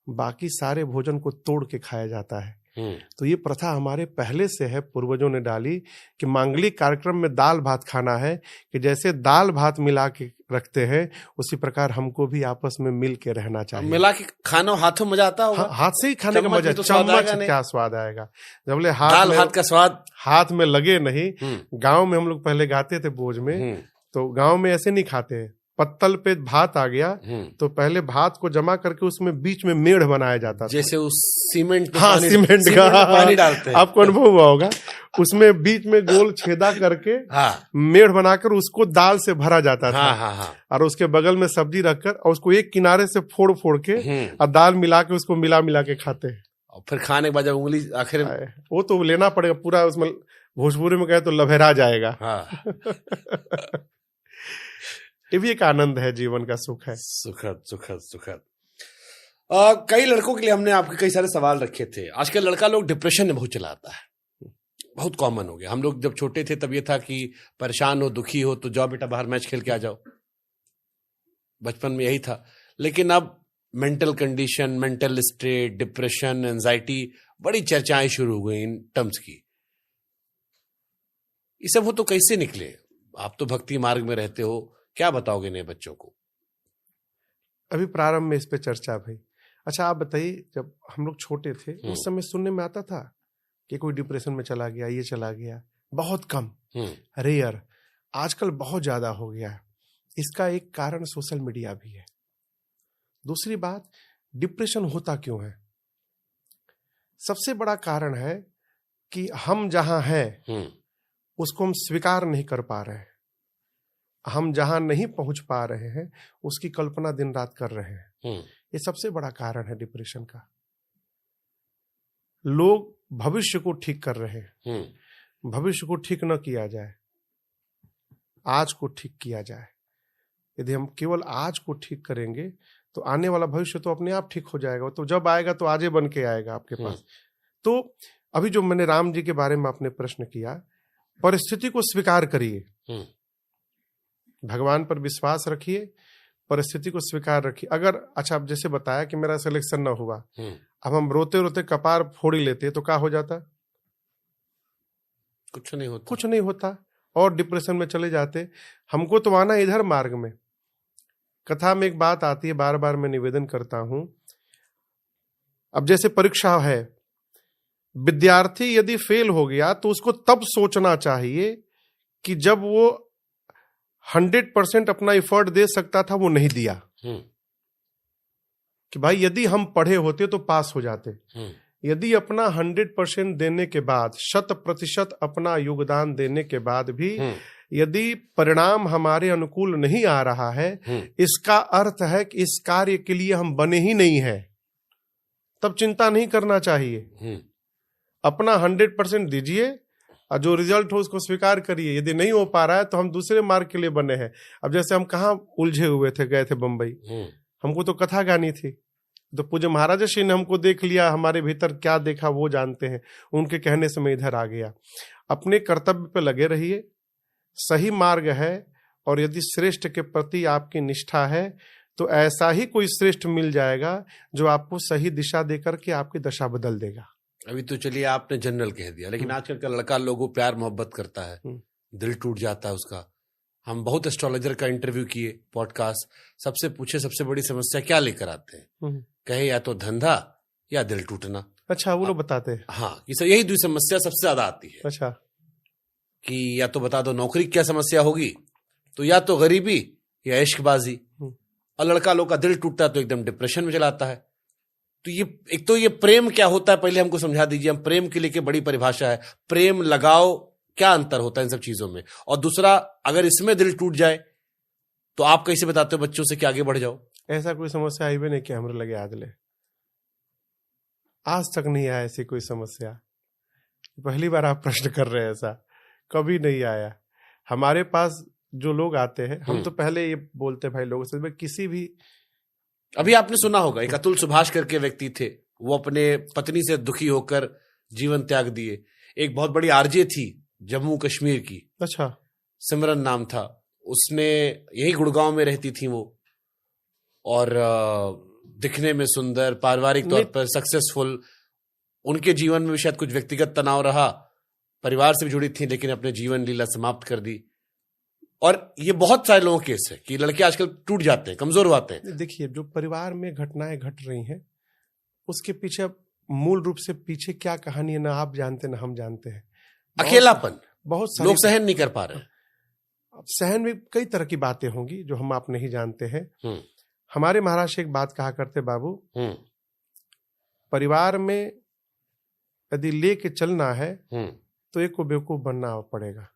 Speaker 1: बाकी सारे भोजन को तोड़ के खाया जाता है। तो ये प्रथा हमारे पहले से है, पूर्वजों ने डाली कि मांगलिक कार्यक्रम में दाल भात खाना है, कि जैसे दाल भात मिला के रखते हैं उसी प्रकार हमको भी आपस में मिल के रहना चाहिए।
Speaker 2: मिला के खाना हाथों मजा आता होगा।
Speaker 1: हाथ से ही खाने का मजा, चम्मच क्या स्वाद आएगा जब ले
Speaker 2: दाल भात का स्वाद
Speaker 1: हाथ में लगे नहीं। गाँव में हम लोग पहले गाते थे भोज में, तो गाँव में ऐसे नहीं खाते हैं, पत्तल पे भात आ गया तो पहले भात को जमा करके उसमें बीच में मेढ़ बनाया जाता था,
Speaker 2: जैसे उस सीमेंट में
Speaker 1: हाँ सीमेंट का
Speaker 2: पानी डालते हैं,
Speaker 1: आपको अनुभव हुआ होगा। उसमें बीच में गोल छेदा करके
Speaker 2: हाँ
Speaker 1: मेढ़ बनाकर उसको दाल से भरा जाता था।
Speaker 2: हाँ हाँ हाँ।
Speaker 1: और उसके बगल में सब्जी रखकर और उसको एक किनारे से फोड़ फोड़ के और दाल मिला के उसको मिला मिला के खाते हैं।
Speaker 2: और फिर खाने के बाद जब उंगली आखिर में,
Speaker 1: वो तो लेना पड़ेगा पूरा, उसमें भोजपुरी में कहे तो लभेरा जाएगा।
Speaker 2: हाँ
Speaker 1: ये भी एक आनंद है, जीवन का सुख है।
Speaker 2: सुखद सुखद सुखद। कई लड़कों के लिए हमने आपके कई सारे सवाल रखे थे। आजकल लड़का लोग डिप्रेशन में बहुत चला आता है, बहुत कॉमन हो गया। हम लोग जब छोटे थे तब ये था कि परेशान हो दुखी हो तो जाओ बेटा बाहर मैच खेल के आ जाओ, बचपन में यही था। लेकिन अब mental condition, mental state, depression, anxiety, बड़ी चर्चाएं शुरू हो गई इन टर्म्स की। ये सब हो तो कैसे निकले? आप तो भक्ति मार्ग में रहते हो, क्या बताओगे नए बच्चों को?
Speaker 1: अभी प्रारंभ में इस पे चर्चा भाई। अच्छा आप बताइए, जब हम लोग छोटे थे उस समय सुनने में आता था कि कोई डिप्रेशन में चला गया, ये चला गया, बहुत कम, रेयर। आजकल बहुत ज्यादा हो गया है। इसका एक कारण सोशल मीडिया भी है। दूसरी बात, डिप्रेशन होता क्यों है? सबसे बड़ा कारण है कि हम जहां हैं उसको हम स्वीकार नहीं कर पा रहे हैं। हम जहां नहीं पहुंच पा रहे हैं उसकी कल्पना दिन रात कर रहे हैं। ये सबसे बड़ा कारण है डिप्रेशन का। लोग भविष्य को ठीक कर रहे हैं। भविष्य को ठीक न किया जाए, आज को ठीक किया जाए। यदि हम केवल आज को ठीक करेंगे तो आने वाला भविष्य तो अपने आप ठीक हो जाएगा। तो जब आएगा तो आजे बन के आएगा आपके पास। तो अभी जो मैंने राम जी के बारे में आपने प्रश्न किया, परिस्थिति को स्वीकार करिए, भगवान पर विश्वास रखिए, परिस्थिति को स्वीकार रखिए। अगर अच्छा आप जैसे बताया कि मेरा सिलेक्शन ना हुआ, अब हम रोते रोते कपार फोड़ ही लेते तो क्या हो जाता?
Speaker 2: कुछ नहीं होता,
Speaker 1: कुछ नहीं होता और डिप्रेशन में चले जाते। हमको तो आना इधर मार्ग में। कथा में एक बात आती है, बार बार मैं निवेदन करता हूं। अब जैसे परीक्षा है, विद्यार्थी यदि फेल हो गया तो उसको तब सोचना चाहिए कि जब वो 100% अपना एफर्ट दे सकता था वो नहीं दिया। कि भाई यदि हम पढ़े होते तो पास हो जाते। यदि अपना 100% देने के बाद, 100% अपना योगदान देने के बाद भी यदि परिणाम हमारे अनुकूल नहीं आ रहा है, इसका अर्थ है कि इस कार्य के लिए हम बने ही नहीं हैं। तब चिंता नहीं करना चाहिए। अपना 100% दीजिए और जो रिजल्ट हो उसको स्वीकार करिए। यदि नहीं हो पा रहा है तो हम दूसरे मार्ग के लिए बने हैं। अब जैसे हम कहाँ उलझे हुए थे, गए थे बंबई, हमको तो कथा गानी थी, तो पूज्य महाराज श्री ने हमको देख लिया, हमारे भीतर क्या देखा वो जानते हैं। उनके कहने से मैं इधर आ गया। अपने कर्तव्य पे लगे रहिए, सही मार्ग है, और यदि श्रेष्ठ के प्रति आपकी निष्ठा है तो ऐसा ही कोई श्रेष्ठ मिल जाएगा जो आपको सही दिशा देकर के आपकी दशा बदल देगा।
Speaker 2: अभी तो चलिए आपने जनरल कह दिया, लेकिन आजकल का लड़का लोगों प्यार मोहब्बत करता है, दिल टूट जाता है उसका। हम बहुत एस्ट्रोलॉजर का इंटरव्यू किए, पॉडकास्ट, सबसे पूछे सबसे बड़ी समस्या क्या लेकर आते हैं, कहे या तो धंधा या दिल टूटना।
Speaker 1: अच्छा, वो लोग बताते हैं।
Speaker 2: हाँ, यही दो समस्या सबसे ज्यादा आती है।
Speaker 1: अच्छा, कि
Speaker 2: या तो बता दो नौकरी क्या समस्या होगी, तो या तो गरीबी या इश्कबाजी। और लड़का लोग का दिल टूटता है तो एकदम डिप्रेशन में चला आता है। तो ये एक तो ये प्रेम क्या होता है पहले हमको समझा दीजिए। हम प्रेम के लिए बड़ी परिभाषा है, प्रेम लगाव, क्या अंतर होता है इन सब चीजों में। और दूसरा, अगर इसमें दिल टूट जाए तो आप कैसे बताते हो बच्चों से कि आगे बढ़ जाओ?
Speaker 1: ऐसा कोई समस्या आई भी नहीं कि हमारे लगे आदले, आज तक नहीं आया ऐसी कोई समस्या। पहली बार आप प्रश्न कर रहे हैं, ऐसा कभी नहीं आया। हमारे पास जो लोग आते हैं, हम तो पहले ये बोलते भाई लोगों से, किसी भी,
Speaker 2: अभी आपने सुना होगा एक अतुल सुभाष करके व्यक्ति थे, वो अपने पत्नी से दुखी होकर जीवन त्याग दिए। एक बहुत बड़ी आरजे थी जम्मू कश्मीर की,
Speaker 1: अच्छा,
Speaker 2: सिमरन नाम था, उसने यही गुड़गांव में रहती थी वो, और दिखने में सुंदर, पारिवारिक तौर पर सक्सेसफुल। उनके जीवन में शायद कुछ व्यक्तिगत तनाव रहा, परिवार से भी जुड़ी थी, लेकिन अपने जीवन लीला समाप्त कर दी। और ये बहुत सारे लोगों के केस है कि लड़के आजकल टूट जाते हैं, कमजोर होते हैं।
Speaker 1: देखिए, जो परिवार में घटनाएं घट रही हैं उसके पीछे मूल रूप से पीछे क्या कहानी है, ना आप जानते ना हम जानते हैं।
Speaker 2: अकेलापन
Speaker 1: बहुत
Speaker 2: लोग सहन नहीं कर पा रहे।
Speaker 1: अब सहन में कई तरह की बातें होंगी जो हम आप नहीं जानते हैं।
Speaker 2: हम्म,
Speaker 1: हमारे महाराज एक बात कहा करते, बाबू,
Speaker 2: हम्म,
Speaker 1: परिवार में यदि लेके चलना है
Speaker 2: हम्म,
Speaker 1: तो एक को बेवकूफ बनना पड़ेगा,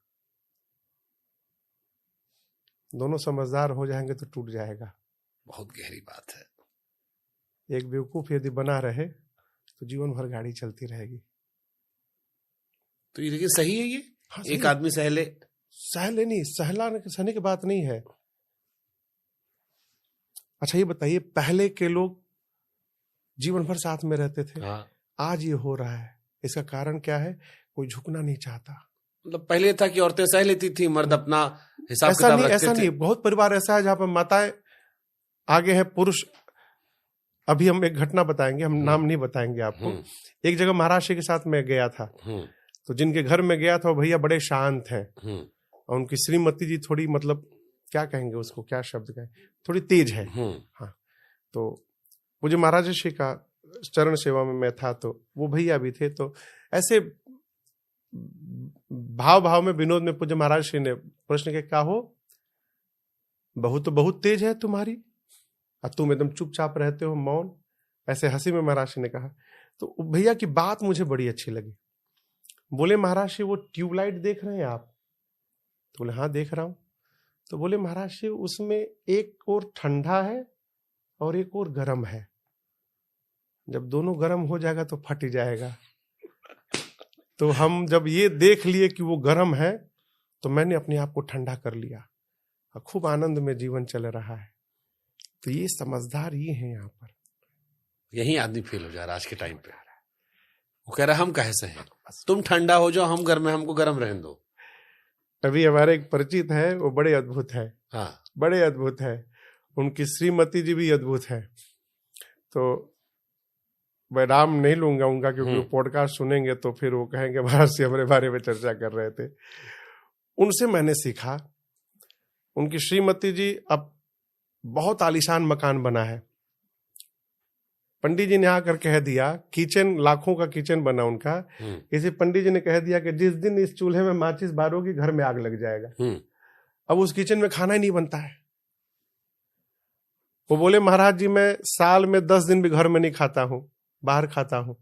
Speaker 1: दोनों समझदार हो जाएंगे तो टूट जाएगा।
Speaker 2: बहुत गहरी बात है।
Speaker 1: एक बेवकूफ यदि बना रहे तो जीवन भर गाड़ी चलती रहेगी।
Speaker 2: तो ये लेकिन सही है ये?
Speaker 1: हाँ,
Speaker 2: एक
Speaker 1: सही।
Speaker 2: आदमी सहले?
Speaker 1: सहले नहीं, सहने की बात नहीं है। अच्छा ये बताइए, पहले के लोग जीवन भर साथ में रहते थे,
Speaker 2: हाँ,
Speaker 1: आज ये हो रहा है, इसका कारण क्या है? कोई झुकना नहीं चाहता।
Speaker 2: मतलब पहले था कि औरतें सह लेती थी, मर्द अपना हिसाब
Speaker 1: ऐसा
Speaker 2: किताब
Speaker 1: नहीं,
Speaker 2: रखते
Speaker 1: ऐसा
Speaker 2: थे।
Speaker 1: नहीं, बहुत परिवार ऐसा है जहां पर माताएं आगे है, पुरुष। अभी हम एक घटना बताएंगे, हम नाम नहीं बताएंगे आपको। एक जगह महाराष्ट्र के साथ मैं गया था, तो जिनके घर में गया था वो भैया बड़े शांत हैं, और उनकी श्रीमती जी थोड़ी, मतलब क्या कहेंगे उसको, क्या शब्द कहें, थोड़ी तेज है। हाँ, तो मुझे महाराज श्री का चरण सेवा में मैं था, तो वो भैया भी थे, तो ऐसे भाव भाव में, विनोद में पूज्य महाराज श्री ने प्रश्न किया, क्या हो, बहू तो बहुत तेज है तुम्हारी और तुम एकदम चुपचाप रहते हो, मौन। ऐसे हंसी में महाराज श्री ने कहा। तो भैया की बात मुझे बड़ी अच्छी लगी। बोले, महाराज श्री वो ट्यूबलाइट देख रहे हैं आप? तो बोले, हाँ देख रहा हूं। तो बोले, महाराज श्री उसमें एक और ठंडा है और एक और गर्म है, जब दोनों गर्म हो जाएगा तो फट जाएगा। तो हम जब ये देख लिए कि वो गर्म है, तो मैंने अपने आप को ठंडा कर लिया और खूब आनंद में जीवन चल रहा है। तो ये समझदार ये हैं यहाँ पर।
Speaker 2: यही आदमी फेल हो जा रहा है आज के टाइम पे। वो कह रहा है हम कहे से हैं, तुम ठंडा हो जाओ, हम गर्म है, हमको गर्म रहने दो।
Speaker 1: अभी हमारे एक परिचित है, वो बड़े अद्भुत है।
Speaker 2: हाँ,
Speaker 1: बड़े अद्भुत है, उनकी श्रीमती जी भी अद्भुत है। तो मैं नाम नहीं लूंगा उनका, क्योंकि वो पॉडकास्ट सुनेंगे तो फिर वो कहेंगे महाराज से हमारे बारे में चर्चा कर रहे थे। उनसे मैंने सीखा। उनकी श्रीमती जी, अब बहुत आलीशान मकान बना है, पंडित जी ने आकर कह दिया, किचन, लाखों का किचन बना उनका, किसी पंडित जी ने कह दिया कि जिस दिन इस चूल्हे में माचिस बारोगी घर में आग लग जाएगा। अब उस किचन में खाना ही नहीं बनता है। वो बोले, महाराज जी मैं साल में 10 दिन भी घर में नहीं खाता हूं, बाहर खाता हूं,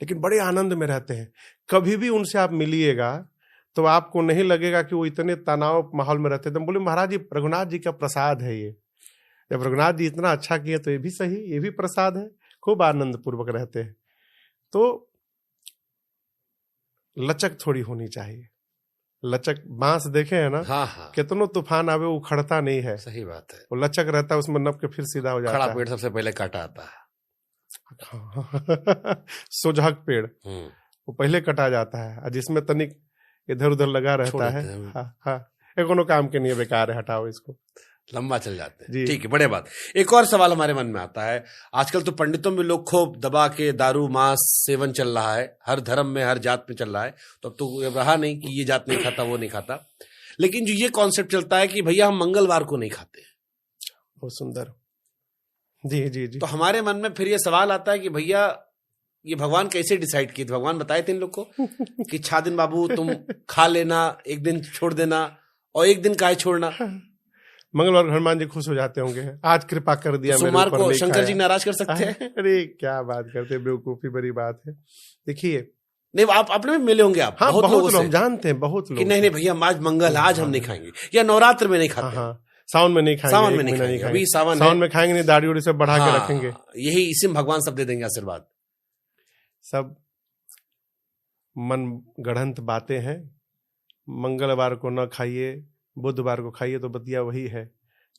Speaker 1: लेकिन बड़े आनंद में रहते हैं। कभी भी उनसे आप मिलिएगा तो आपको नहीं लगेगा कि वो इतने तनाव माहौल में रहते थे। बोले, महाराज जी रघुनाथ जी का प्रसाद है ये, जब रघुनाथ जी इतना अच्छा किए तो ये भी सही, ये भी प्रसाद है। खूब आनंद पूर्वक रहते हैं। तो लचक थोड़ी होनी चाहिए। लचक, बांस देखे है ना,
Speaker 2: हाँ, हाँ,
Speaker 1: कितनों तूफान आवे वो खड़ता नहीं है,
Speaker 2: सही बात है।
Speaker 1: वो लचक रहता है, उसमें नप के फिर सीधा हो जाता
Speaker 2: खड़ा
Speaker 1: है।
Speaker 2: पेड़ सबसे पहले काटा आता है।
Speaker 1: सोझक पेड़ वो पहले कटा जाता है, और जिसमें तनिक इधर उधर लगा रहता है, हाँ हाँ, ये कोनो काम के नहीं है, बेकार है, हटाओ इसको,
Speaker 2: लंबा चल जाते हैं।
Speaker 1: जी।
Speaker 2: ठीक है, बड़े बात। एक और सवाल हमारे मन में आता है, आजकल तो पंडितों में लोग खूब दबा के दारू मांस सेवन चल रहा है, हर धर्म में हर जात में चल रहा है। तो अब तो रहा नहीं कि ये जात नहीं खाता वो नहीं खाता, लेकिन जो ये कॉन्सेप्ट चलता है कि भैया हम मंगलवार को नहीं खाते।
Speaker 1: बहुत सुंदर। जी जी जी।
Speaker 2: तो हमारे मन में फिर ये सवाल आता है कि भैया ये भगवान कैसे डिसाइड किए थे? भगवान बताए थे इन लोग को कि 6 दिन बाबू तुम खा लेना, एक दिन छोड़ देना, और एक दिन काहे छोड़ना?
Speaker 1: मंगलवार हनुमान जी खुश हो जाते होंगे, आज कृपा कर दिया,
Speaker 2: तो
Speaker 1: मेरे
Speaker 2: सोमवार
Speaker 1: ऊपर
Speaker 2: को
Speaker 1: नहीं
Speaker 2: शंकर
Speaker 1: खाया।
Speaker 2: जी नाराज कर सकते हैं?
Speaker 1: अरे क्या बात करते, बेवकूफी बड़ी बात है। देखिए,
Speaker 2: नहीं, आप अपने में मिले होंगे आप,
Speaker 1: हाँ,
Speaker 2: बहुत लोगों
Speaker 1: लोग
Speaker 2: से
Speaker 1: जानते हैं, बहुत लोग
Speaker 2: कि नहीं नहीं भैया आज मंगल, आज हम नहीं खाएंगे, या नवरात्र में नहीं
Speaker 1: हाँ
Speaker 2: खाते।
Speaker 1: हाँ, सावन में नहीं खाएंगे,
Speaker 2: सावन में
Speaker 1: एक
Speaker 2: नहीं
Speaker 1: महीना
Speaker 2: खाएंगे, अभी सावन
Speaker 1: सावन
Speaker 2: है।
Speaker 1: में खाएंगे नहीं, दाढ़ी उड़ी से बढ़ा के
Speaker 2: हाँ,
Speaker 1: रखेंगे।
Speaker 2: यही इसी में भगवान सब दे देंगे आशीर्वाद।
Speaker 1: सब मन गढ़ंत बातें हैं। मंगलवार को न खाइए, बुधवार को खाइए, तो बतिया वही है,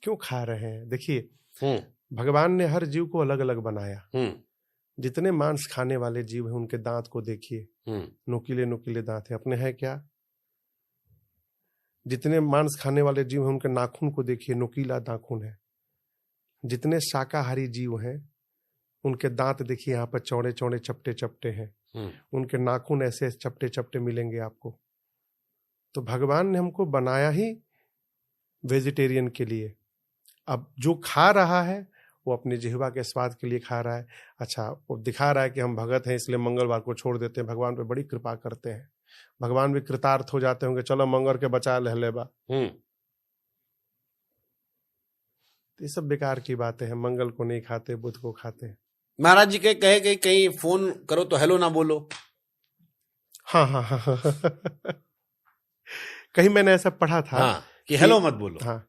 Speaker 1: क्यों खा रहे हैं? देखिए, भगवान ने हर जीव को अलग अलग बनाया। जितने मांस खाने वाले जीव हैं उनके दांत को देखिए, नुकीले नुकीले दांत है, अपने हैं क्या? जितने मांस खाने वाले जीव हैं उनके नाखून को देखिए, नुकीला नाखून है। जितने शाकाहारी जीव हैं उनके दांत देखिए, यहाँ पर चौड़े चौड़े चपटे चपटे हैं, उनके नाखून ऐसे चपटे चपटे मिलेंगे आपको। तो भगवान ने हमको बनाया ही वेजिटेरियन के लिए। अब जो खा रहा है वो अपने जिह्वा के स्वाद के लिए खा रहा है। अच्छा, वो दिखा रहा है कि हम भगत हैं इसलिए मंगलवार को छोड़ देते हैं, भगवान पे बड़ी कृपा करते हैं। भगवान भी कृतार्थ हो जाते होंगे, चलो मंगल के बचा ले बा। ये सब बेकार की बातें हैं। मंगल को नहीं खाते, बुध को खाते।
Speaker 2: महाराज जी कहे कि कहीं फोन करो तो हेलो ना बोलो।
Speaker 1: हाँ हाँ हाँ, हाँ। कहीं मैंने ऐसा पढ़ा था।
Speaker 2: हाँ, कि हेलो मत बोलो।
Speaker 1: हाँ,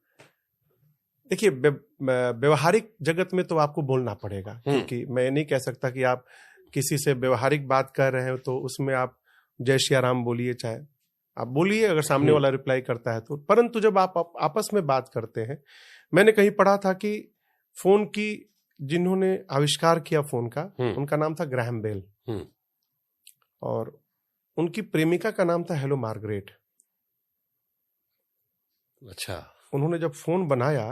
Speaker 1: देखिए व्यवहारिक जगत में तो आपको बोलना पड़ेगा, क्योंकि मैं नहीं कह सकता कि आप किसी से व्यवहारिक बात कर रहे हो तो उसमें आप जय श्री राम बोलिए, चाहे आप बोलिए अगर सामने वाला रिप्लाई करता है तो। परंतु जब आप आपस में बात करते हैं, मैंने कहीं पढ़ा था कि फोन की जिन्होंने आविष्कार किया फोन का, उनका नाम था ग्राहम बेल, और उनकी प्रेमिका का नाम था हेलो मार्गरेट।
Speaker 2: अच्छा।
Speaker 1: उन्होंने जब फोन बनाया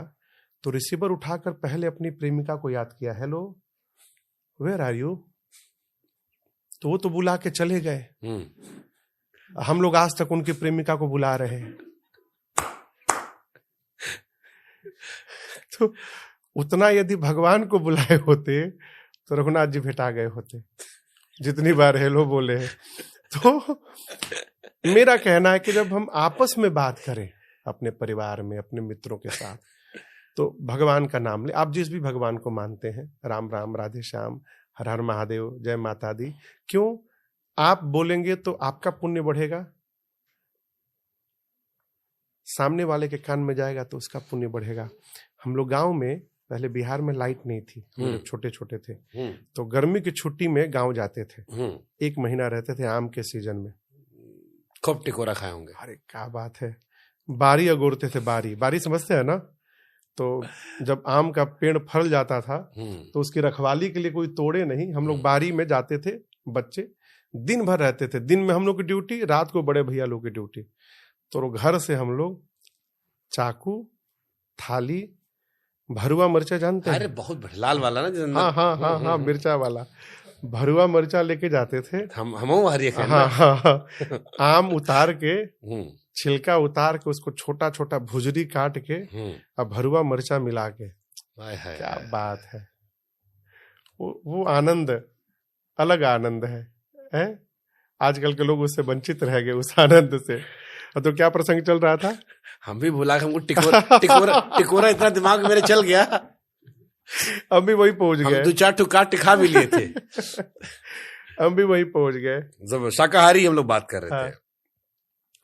Speaker 1: तो रिसीवर उठाकर पहले अपनी प्रेमिका को याद किया, हेलो वेयर आर यू। तो वो तो बुला के चले गए। हम लोग आज तक उनकी प्रेमिका को बुला रहे हैं। तो उतना यदि भगवान को बुलाए होते तो रघुनाथ जी भेटा गए होते, जितनी बार हेलो बोले हैं। तो मेरा कहना है कि जब हम आपस में बात करें अपने परिवार में, अपने मित्रों के साथ, तो भगवान का नाम ले। आप जिस भी भगवान को मानते हैं, राम राम, राधे श्याम, हर हर महादेव, जय माता दी, क्यों आप बोलेंगे तो आपका पुण्य बढ़ेगा, सामने वाले के कान में जाएगा तो उसका पुण्य बढ़ेगा। हम लोग गांव में, पहले बिहार में लाइट नहीं थी, हम लोग छोटे छोटे थे, तो गर्मी की छुट्टी में गांव जाते थे। 1 महीना रहते थे आम के सीजन में।
Speaker 2: खूब टिकोरा खाए होंगे।
Speaker 1: अरे क्या बात है, बारी अगोरते थे। बारी समझते हैं ना। तो जब आम का पेड़ फल जाता था तो उसकी रखवाली के लिए कोई तोड़े नहीं, हम लोग बारी में जाते थे, बच्चे दिन भर रहते थे। दिन में हम लोग की ड्यूटी, रात को बड़े भैया लोग की ड्यूटी। तो घर से हम लोग चाकू, थाली, भरुआ मिर्चा जानते हैं?
Speaker 2: अरे बहुत बढ़िया, लाल वाला ना।
Speaker 1: हाँ हाँ हाँ हाँ, मिर्चा वाला भरुआ मिर्चा लेके जाते थे।
Speaker 2: हम
Speaker 1: हाँ हाँ हाँ, आम उतार के, छिलका उतार के, उसको छोटा छोटा भुजरी काट के और भरुआ मिर्चा मिला के, क्या बात है। वो आनंद अलग आनंद है। आजकल के लोग उससे वंचित रह गए, उस आनंद से। तो क्या प्रसंग चल रहा था?
Speaker 2: हम भी भुला, हमको टिकोरा इतना दिमाग मेरे चल गया,
Speaker 1: हम भी वही पहुंच गए।
Speaker 2: 2-4 ठुका टिखा भी लिए थे।
Speaker 1: हम भी वही पहुंच गए।
Speaker 2: जब शाकाहारी हम लोग बात कर रहे थे।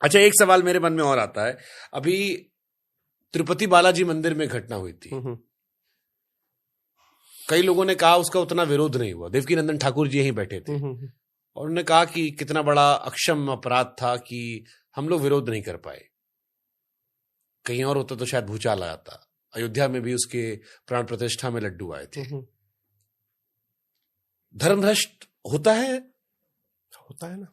Speaker 2: अच्छा, एक सवाल मेरे मन में और आता है। अभी तिरुपति बालाजी मंदिर में घटना हुई थी, कई लोगों ने कहा उसका उतना विरोध नहीं हुआ। देवकीनंदन ठाकुर जी यहीं बैठे थे और उन्होंने कहा कि कितना बड़ा अक्षम अपराध था कि हम लोग विरोध नहीं कर पाए। कहीं और होता तो शायद भूचाल आया था। अयोध्या में भी उसके प्राण प्रतिष्ठा में लड्डू आए थे। धर्मभ्रष्ट होता है
Speaker 1: ना,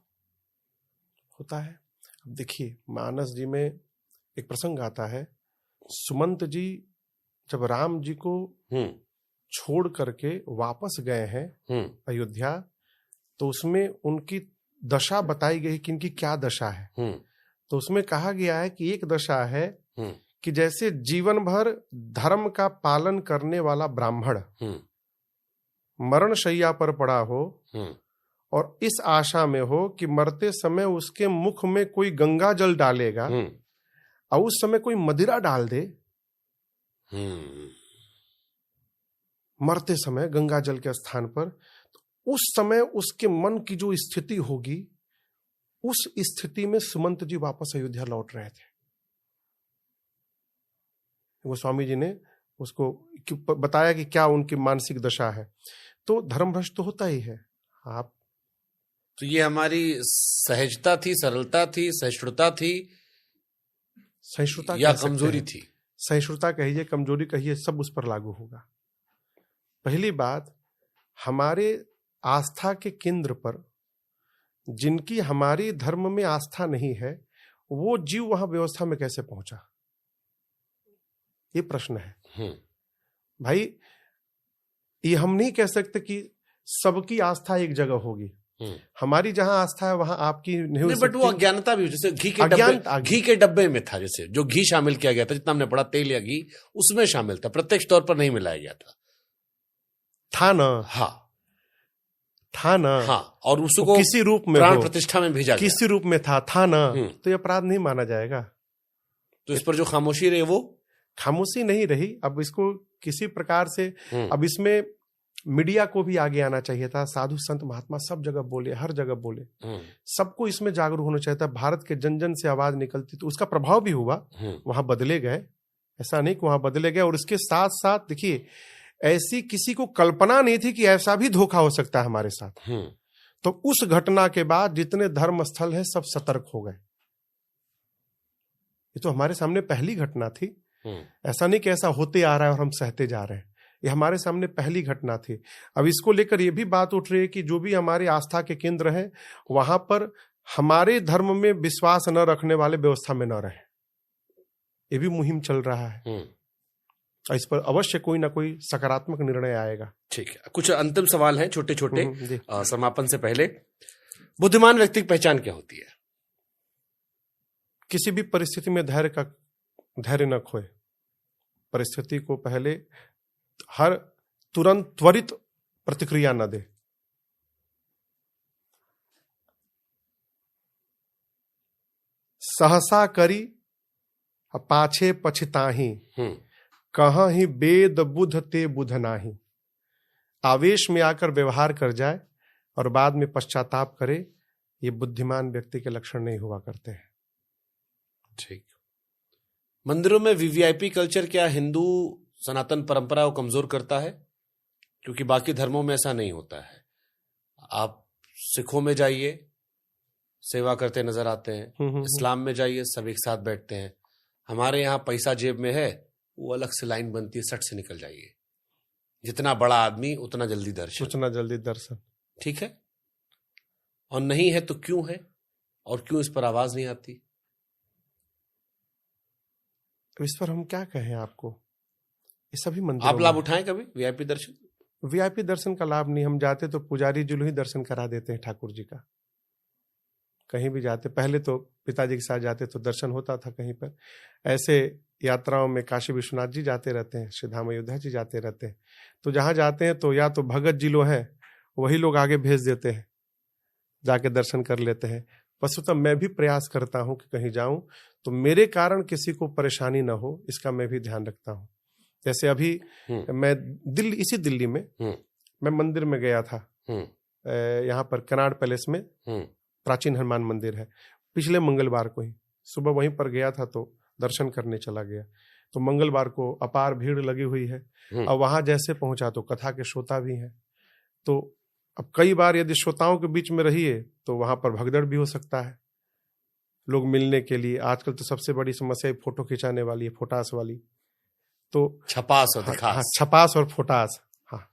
Speaker 1: होता है। अब देखिए, मानस जी में एक प्रसंग आता है। सुमंत जी जब राम जी को छोड़ करके वापस गए हैं अयोध्या, तो उसमें उनकी दशा बताई गई कि इनकी क्या दशा है। तो उसमें कहा गया है कि एक दशा है कि जैसे जीवन भर धर्म का पालन करने वाला ब्राह्मण मरण शैया पर पड़ा हो और इस आशा में हो कि मरते समय उसके मुख में कोई गंगा जल डालेगा और उस समय कोई मदिरा डाल दे, मरते समय गंगा जल के स्थान पर, तो उस समय उसके मन की जो स्थिति होगी, उस स्थिति में सुमंत जी वापस अयोध्या लौट रहे थे। गोस्वामी जी ने उसको बताया कि क्या उनकी मानसिक दशा है। तो धर्मभ्रष्ट तो होता ही है। आप
Speaker 2: तो ये हमारी सहजता थी, सरलता थी, सहिष्णुता थी,
Speaker 1: सहिष्णुता
Speaker 2: या कमजोरी थी?
Speaker 1: सहिष्णुता कहिए, कमजोरी कहिए, सब उस पर लागू होगा। पहली बात, हमारे आस्था के केंद्र पर जिनकी हमारी धर्म में आस्था नहीं है, वो जीव वहां व्यवस्था में कैसे पहुंचा, ये प्रश्न है। भाई, ये हम नहीं कह सकते कि सबकी आस्था एक जगह होगी। हमारी जहां आस्था है वहां आपकी नहीं हो सकती।
Speaker 2: बट वो अज्ञानता भी, जैसे घी के डब्बे में था, जैसे जो घी शामिल किया गया था, जितना हमने पढ़ा, तेल या घी उसमें शामिल था, प्रत्यक्ष तौर पर नहीं मिलाया गया था ना। हाँ, था ना। हाँ, और उसको
Speaker 1: किसी रूप में
Speaker 2: प्राण प्रतिष्ठा में भेजा,
Speaker 1: किसी रूप में था ना, तो ये अपराध नहीं माना जाएगा।
Speaker 2: तो इस पर जो खामोशी रही वो
Speaker 1: खामोशी नहीं रही। अब इसको किसी प्रकार से, अब इसमें मीडिया को भी आगे आना चाहिए था, साधु संत महात्मा सब जगह बोले, हर जगह बोले, सबको इसमें जागरूक होना चाहिए था। भारत के जन जन से आवाज निकलती, तो उसका प्रभाव भी हुआ, वहां बदले गए, ऐसा नहीं कि वहां बदले गए। और इसके साथ साथ देखिए, ऐसी किसी को कल्पना नहीं थी कि ऐसा भी धोखा हो सकता है हमारे साथ। तो उस घटना के बाद जितने धर्म स्थल है सब सतर्क हो गए। ये तो हमारे सामने पहली घटना थी, ऐसा नहीं कि ऐसा होते आ रहा है और हम सहते जा रहे हैं, ये हमारे सामने पहली घटना थी। अब इसको लेकर ये भी बात उठ रही है कि जो भी हमारे आस्था के केंद्र हैं, वहां पर हमारे धर्म में विश्वास न रखने वाले व्यवस्था में न रहे, ये भी मुहिम चल रहा है। और इस पर अवश्य कोई ना कोई सकारात्मक निर्णय आएगा।
Speaker 2: ठीक है, कुछ अंतिम सवाल हैं छोटे छोटे समापन से पहले। बुद्धिमान व्यक्ति की पहचान क्या होती है?
Speaker 1: किसी भी परिस्थिति में धैर्य न खोए, परिस्थिति को पहले तुरंत त्वरित प्रतिक्रिया न दे। सहसा करी पाछे पछताही, कहाँ ही वेद बुध ते बुध नाही। आवेश में आकर व्यवहार कर जाए और बाद में पश्चाताप करे, ये बुद्धिमान व्यक्ति के लक्षण नहीं हुआ करते हैं।
Speaker 2: ठीक। मंदिरों में वीवीआईपी कल्चर क्या हिंदू सनातन परंपरा को कमजोर करता है? क्योंकि बाकी धर्मों में ऐसा नहीं होता है। आप सिखों में जाइए, सेवा करते नजर आते हैं। इस्लाम में जाइए, सब एक साथ बैठते हैं। हमारे यहाँ पैसा जेब में है, वो अलग से लाइन बनती है, सट से निकल जाइए। जितना बड़ा आदमी उतना जल्दी दर्शन। ठीक है, और नहीं है तो क्यों है, और क्यों इस पर आवाज नहीं आती?
Speaker 1: इस पर हम क्या कहें आपको? ये सभी मंदिर
Speaker 2: आप लाभ उठाएं कभी वीआईपी दर्शन?
Speaker 1: वीआईपी दर्शन का लाभ नहीं, हम जाते तो पुजारी जी लोग ही दर्शन करा देते हैं ठाकुर जी का। कहीं भी जाते, पहले तो पिताजी के साथ जाते तो दर्शन होता था कहीं पर। ऐसे यात्राओं में काशी विश्वनाथ जी जाते रहते हैं, श्री धाम अयोध्या जी जाते रहते हैं। तो जहां जाते हैं तो या तो भगत जी लोग हैं, वही लोग आगे भेज देते हैं, जाके दर्शन कर लेते हैं। वस्तुतः मैं भी प्रयास करता हूं कि कहीं जाऊं तो मेरे कारण किसी को परेशानी ना हो, इसका मैं भी ध्यान रखता हूं। जैसे अभी मैं इसी दिल्ली में मैं मंदिर में गया था, यहाँ पर कनाड पैलेस में प्राचीन हनुमान मंदिर है। पिछले मंगलवार को ही सुबह वहीं पर गया था, तो दर्शन करने चला गया। तो मंगलवार को अपार भीड़ लगी हुई है, और वहां जैसे पहुंचा तो कथा के श्रोता भी हैं। तो अब कई बार यदि श्रोताओं के बीच में रहिए तो वहां पर भगदड़ भी हो सकता है, लोग मिलने के लिए। आजकल तो सबसे बड़ी समस्या फोटो खिंचाने वाली है, फोटास वाली। तो
Speaker 2: छपास और दिखास।
Speaker 1: हाँ, छपास और फोटास। हाँ,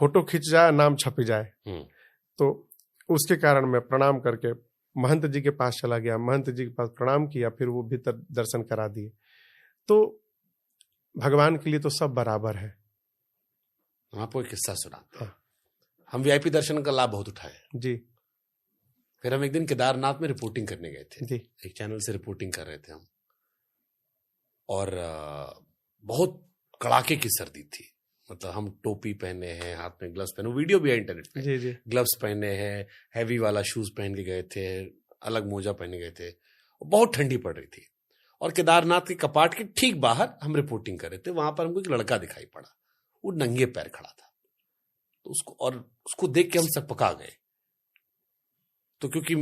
Speaker 1: फोटो खिंच जाए, नाम छप जाए। तो उसके कारण मैं प्रणाम करके महंत जी के पास चला गया, महंत जी के पास प्रणाम किया, फिर वो भीतर दर्शन करा दिए। तो भगवान के लिए तो सब बराबर है।
Speaker 2: आपको एक किस्सा सुनाते हैं। हम वीआईपी दर्शन का लाभ बहुत उठाए
Speaker 1: जी।
Speaker 2: फिर हम एक दिन केदारनाथ में रिपोर्टिंग करने गए थे
Speaker 1: जी।
Speaker 2: एक चैनल से रिपोर्टिंग कर रहे थे हम, और बहुत कड़ाके की सर्दी थी। मतलब हम टोपी पहने हैं, हाथ में ग्लव्स पहने, वीडियो भी है इंटरनेट पे।
Speaker 1: जी जी।
Speaker 2: ग्लव्स पहने हैं, हैवी वाला शूज पहन के गए थे, अलग मोजा पहने गए थे। बहुत ठंडी पड़ रही थी, और केदारनाथ के कपाट के ठीक बाहर हम रिपोर्टिंग कर रहे थे। वहां पर हमको एक लड़का दिखाई पड़ा, वो नंगे पैर खड़ा था। तो उसको देख के हम सब पका गए। तो क्योंकि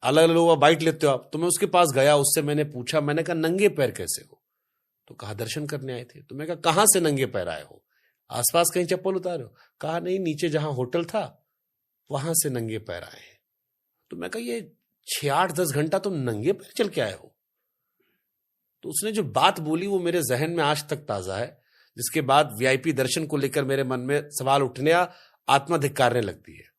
Speaker 2: अलग अलग लोग बाइट लेते हो आप, तो मैं उसके पास गया, उससे मैंने पूछा, मैंने कहा नंगे पैर कैसे हो? तो कहा दर्शन करने आए थे। तो मैं कहा कहां से नंगे पैर आए हो? आसपास कहीं चप्पल उतारे हो? कहा नहीं, नीचे जहां होटल था वहां से नंगे पैर आए हैं। तो मैं कहा ये 6-8-10 घंटा तुम नंगे पैर चल के आए हो? तो उसने जो बात बोली वो मेरे जहन में आज तक ताजा है, जिसके बाद वीआईपी दर्शन को लेकर मेरे मन में सवाल उठने या आत्मा धिक्कारने लगती है।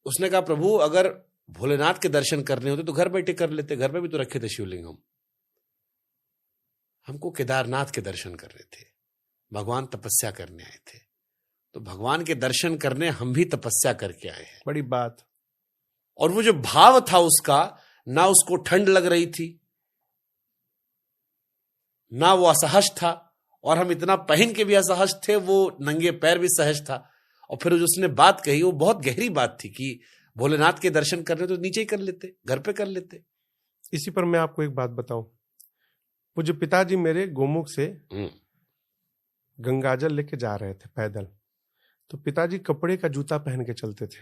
Speaker 2: उसने कहा प्रभु, अगर भोलेनाथ के दर्शन करने होते तो घर बैठे कर लेते, घर पे भी तो रखे थे शिवलिंग। हमको केदारनाथ के दर्शन कर रहे थे, भगवान तपस्या करने आए थे। तो भगवान के दर्शन करने हम भी तपस्या करके आए हैं।
Speaker 1: बड़ी बात।
Speaker 2: और वो जो भाव था उसका, ना उसको ठंड लग रही थी, ना वो असहज था, और हम इतना पहन के भी असहज थे, वो नंगे पैर भी सहज था। और फिर जो उसने बात कही वो बहुत गहरी बात थी कि भोलेनाथ के दर्शन करने तो नीचे ही कर लेते, घर पे कर लेते।
Speaker 1: इसी पर मैं आपको एक बात बताऊं, पूज्य पिताजी मेरे गोमुख से
Speaker 2: हम्म,
Speaker 1: गंगाजल लेके जा रहे थे पैदल। तो पिताजी कपड़े का जूता पहन के चलते थे।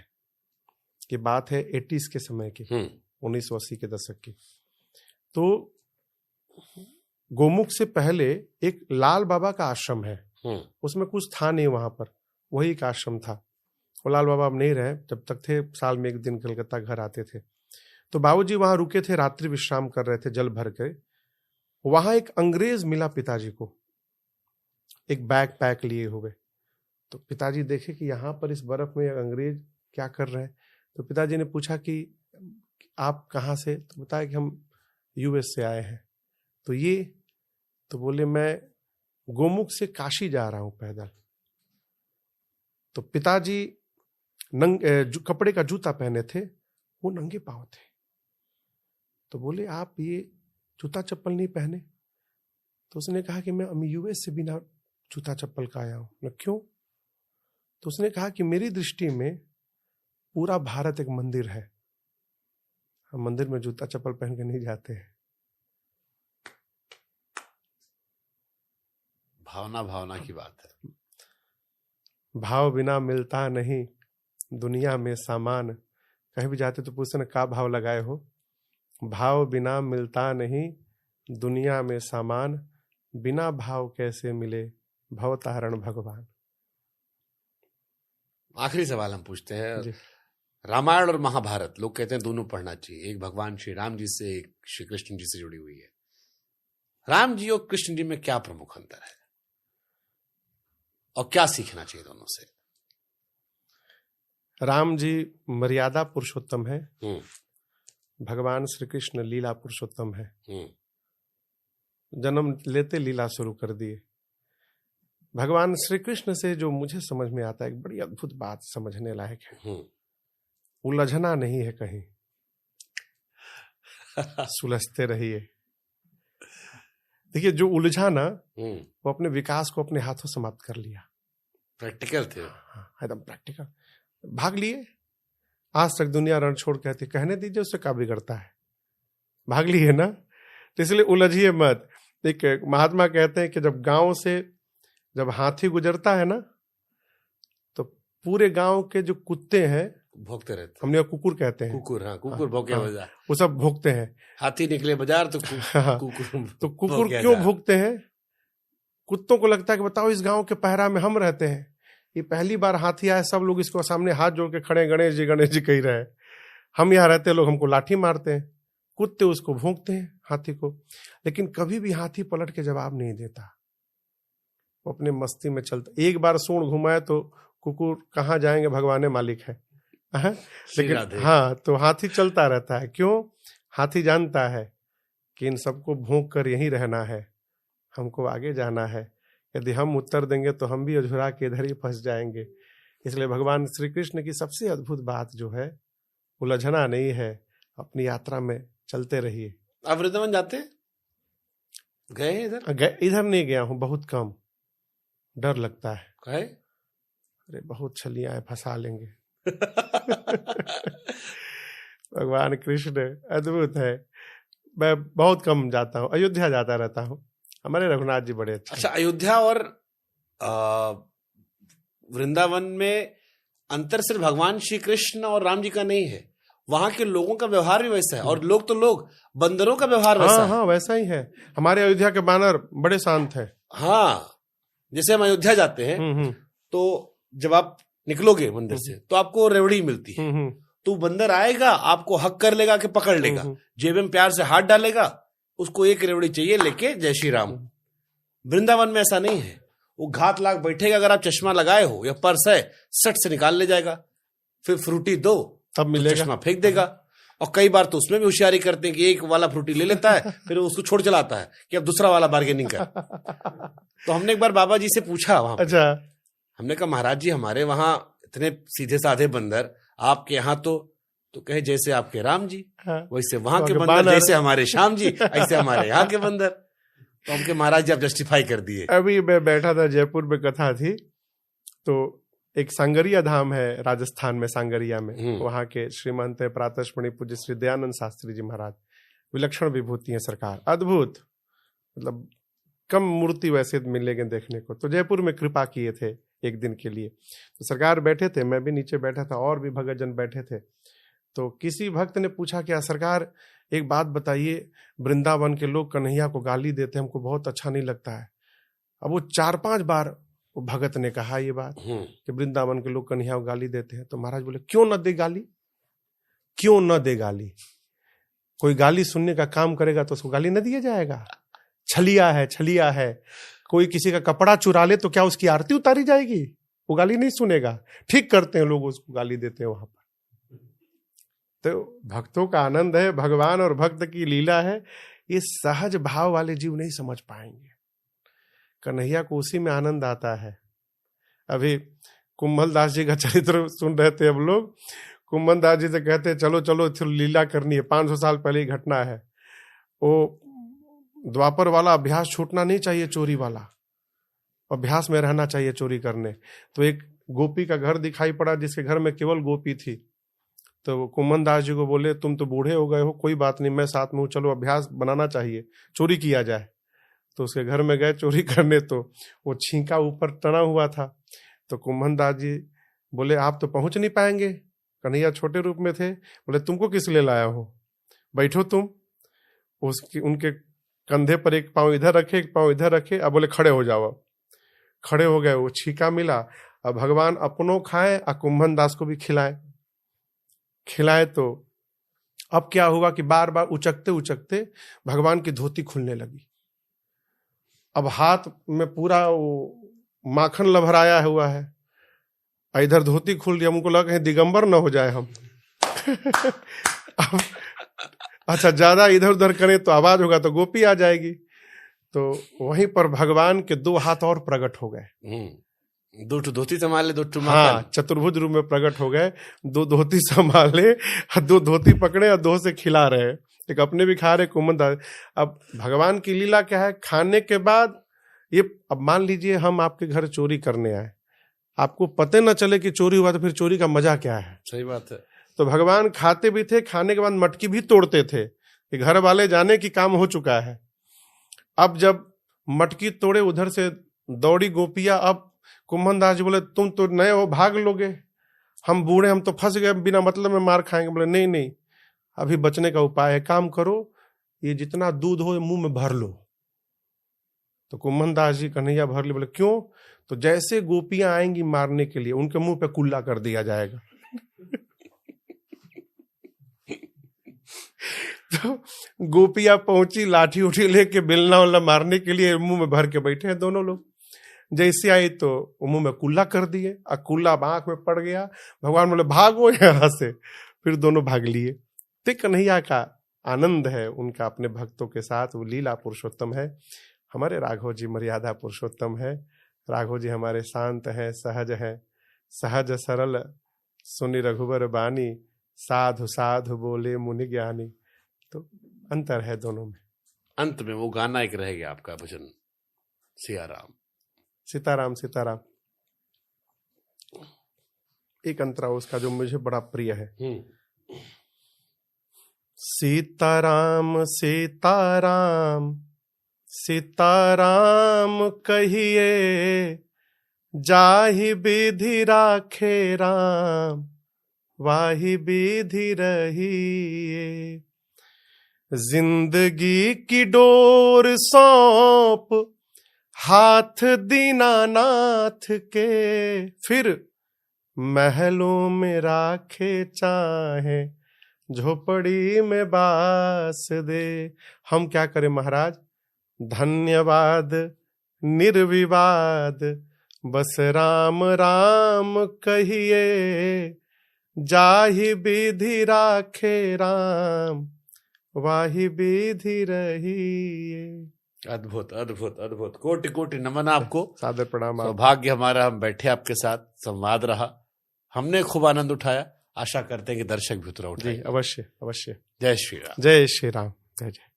Speaker 1: ये बात है 80s के समय की, 1980 के दशक की। तो गोमुख से पहले एक लाल बाबा का आश्रम है, उसमें कुछ था नहीं वहां पर, वही एक आश्रम था। वो लाल बाबा अब नहीं रहे, जब तक थे साल में एक दिन कलकत्ता घर आते थे। तो बाबूजी वहां रुके थे, रात्रि विश्राम कर रहे थे जल भर के। वहां एक अंग्रेज मिला पिताजी को, एक बैग पैक लिए हुए। तो पिताजी देखे कि यहाँ पर इस बर्फ में अंग्रेज क्या कर रहे हैं। तो पिताजी ने पूछा कि आप कहाँ से? तो बताया कि हम यूएस से आए हैं। तो ये तो बोले मैं गोमुख से काशी जा रहा हूं पैदल। तो पिताजी कपड़े का जूता पहने थे, वो नंगे पांव थे। तो बोले आप ये जूता चप्पल नहीं पहने? तो उसने कहा कि मैं यूएस से बिना जूता चप्पल का आया हूं। क्यों? तो उसने कहा कि मेरी दृष्टि में पूरा भारत एक मंदिर है, हम मंदिर में जूता चप्पल पहन के नहीं जाते हैं।
Speaker 2: भावना की बात है।
Speaker 1: भाव बिना मिलता नहीं दुनिया में सामान। कहीं भी जाते तो पूछते ना का भाव लगाए हो? भाव बिना मिलता नहीं दुनिया में सामान, बिना भाव कैसे मिले भवतारण भगवान।
Speaker 2: आखिरी सवाल हम पूछते हैं। रामायण और महाभारत लोग कहते हैं दोनों पढ़ना चाहिए, एक भगवान श्री राम जी से, एक श्री कृष्ण जी से जुड़ी हुई है। राम जी और कृष्ण जी में क्या प्रमुख अंतर है और क्या सीखना चाहिए दोनों से?
Speaker 1: राम जी मर्यादा पुरुषोत्तम है, भगवान श्री कृष्ण लीला पुरुषोत्तम है। जन्म लेते लीला शुरू कर दिए। भगवान श्री कृष्ण से जो मुझे समझ में आता है, एक बड़ी अद्भुत बात समझने लायक है। उलझना नहीं है कहीं, सुलझते रहिए। देखिए जो उलझा ना, वो अपने विकास को अपने हाथों समाप्त कर लिया।
Speaker 2: प्रैक्टिकल थे,
Speaker 1: एकदम प्रैक्टिकल भाग लिए। आज तक दुनिया रण छोड़ कहती, कहने दीजिए उससे क्या बिगड़ता है, भाग लिए ना। तो इसलिए उलझिए मत। एक महात्मा कहते हैं कि जब गांव से जब हाथी गुजरता है ना, तो पूरे गांव के जो कुत्ते हैं
Speaker 2: भोंकते रहते,
Speaker 1: हमने कुकुर कहते हैं,
Speaker 2: कुकुर, हाँ कुकुर भौंके बाजार,
Speaker 1: वो सब भोंकते हैं।
Speaker 2: हाथी निकले बाजार तो कुकुर,
Speaker 1: तो कुकुर क्यों भोंकते हैं? कुत्तों को लगता है कि बताओ इस गांव के पहरा में हम रहते हैं, ये पहली बार हाथी आया, सब लोग इसको सामने हाथ जोड़ के खड़े, गणेश जी कह रहे हैं, हम यहाँ रहते लोग हमको लाठी मारते हैं। कुत्ते उसको भोंकते हैं हाथी को, लेकिन कभी भी हाथी पलट के जवाब नहीं देता, वो अपने मस्ती में चलता। एक बार सूंड घुमाए तो कुकुर कहाँ जाएंगे, भगवान मालिक है। लेकिन हाँ, तो हाथी चलता रहता है। क्यों? हाथी जानता है कि इन सबको भोंक कर यहीं रहना है, हमको आगे जाना है। यदि हम उत्तर देंगे तो हम भी अझुरा के इधर ही फंस जाएंगे। इसलिए भगवान श्री कृष्ण की सबसे अद्भुत बात जो है, उलझना नहीं है, अपनी यात्रा में चलते रहिए।
Speaker 2: आप वृंदावन जाते गए?
Speaker 1: इधर नहीं गया हूँ, बहुत कम, डर लगता है।
Speaker 2: कहे?
Speaker 1: अरे बहुत छलियां है, फंसा लेंगे। भगवान कृष्ण अद्भुत है। मैं बहुत कम जाता हूँ, अयोध्या जाता रहता हूँ, हमारे रघुनाथ जी बड़े अच्छे।
Speaker 2: अच्छा, अयोध्या और वृंदावन में अंतर सिर्फ भगवान श्री कृष्ण और राम जी का नहीं है, वहां के लोगों का व्यवहार भी वैसा है। और लोग तो लोग, बंदरों का व्यवहार वैसा है।
Speaker 1: हाँ, वैसा ही है। हमारे अयोध्या के बानर बड़े शांत है।
Speaker 2: हाँ, जैसे हम अयोध्या जाते हैं तो जब आप निकलोगे मंदिर से तो आपको रेवड़ी मिलती है, तो बंदर आएगा, आपको हक कर लेगा कि पकड़ लेगा, जेब में प्यार से हाथ डालेगा, उसको एक रेवड़ी चाहिए लेके जय श्री राम। वृंदावन में ऐसा नहीं है, वो घात लाग बैठेगा। अगर आप चश्मा लगाए हो या पर्स है, सट से निकाल ले जाएगा, फिर फ्रूटी दो तब मिलेगा, चश्मा फेंक देगा। और कई बार तो उसमें भी होशियारी करते हैं कि एक वाला फ्रूटी ले लेता है, फिर उसको छोड़ चलाता है कि अब दूसरा वाला बार्गेनिंग कर। तो हमने एक बार बाबा जी से पूछा वहां, अच्छा, हमने कहा महाराज जी हमारे वहां इतने सीधे साधे बंदर, आपके यहाँ तो कहे जैसे आपके राम जी, वैसे वहां के बंदर, जैसे हमारे श्याम जी, ऐसे हमारे यहाँ के बंदर। तो हमके महाराज जी आप जस्टिफाई कर दिए।
Speaker 1: अभी मैं बैठा था, जयपुर में कथा थी, तो एक सांगरिया धाम है राजस्थान में, सांगरिया में, वहां के श्रीमंत है प्रातस्मरणीय पूज्य श्री दयानंद शास्त्री जी महाराज, विलक्षण विभूति है सरकार, अद्भुत। मतलब कम मूर्ति वैसे मिलेंगे देखने को। तो जयपुर में कृपा किए थे एक दिन के लिए। तो सरकार बैठे थे, मैं भी नीचे बैठा था, और भी भगत जन बैठे थे। तो किसी भक्त ने पूछा क्या सरकार एक बात बताइए, वृंदावन के लोग कन्हैया को गाली देते हैं, हमको बहुत अच्छा नहीं लगता है। अब वो 4-5 बार वो भगत ने कहा ये बात कि वृंदावन के लोग कन्हैया को गाली देते हैं। तो महाराज बोले क्यों न दे गाली, क्यों न दे गाली। कोई गाली सुनने का काम करेगा तो उसको गाली न दिया जाएगा। छलिया है, छलिया है। कोई किसी का कपड़ा चुरा ले तो क्या उसकी आरती उतारी जाएगी? वो गाली नहीं सुनेगा। ठीक करते हैं लोग, उसको गाली देते हैं वहां पर। तो भक्तों का आनंद है, भगवान और भक्त की लीला है। ये सहज भाव वाले जीव नहीं समझ पाएंगे। कन्हैया को उसी में आनंद आता है। अभी कुंभल दास जी का चरित्र सुन रहे थे हम लोग। कुंभल दास जी से कहते चलो चलो लीला करनी है, 500 साल पहले की घटना है। वो द्वापर वाला अभ्यास छूटना नहीं चाहिए, चोरी वाला अभ्यास में रहना चाहिए चोरी करने। तो एक गोपी का घर दिखाई पड़ा जिसके घर में केवल गोपी थी। तो वो कुंभल दास जी को बोले तुम तो बूढ़े हो गए हो, कोई बात नहीं, मैं साथ में हूँ, चलो अभ्यास बनाना चाहिए, चोरी किया जाए। तो उसके घर में गए चोरी करने। तो वो छींका ऊपर तना हुआ था। तो कुंभल दास जी बोले आप तो पहुंच नहीं पाएंगे। कन्हैया छोटे रूप में थे। बोले तुमको किस लिए लाया हो, बैठो तुम। उनके कंधे पर एक पांव इधर रखे, एक पांव इधर रखे। अब बोले खड़े हो जाओ। अब खड़े हो गए। वो छींका मिला। अब भगवान अपनों खाए और कुंभल दास को भी खिलाए। तो अब क्या हुआ कि बार बार उचकते उचकते भगवान की धोती खुलने लगी। अब हाथ में पूरा वो माखन लभराया हुआ है, इधर धोती खुल रही है। हमको लगा कहीं दिगंबर न हो जाए हम। अब अच्छा ज्यादा इधर उधर करें तो आवाज होगा तो गोपी आ जाएगी। तो वहीं पर भगवान के 2 हाथ और प्रकट हो गए।
Speaker 2: 2 धोती संभाले, 2
Speaker 1: हाँ, चतुर्भुज रूप में प्रकट हो गए। 2 धोती संभाले, 2 धोती पकड़े और 2 से खिला रहे। एक अपने भी खा रहे, कुंभल दास। अब भगवान की लीला क्या है, खाने के बाद ये, अब मान लीजिए हम आपके घर चोरी करने आए, आपको पते न चले कि चोरी हुआ, तो फिर चोरी का मजा क्या है?
Speaker 2: सही बात है।
Speaker 1: तो भगवान खाते भी थे, खाने के बाद मटकी भी तोड़ते थे कि घर वाले जाने की काम हो चुका है। अब जब मटकी तोड़े, उधर से दौड़ी गोपिया। अब कुंभल दास जी बोले तुम तो नए हो, भाग लोगे, हम बूढ़े, हम तो फंस गए, बिना मतलब में मार खाएंगे। बोले नहीं नहीं, अभी बचने का उपाय है, काम करो, ये जितना दूध हो मुंह में भर लो। तो कुंभल दास जी कन्हैया भर ले। बोले क्यों? तो जैसे गोपियां आएंगी मारने के लिए, उनके मुंह पे कुल्ला कर दिया जाएगा। तो गोपियां पहुंची, लाठी उठी लेके बेलना वलना मारने के लिए, मुंह में भर के बैठे हैं दोनों लोग। जैसे आई तो मुंह में कुल्ला कर दिए, और कुल्ला आंख में पड़ गया। भगवान बोले भागो यहां से। फिर दोनों भाग लिए। तो कन्हैया का आनंद है उनका अपने भक्तों के साथ। वो लीला पुरुषोत्तम है। हमारे राघव जी मर्यादा पुरुषोत्तम है। राघव जी हमारे शांत हैं, सहज हैं, सहज सरल सुनि रघुबर बानी, साधु साधु बोले मुनि ज्ञानी। तो अंतर है दोनों में।
Speaker 2: अंत में वो गाना एक रह गया आपका भजन, सिया राम
Speaker 1: सीताराम सीताराम, एक अंतरा उसका जो मुझे बड़ा प्रिय है। सीताराम सीताराम सीताराम कहिए, जाहि विधि राखे राम, वाहि विधि रहिए। जिंदगी की डोर सौंप हाथ दीनानाथ के, फिर महलों में राखे चाहे, झोपड़ी में बास दे। हम क्या करें महाराज? धन्यवाद निर्विवाद, बस राम राम कहिए, जाहि विधि राखे राम, वाहि विधि रहिए।
Speaker 2: अद्भुत अद्भुत अद्भुत, कोटि कोटि नमन आपको,
Speaker 1: सादर प्रणाम।
Speaker 2: सौभाग्य हमारा, हम बैठे आपके साथ, संवाद रहा, हमने खूब आनंद उठाया। आशा करते हैं कि दर्शक भी उतरा उठाए।
Speaker 1: अवश्य अवश्य।
Speaker 2: जय श्री राम।
Speaker 1: जय श्री राम। जय जय।